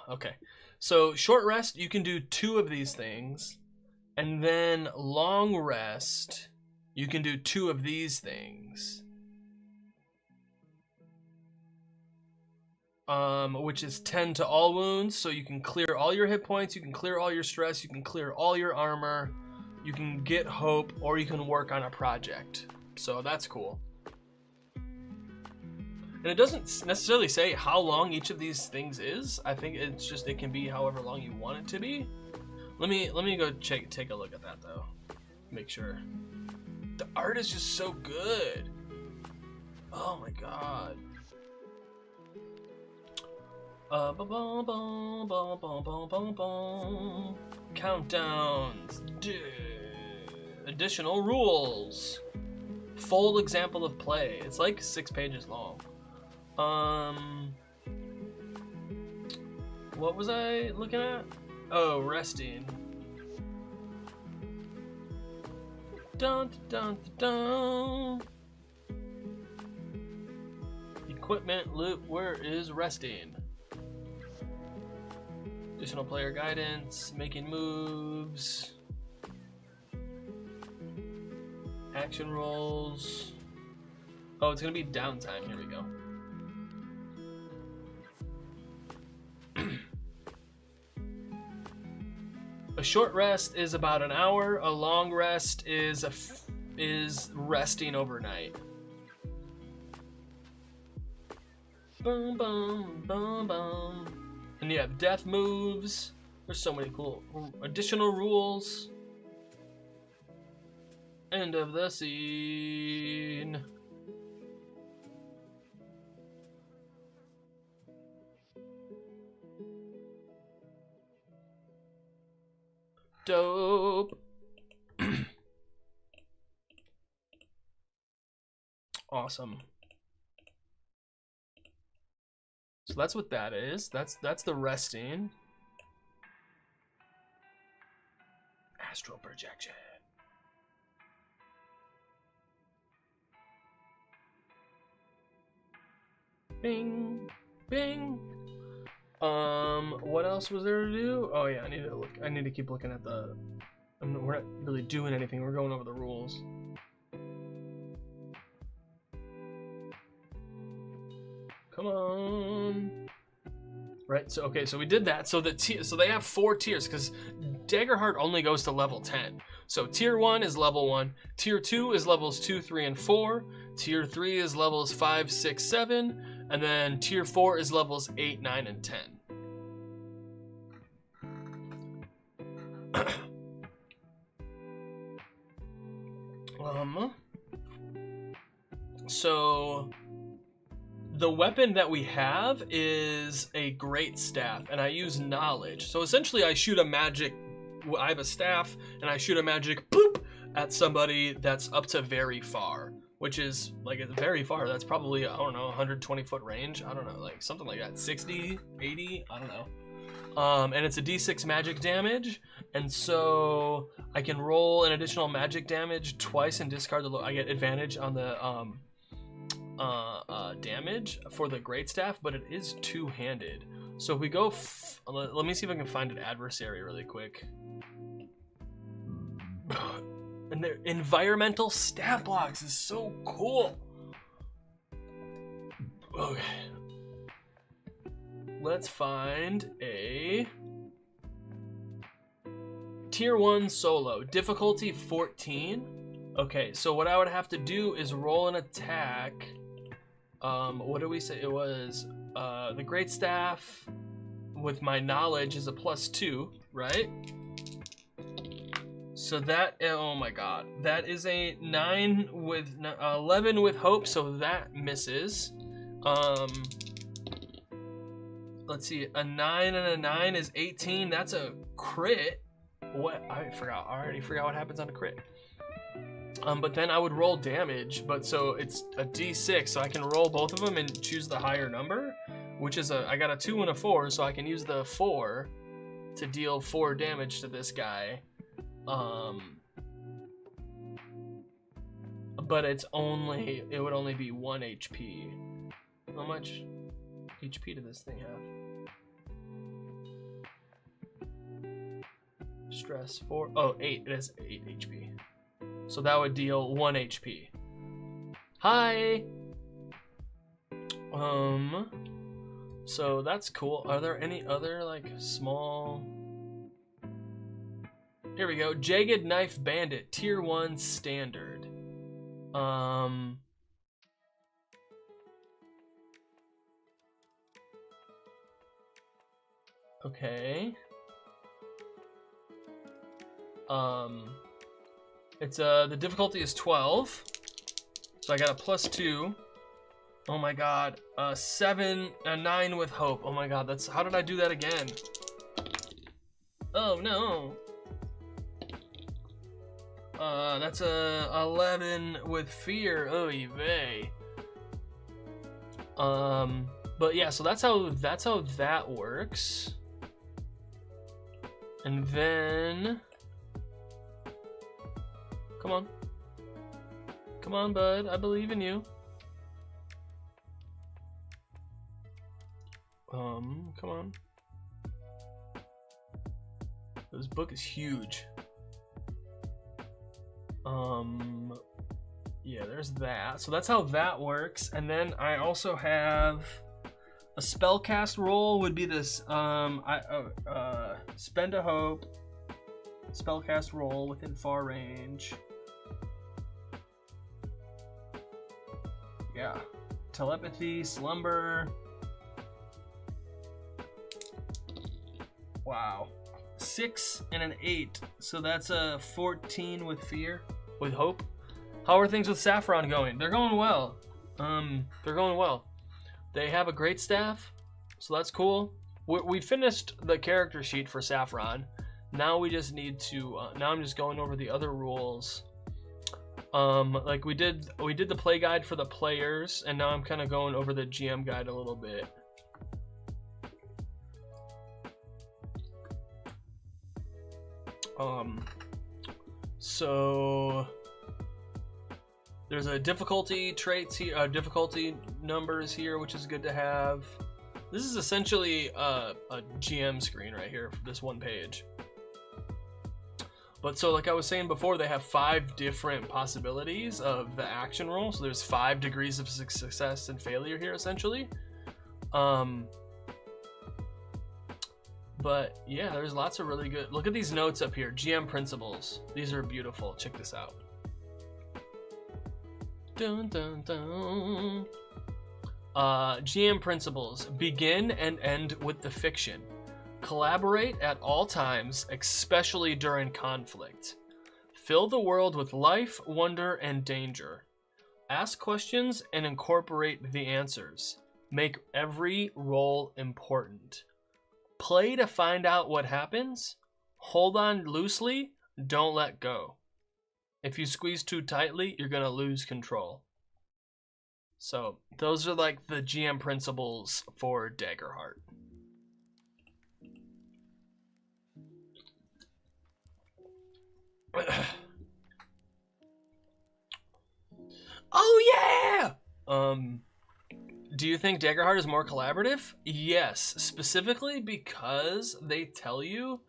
S1: Okay, so short rest, you can do 2 of these things, and then long rest, you can do 2 of these things. Which is 10 to all wounds, so you can clear all your hit points, you can clear all your stress, you can clear all your armor, you can get hope, or you can work on a project. So that's cool. And it doesn't necessarily say how long each of these things is. I think it's just, it can be however long you want it to be. Let me go take a look at that though. Make sure. The art is just so good. Oh my god. Countdowns. Additional rules. Full example of play. It's like 6 pages long. What was I looking at? Oh, resting. Dun dun dun. Equipment loot. Where is resting? Additional player guidance. Making moves. Action rolls. Oh, it's gonna be downtime. Here we go. A short rest is about an hour. A long rest is resting overnight. Boom, boom, boom, boom. And you have death moves. There's so many cool additional rules. End of the scene. Dope. Awesome. So that's what that is. That's the resting. Astral projection. Bing, bing. What else was there to do? Oh yeah, I need to keep looking at the. We're not really doing anything. We're going over the rules. Come on. Right. So okay. So we did that. So so they have 4 tiers because Daggerheart only goes to level 10. So tier 1 is level 1. Tier 2 is levels 2, 3, and 4. Tier 3 is levels 5, 6, 7. And then tier 4 is levels 8, 9, and 10. So the weapon that we have is a great staff, and I use knowledge. So essentially I shoot a magic, I have a staff, and I shoot a magic boop at somebody that's up to very far, which is like very far. That's probably, I don't know, 120 foot range. I don't know, like something like that, 60, 80, I don't know. And it's a d6 magic damage, and so I can roll an additional magic damage twice and discard the I get advantage on the damage for the great staff, but it is two-handed. So if we go, let me see if I can find an adversary really quick. And their environmental stat blocks is so cool. Okay. Let's find a tier 1 solo, difficulty 14. Okay, so what I would have to do is roll an attack. What did we say? It was the great staff with my knowledge is a +2, right? So that, oh my god, that is a 9 with 11 with hope, so that misses. Let's see, a 9 and a 9 is 18. That's a crit. What? I forgot. I already forgot what happens on a crit. But then I would roll damage, but so it's a d6, so I can roll both of them and choose the higher number, which is I got a 2 and a 4, so I can use the 4 to deal 4 damage to this guy. But it would only be 1 HP. How much HP did this thing have? Stress 4, oh, 8, it has 8 HP. So that would deal 1 HP. Hi! So that's cool. Are there any other, like, small... Here we go. Jagged Knife Bandit, tier 1 standard. Okay. It's the difficulty is 12. So I got a +2. Oh my god. 7, a 9 with hope. Oh my god, how did I do that again? Oh no. That's a 11 with fear. Oy vey. But yeah, so that's how that works. And then, come on, bud. I believe in you. Come on. This book is huge. Yeah, there's that. So that's how that works. And then I also have a spellcast roll would be this, spend a hope, spellcast roll within far range. Yeah. Telepathy, slumber. Wow. 6 and an 8. So that's a 14 with fear, with hope. How are things with Saffron going? They're going well. They're going well. They have a great staff, so that's cool. We finished the character sheet for Saffron. Now we just need to, now I'm just going over the other rules. Like we did the play guide for the players, and now I'm kind of going over the GM guide a little bit. So there's a difficulty traits here, difficulty numbers here, which is good to have. This is essentially a GM screen right here for this one page. But so like I was saying before, they have 5 different possibilities of the action roll. So there's 5 degrees of success and failure here essentially. But yeah, there's lots of really good, look at these notes up here, GM principles. These are beautiful, check this out. Dun, dun, dun. GM principles, begin and end with the fiction. Collaborate at all times, especially during conflict. Fill the world with life, wonder, and danger. Ask questions and incorporate the answers. Make every roll important. Play to find out what happens. Hold on loosely. Don't let go. If you squeeze too tightly, you're going to lose control. So those are like the GM principles for Daggerheart. Oh yeah! Do you think Daggerheart is more collaborative? Yes, specifically because they tell you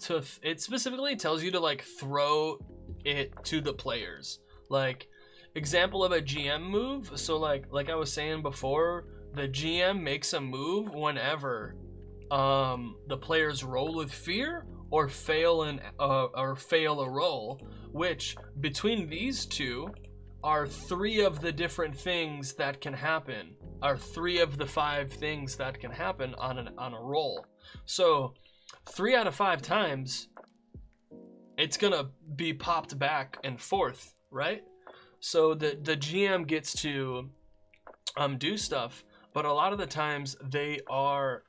S1: to. It specifically tells you to like throw it to the players. Like, example of a GM move. So like I was saying before, the GM makes a move whenever the players roll with fear or fail a roll, which between these two are 3 of the different things that can happen, are 3 of the 5 things that can happen on a roll. So 3 out of 5 times it's gonna be popped back and forth, right? So the GM gets to do stuff, but a lot of the times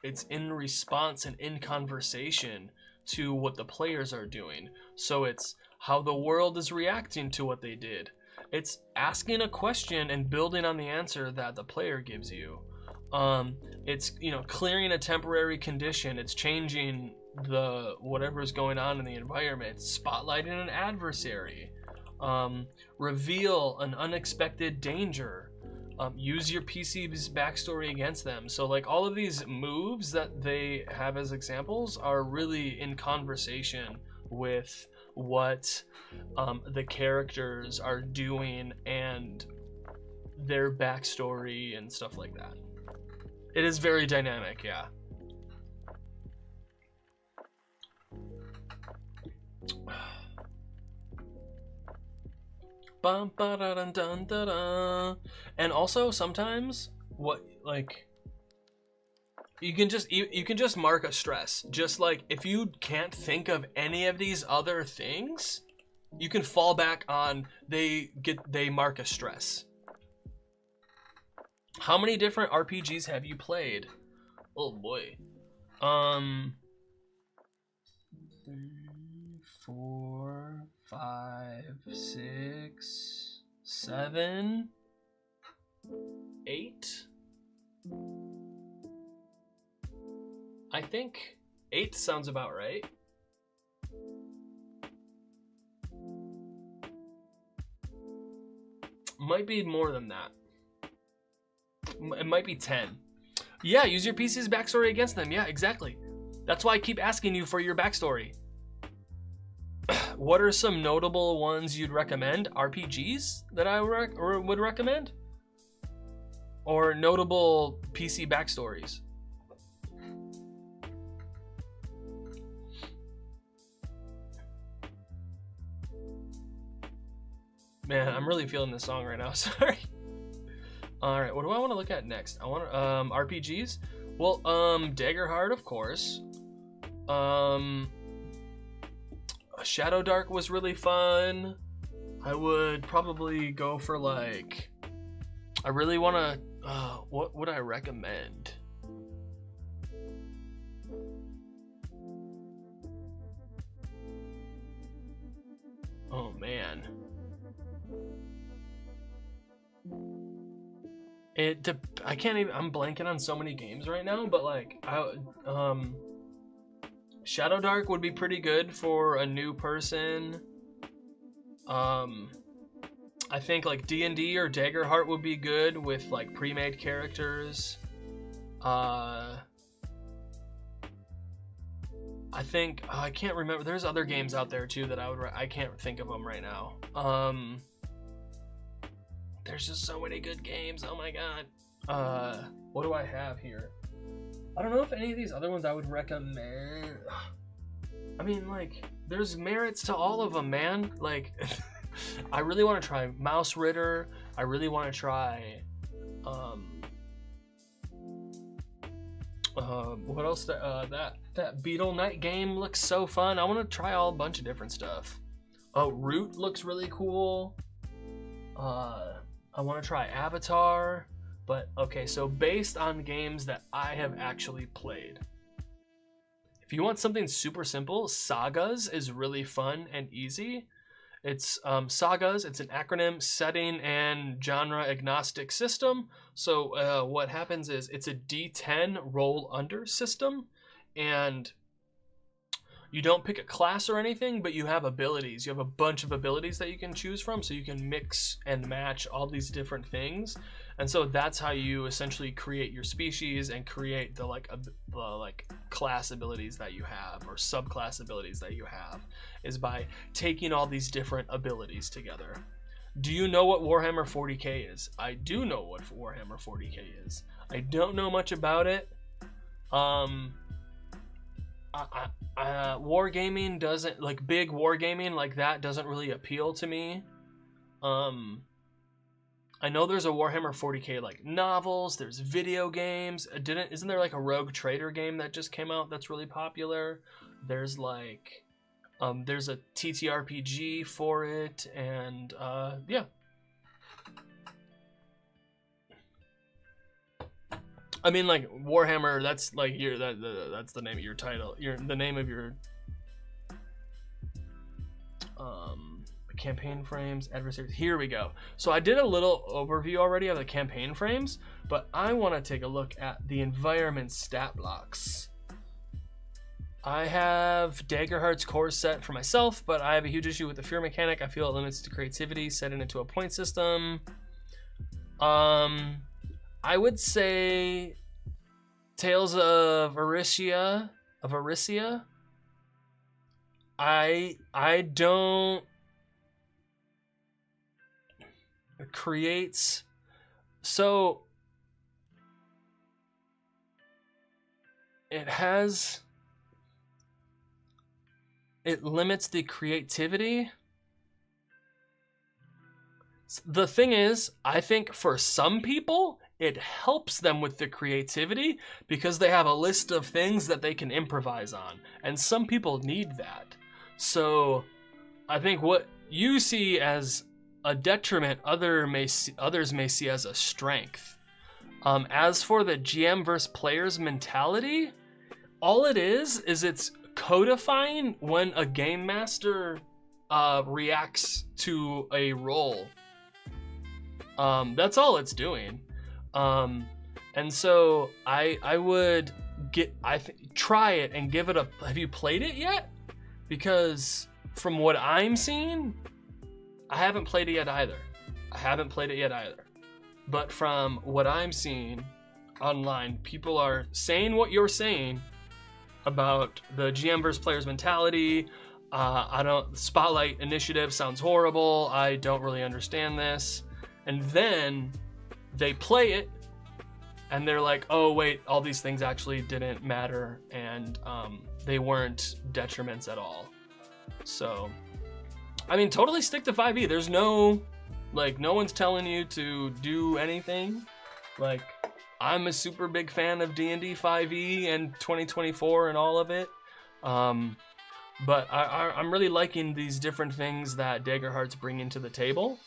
S1: it's in response and in conversation to what the players are doing. So it's how the world is reacting to what they did. It's asking a question and building on the answer that the player gives you. It's, you know, clearing a temporary condition. It's changing the whatever's going on in the environment. Spotlighting an adversary. Reveal an unexpected danger. Use your PC's backstory against them. So like all of these moves that they have as examples are really in conversation with what the characters are doing and their backstory and stuff like that. It is very dynamic, yeah. Bum, ba, da, dun, dun, da, da. And also sometimes what like you can just mark a stress. Just like if you can't think of any of these other things, you can fall back on they mark a stress. How many different RPGs have you played? Oh boy. 3, 4, 5, 6, 7, 8. I think 8 sounds about right. Might be more than that. It might be 10. Yeah, use your PC's backstory against them. Yeah, exactly. That's why I keep asking you for your backstory. What are some notable ones you'd recommend? RPGs that I would recommend? Or notable PC backstories? Man, I'm really feeling this song right now. Sorry. All right, what do I want to look at next? I want RPGs. Well, Daggerheart, of course. Shadow Dark was really fun. I would probably go for like. I really want to. What would I recommend? Oh man. I can't even. I'm blanking on so many games right now, but like Shadow Dark would be pretty good for a new person. I think like D&D or Daggerheart would be good with like pre-made characters. I think I can't remember. There's other games out there too that I can't think of them right now. There's just so many good games. Oh my god. What do I have here? I don't know if any of these other ones I would recommend. I mean, like, there's merits to all of them, man. Like, I really want to try Mouse Ritter. I really want to try. What else? That Beetle Knight game looks so fun. I want to try a bunch of different stuff. Oh, Root looks really cool. I want to try Avatar, but okay, so based on games that I have actually played. If you want something super simple, Sagas is really fun and easy. It's Sagas, it's an acronym, setting and genre agnostic system. So what happens is it's a D10 roll under system, and you don't pick a class or anything, but you have abilities. You have a bunch of abilities that you can choose from, so you can mix and match all these different things. And so that's how you essentially create your species and create the like class abilities that you have, or subclass abilities that you have, is by taking all these different abilities together. Do you know what Warhammer 40k is? I do know what Warhammer 40k is. I don't know much about it. Wargaming doesn't, like big wargaming like that doesn't really appeal to me. I know there's a Warhammer 40k like novels, there's video games. Isn't there like a Rogue Trader game that just came out that's really popular? There's like there's a ttrpg for it, and yeah. I mean, like Warhammer, that's like that's the name of your title. The name of your campaign frames, adversaries. Here we go. So I did a little overview already of the campaign frames, but I want to take a look at the environment stat blocks. I have Daggerheart's core set for myself, but I have a huge issue with the fear mechanic. I feel it limits the creativity, setting it to a point system. I would say Tales of Aricia. I don't. It creates, so it limits the creativity. The thing is, I think for some people it helps them with the creativity because they have a list of things that they can improvise on, and some people need that. So I think what you see as a detriment, others may see as a strength. As for the GM versus players mentality, all it is it's codifying when a game master reacts to a roll. That's all it's doing. And so I would try it and give it a. Have you played it yet? Because from what I'm seeing, I haven't played it yet either. But from what I'm seeing online, people are saying what you're saying about the GM versus players mentality. Spotlight initiative sounds horrible. I don't really understand this. And then they play it and they're like, oh wait, all these things actually didn't matter, and they weren't detriments at all. So I mean, totally stick to 5e. There's no one's telling you to do anything. Like, I'm a super big fan of D&D 5e and 2024 and all of it. But I'm really liking these different things that Daggerheart's bringing to the table.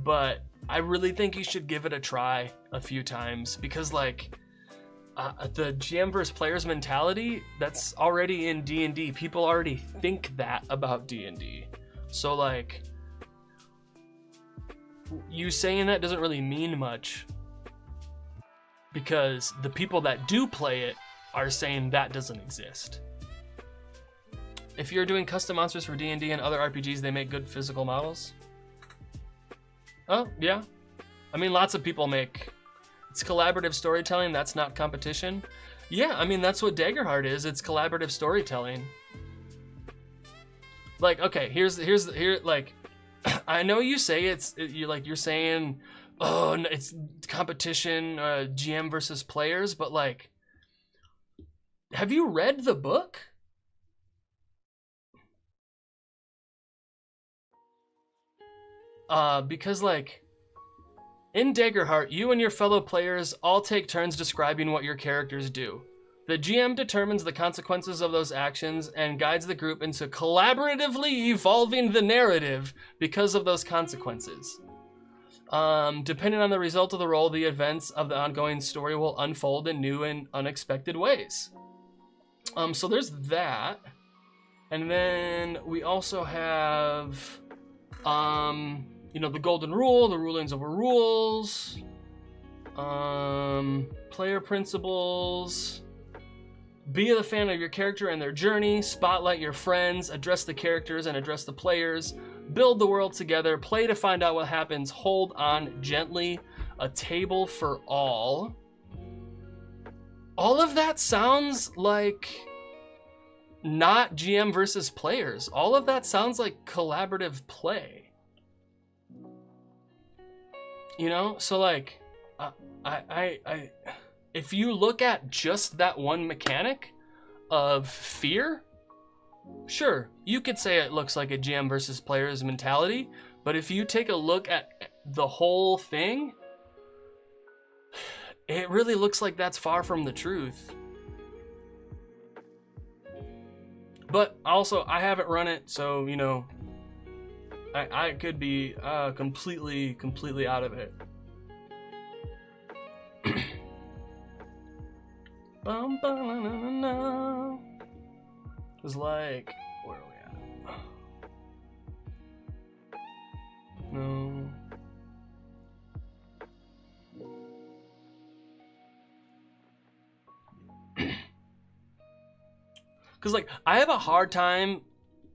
S1: But I really think you should give it a try a few times, because like the GM versus players mentality, that's already in D&D. People already think that about D&D. So like, you saying that doesn't really mean much, because the people that do play it are saying that doesn't exist. If you're doing custom monsters for D&D and other RPGs, they make good physical models. Oh, yeah. I mean, lots of people make. It's collaborative storytelling, that's not competition. Yeah, I mean, that's what Daggerheart is. It's collaborative storytelling. Like, okay, here, like, I know you say you're saying, oh, it's competition, GM versus players, but like, have you read the book? Because like, in Daggerheart, you and your fellow players all take turns describing what your characters do. The GM determines the consequences of those actions and guides the group into collaboratively evolving the narrative because of those consequences. Depending on the result of the roll, the events of the ongoing story will unfold in new and unexpected ways. So there's that. And then we also have, the golden rule, the rulings over rules, player principles. Be a fan of your character and their journey. Spotlight your friends. Address the characters and address the players. Build the world together. Play to find out what happens. Hold on gently. A table for all. All of that sounds like not GM versus players. All of that sounds like collaborative play. You know, so like, if you look at just that one mechanic of fear, sure, you could say it looks like a GM versus players mentality, but if you take a look at the whole thing, it really looks like that's far from the truth. But also, I haven't run it, so, you know, I could be completely out of it. It was like, where are we at? No. Because, like, I have a hard time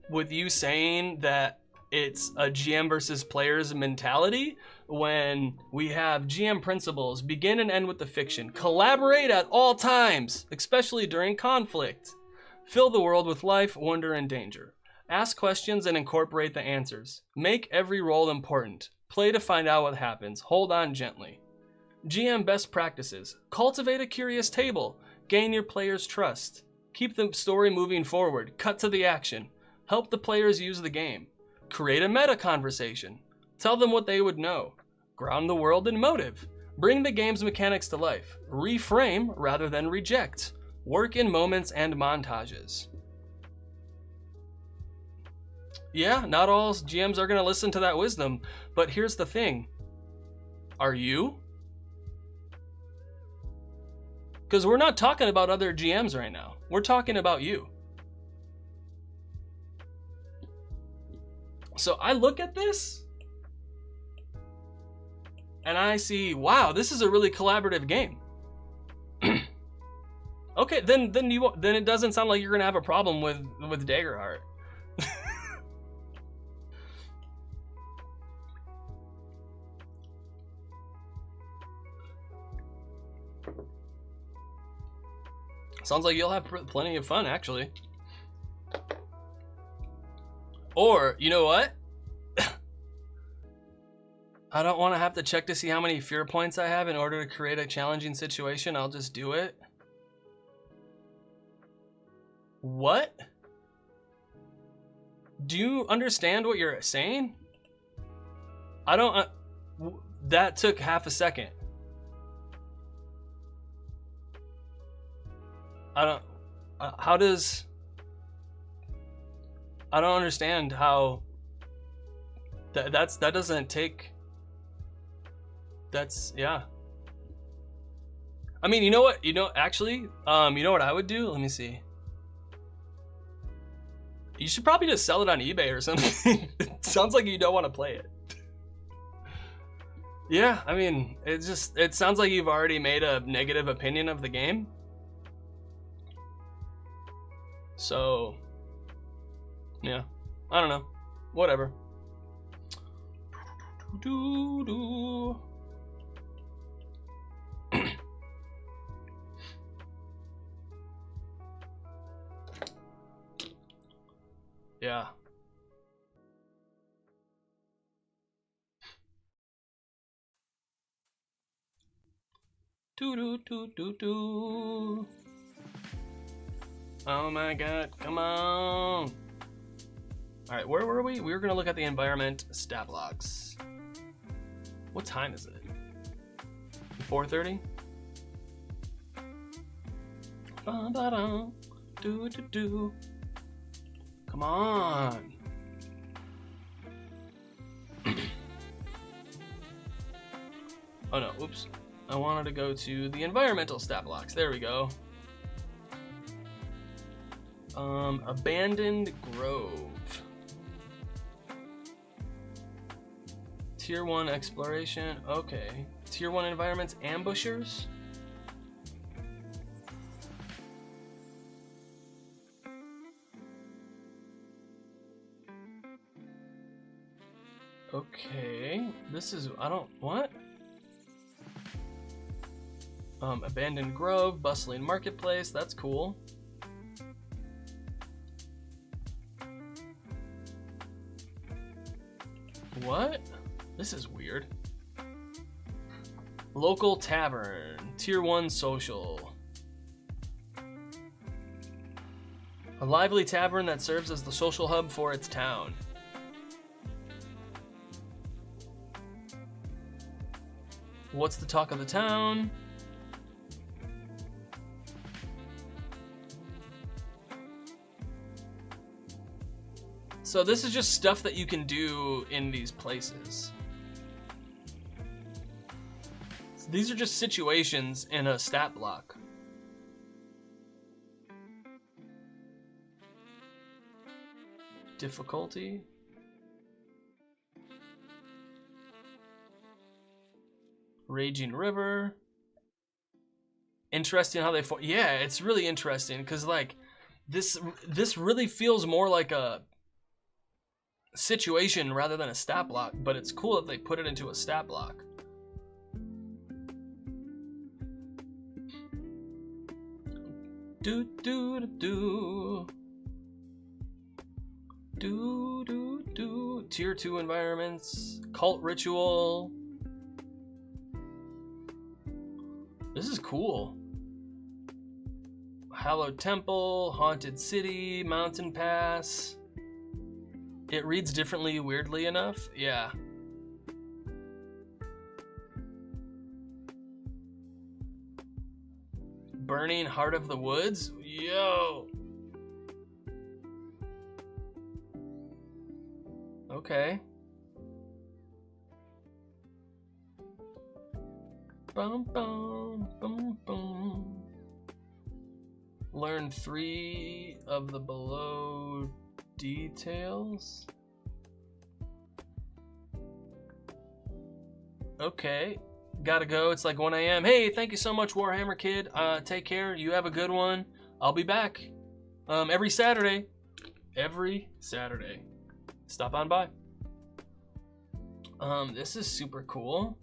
S1: with you saying that it's a GM versus players mentality when we have GM principles, begin and end with the fiction, collaborate at all times, especially during conflict, fill the world with life, wonder, and danger, ask questions and incorporate the answers, make every role important, play to find out what happens, hold on gently. GM best practices, cultivate a curious table, gain your players' trust, keep the story moving forward, cut to the action, help the players use the game, create a meta conversation, tell them what they would know, ground the world in motive, bring the game's mechanics to life, reframe rather than reject, work in moments and montages. Yeah, not all GMs are going to listen to that wisdom, but here's the thing. Are you? Because we're not talking about other GMs right now. We're talking about you. So I look at this and I see, wow, this is a really collaborative game. Okay, then it doesn't sound like you're gonna have a problem with Daggerheart. Sounds like you'll have plenty of fun, actually. Or, you know what? I don't want to have to check to see how many fear points I have in order to create a challenging situation. I'll just do it. What? Do you understand what you're saying? I don't... that took half a second. I don't... how does... I don't understand how... that doesn't take... That's... yeah. I mean, you know what? You know, actually, you know what I would do? Let me see. You should probably just sell it on eBay or something. It sounds like you don't want to play it. Yeah, I mean, it sounds like you've already made a negative opinion of the game. So, yeah, I don't know. Whatever. Yeah. Oh my god, come on. Alright, where were we? We were gonna look at the environment stat blocks. What time is it? 4:30? Ba-ba-dum. Do-do-do. Come on. Oh no, oops. I wanted to go to the environmental stat blocks. There we go. Abandoned Grove. Tier 1 exploration. Okay. Tier 1 environments, ambushers. Okay. This is, what? Abandoned Grove, bustling marketplace. That's cool. What? This is weird. Local tavern, tier 1 social. A lively tavern that serves as the social hub for its town. What's the talk of the town? So this is just stuff that you can do in these places. So these are just situations in a stat block. Difficulty. Raging River. Interesting how they yeah, it's really interesting because like this really feels more like a situation rather than a stat block, but it's cool that they put it into a stat block. Do do do do do do. Tier 2 environments, cult ritual. This is cool. Hallowed Temple, Haunted City, Mountain Pass. It reads differently, weirdly enough. Yeah. Burning Heart of the Woods? Yo! Okay. Bum, bum, bum, bum. Learn 3 of the below details. Okay, gotta go. It's like 1 a.m. Hey, thank you so much, Warhammer Kid. Take care. You have a good one. I'll be back every Saturday. Every Saturday. Stop on by. This is super cool.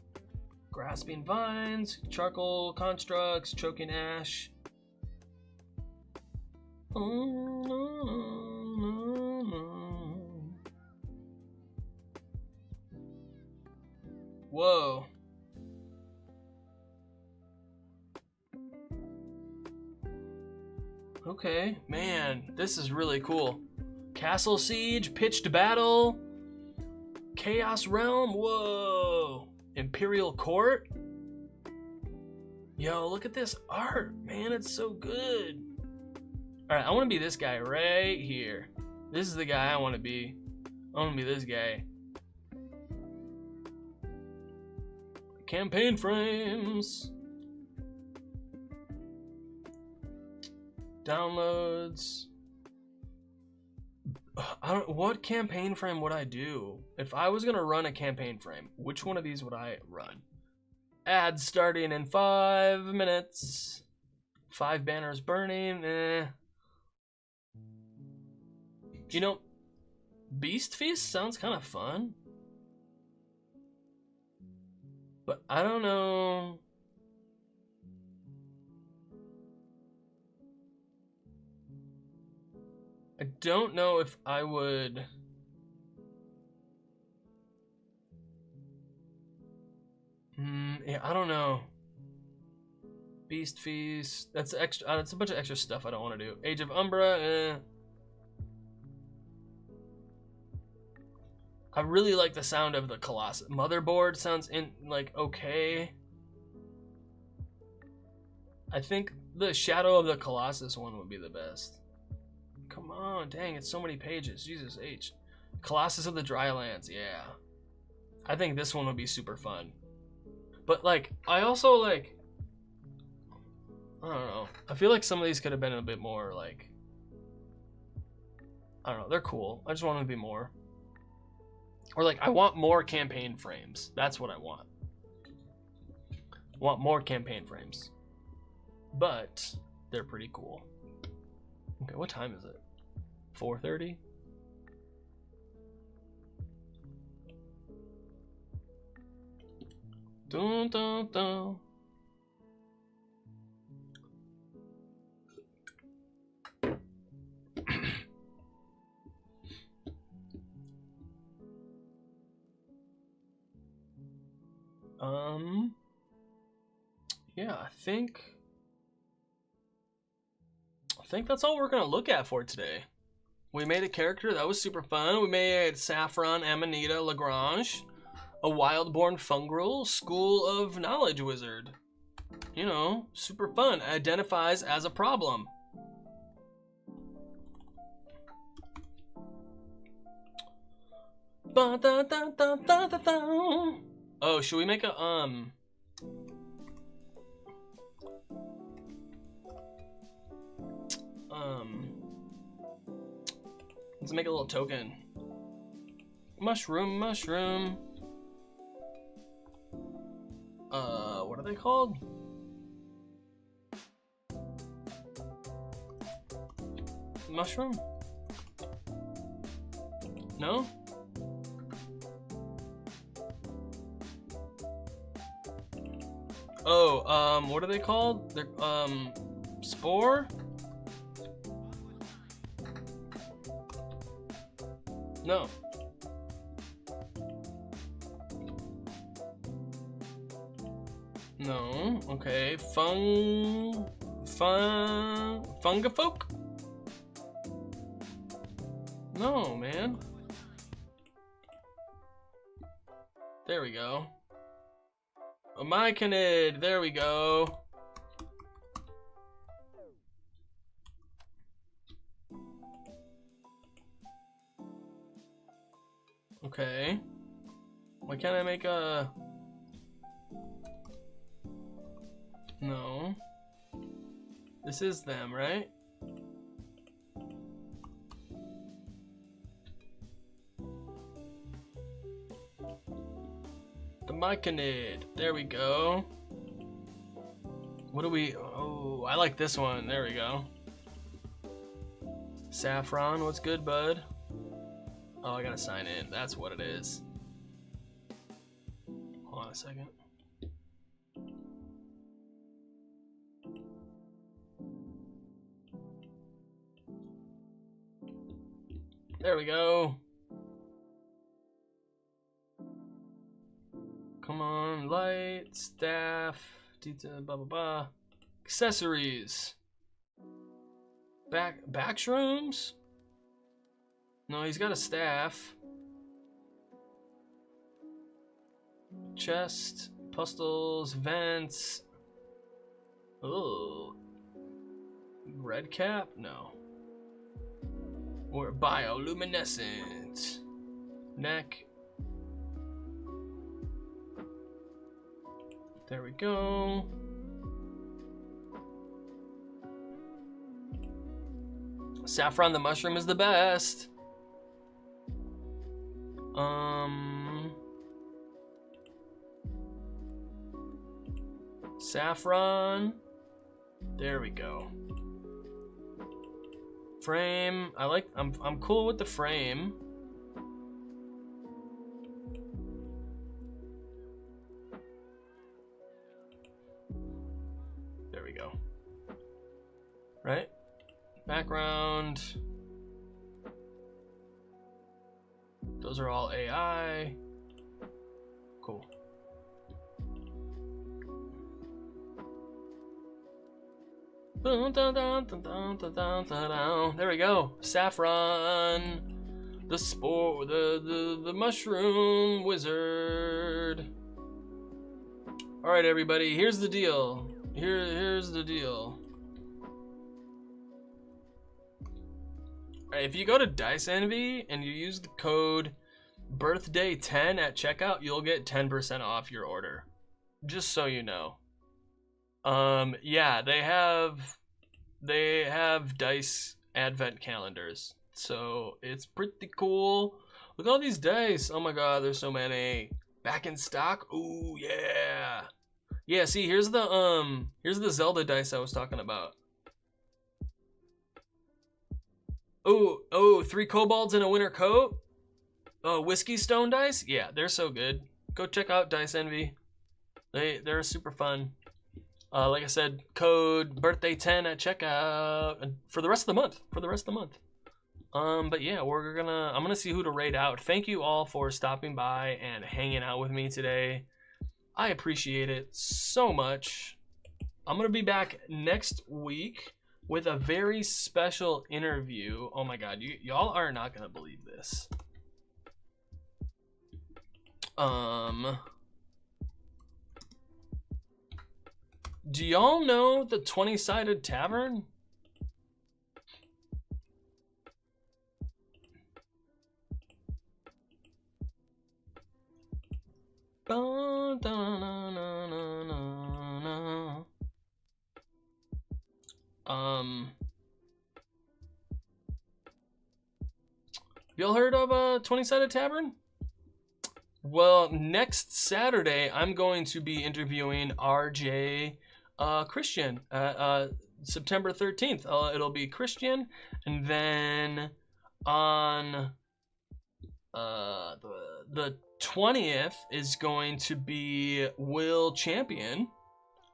S1: Grasping vines, charcoal constructs, choking ash. Whoa. Okay, man, this is really cool. Castle Siege, Pitched Battle, Chaos Realm, whoa. Imperial Court. Yo, look at this art, man, it's so good. All right, I want to be this guy right here. This is the guy I want to be. I want to be this guy. Campaign frames. Downloads. What campaign frame would I do? If I was going to run a campaign frame, which one of these would I run? Ads starting in 5 minutes. 5 banners burning. You know, Beast Feast sounds kind of fun. But I don't know. I don't know if I would. Yeah, I don't know. Beast Feast. That's extra. That's a bunch of extra stuff I don't want to do. Age of Umbra. I really like the sound of the Colossus. Motherboard sounds like okay. I think the Shadow of the Colossus one would be the best. Come on, dang, it's so many pages. Jesus H. Colossus of the Drylands, yeah. I think this one would be super fun. But like, I also like, I don't know. I feel like some of these could have been a bit more like, I don't know, they're cool. I just want them to be more. Or like, I want more campaign frames. That's what I want. I want more campaign frames. But they're pretty cool. Okay, what time is it? 4:30? Dun, dun, dun. Yeah, I think that's all we're gonna look at for today. We made a character that was super fun. We made Saffron Amanita Lagrange, a Wildborn Fungrel, School of Knowledge Wizard. You know, super fun. Identifies as a problem. Oh, should we make a let's make a little token. Mushroom. What are they called? Mushroom? No? Oh, what are they called? They're, spore? No. No. Okay. Fungafolk? No, man. There we go. A myconid. There we go. Okay. Why can't I make a... No. This is them, right? The myconid. There we go. What do we... Oh, I like this one. There we go. Saffron, what's good, bud? Oh, I gotta sign in. That's what it is. Hold on a second. There we go. Come on, light, staff, detail, blah blah blah. Accessories. Backshrooms? No, he's got a staff. Chest, pustles, vents. Oh. Red cap? No. Or bioluminescent. Neck. There we go. Saffron the mushroom is the best. Saffron. There we go. Frame. I'm cool with the frame. There we go. Right? Background. Those are all AI. Cool. There we go. Saffron. The spore, the mushroom wizard. All right, everybody, here's the deal. here's the deal. If you go to Dice Envy and you use the code birthday10 at checkout, you'll get 10% off your order. Just so you know. Yeah, they have dice advent calendars, so it's pretty cool. Look at all these dice. Oh my god, there's so many. Back in stock. Ooh, yeah. Yeah, see, here's the Zelda dice I was talking about. Oh, 3 kobolds in a winter coat. Oh, whiskey stone dice. Yeah, they're so good. Go check out Dice Envy. They're super fun. Like I said, code birthday10 at checkout for the rest of the month. But yeah, I'm gonna see who to raid out. Thank you all for stopping by and hanging out with me today. I appreciate it so much. I'm gonna be back next week with a very special interview. Oh my god, y'all are not gonna believe this. Do y'all know the 20-sided tavern? Y'all heard of a 20-sided tavern? Well, next Saturday, I'm going to be interviewing RJ Christian, September 13th. It'll be Christian, and then on the 20th is going to be Will Champion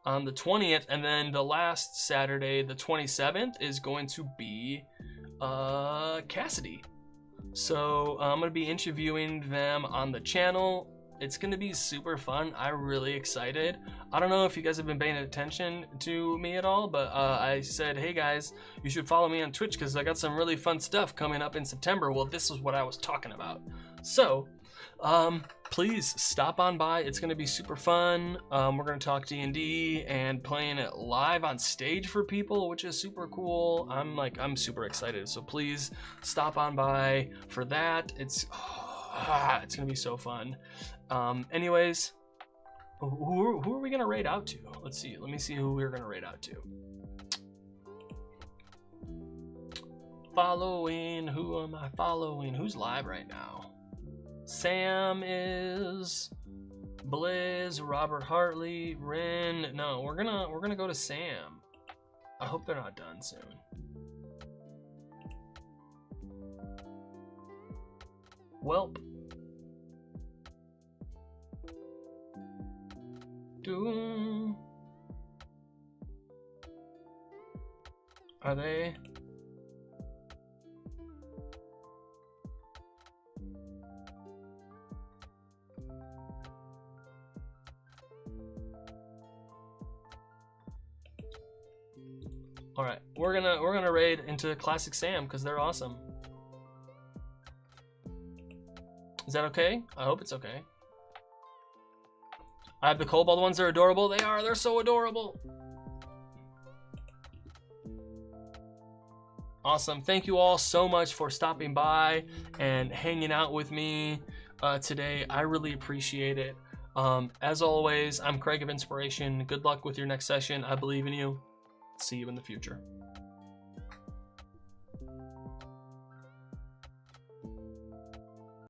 S1: on the 20th, and then the last Saturday, the 27th, is going to be Cassidy. So I'm going to be interviewing them on the channel. It's going to be super fun. I'm really excited. I don't know if you guys have been paying attention to me at all, but I said, hey guys, you should follow me on Twitch because I got some really fun stuff coming up in September. Well, this is what I was talking about. So please stop on by. It's going to be super fun. We're going to talk D&D and playing it live on stage for people, which is super cool. I'm super excited. So please stop on by for that. It's going to be so fun. Anyways, who are we going to raid out to? Let's see. Let me see who we're going to raid out to. Following. Who am I following? Who's live right now? Sam is, Blizz, Robert Hartley, Rin. No, we're gonna go to Sam. I hope they're not done soon. Welp. Are they? All right, we're gonna raid into Classic Sam because they're awesome. Is that okay? I hope it's okay. I have the kobold ones. They're adorable. They are. They're so adorable. Awesome. Thank you all so much for stopping by and hanging out with me today. I really appreciate it. As always, I'm Craig of Inspiration. Good luck with your next session. I believe in you. See you in the future.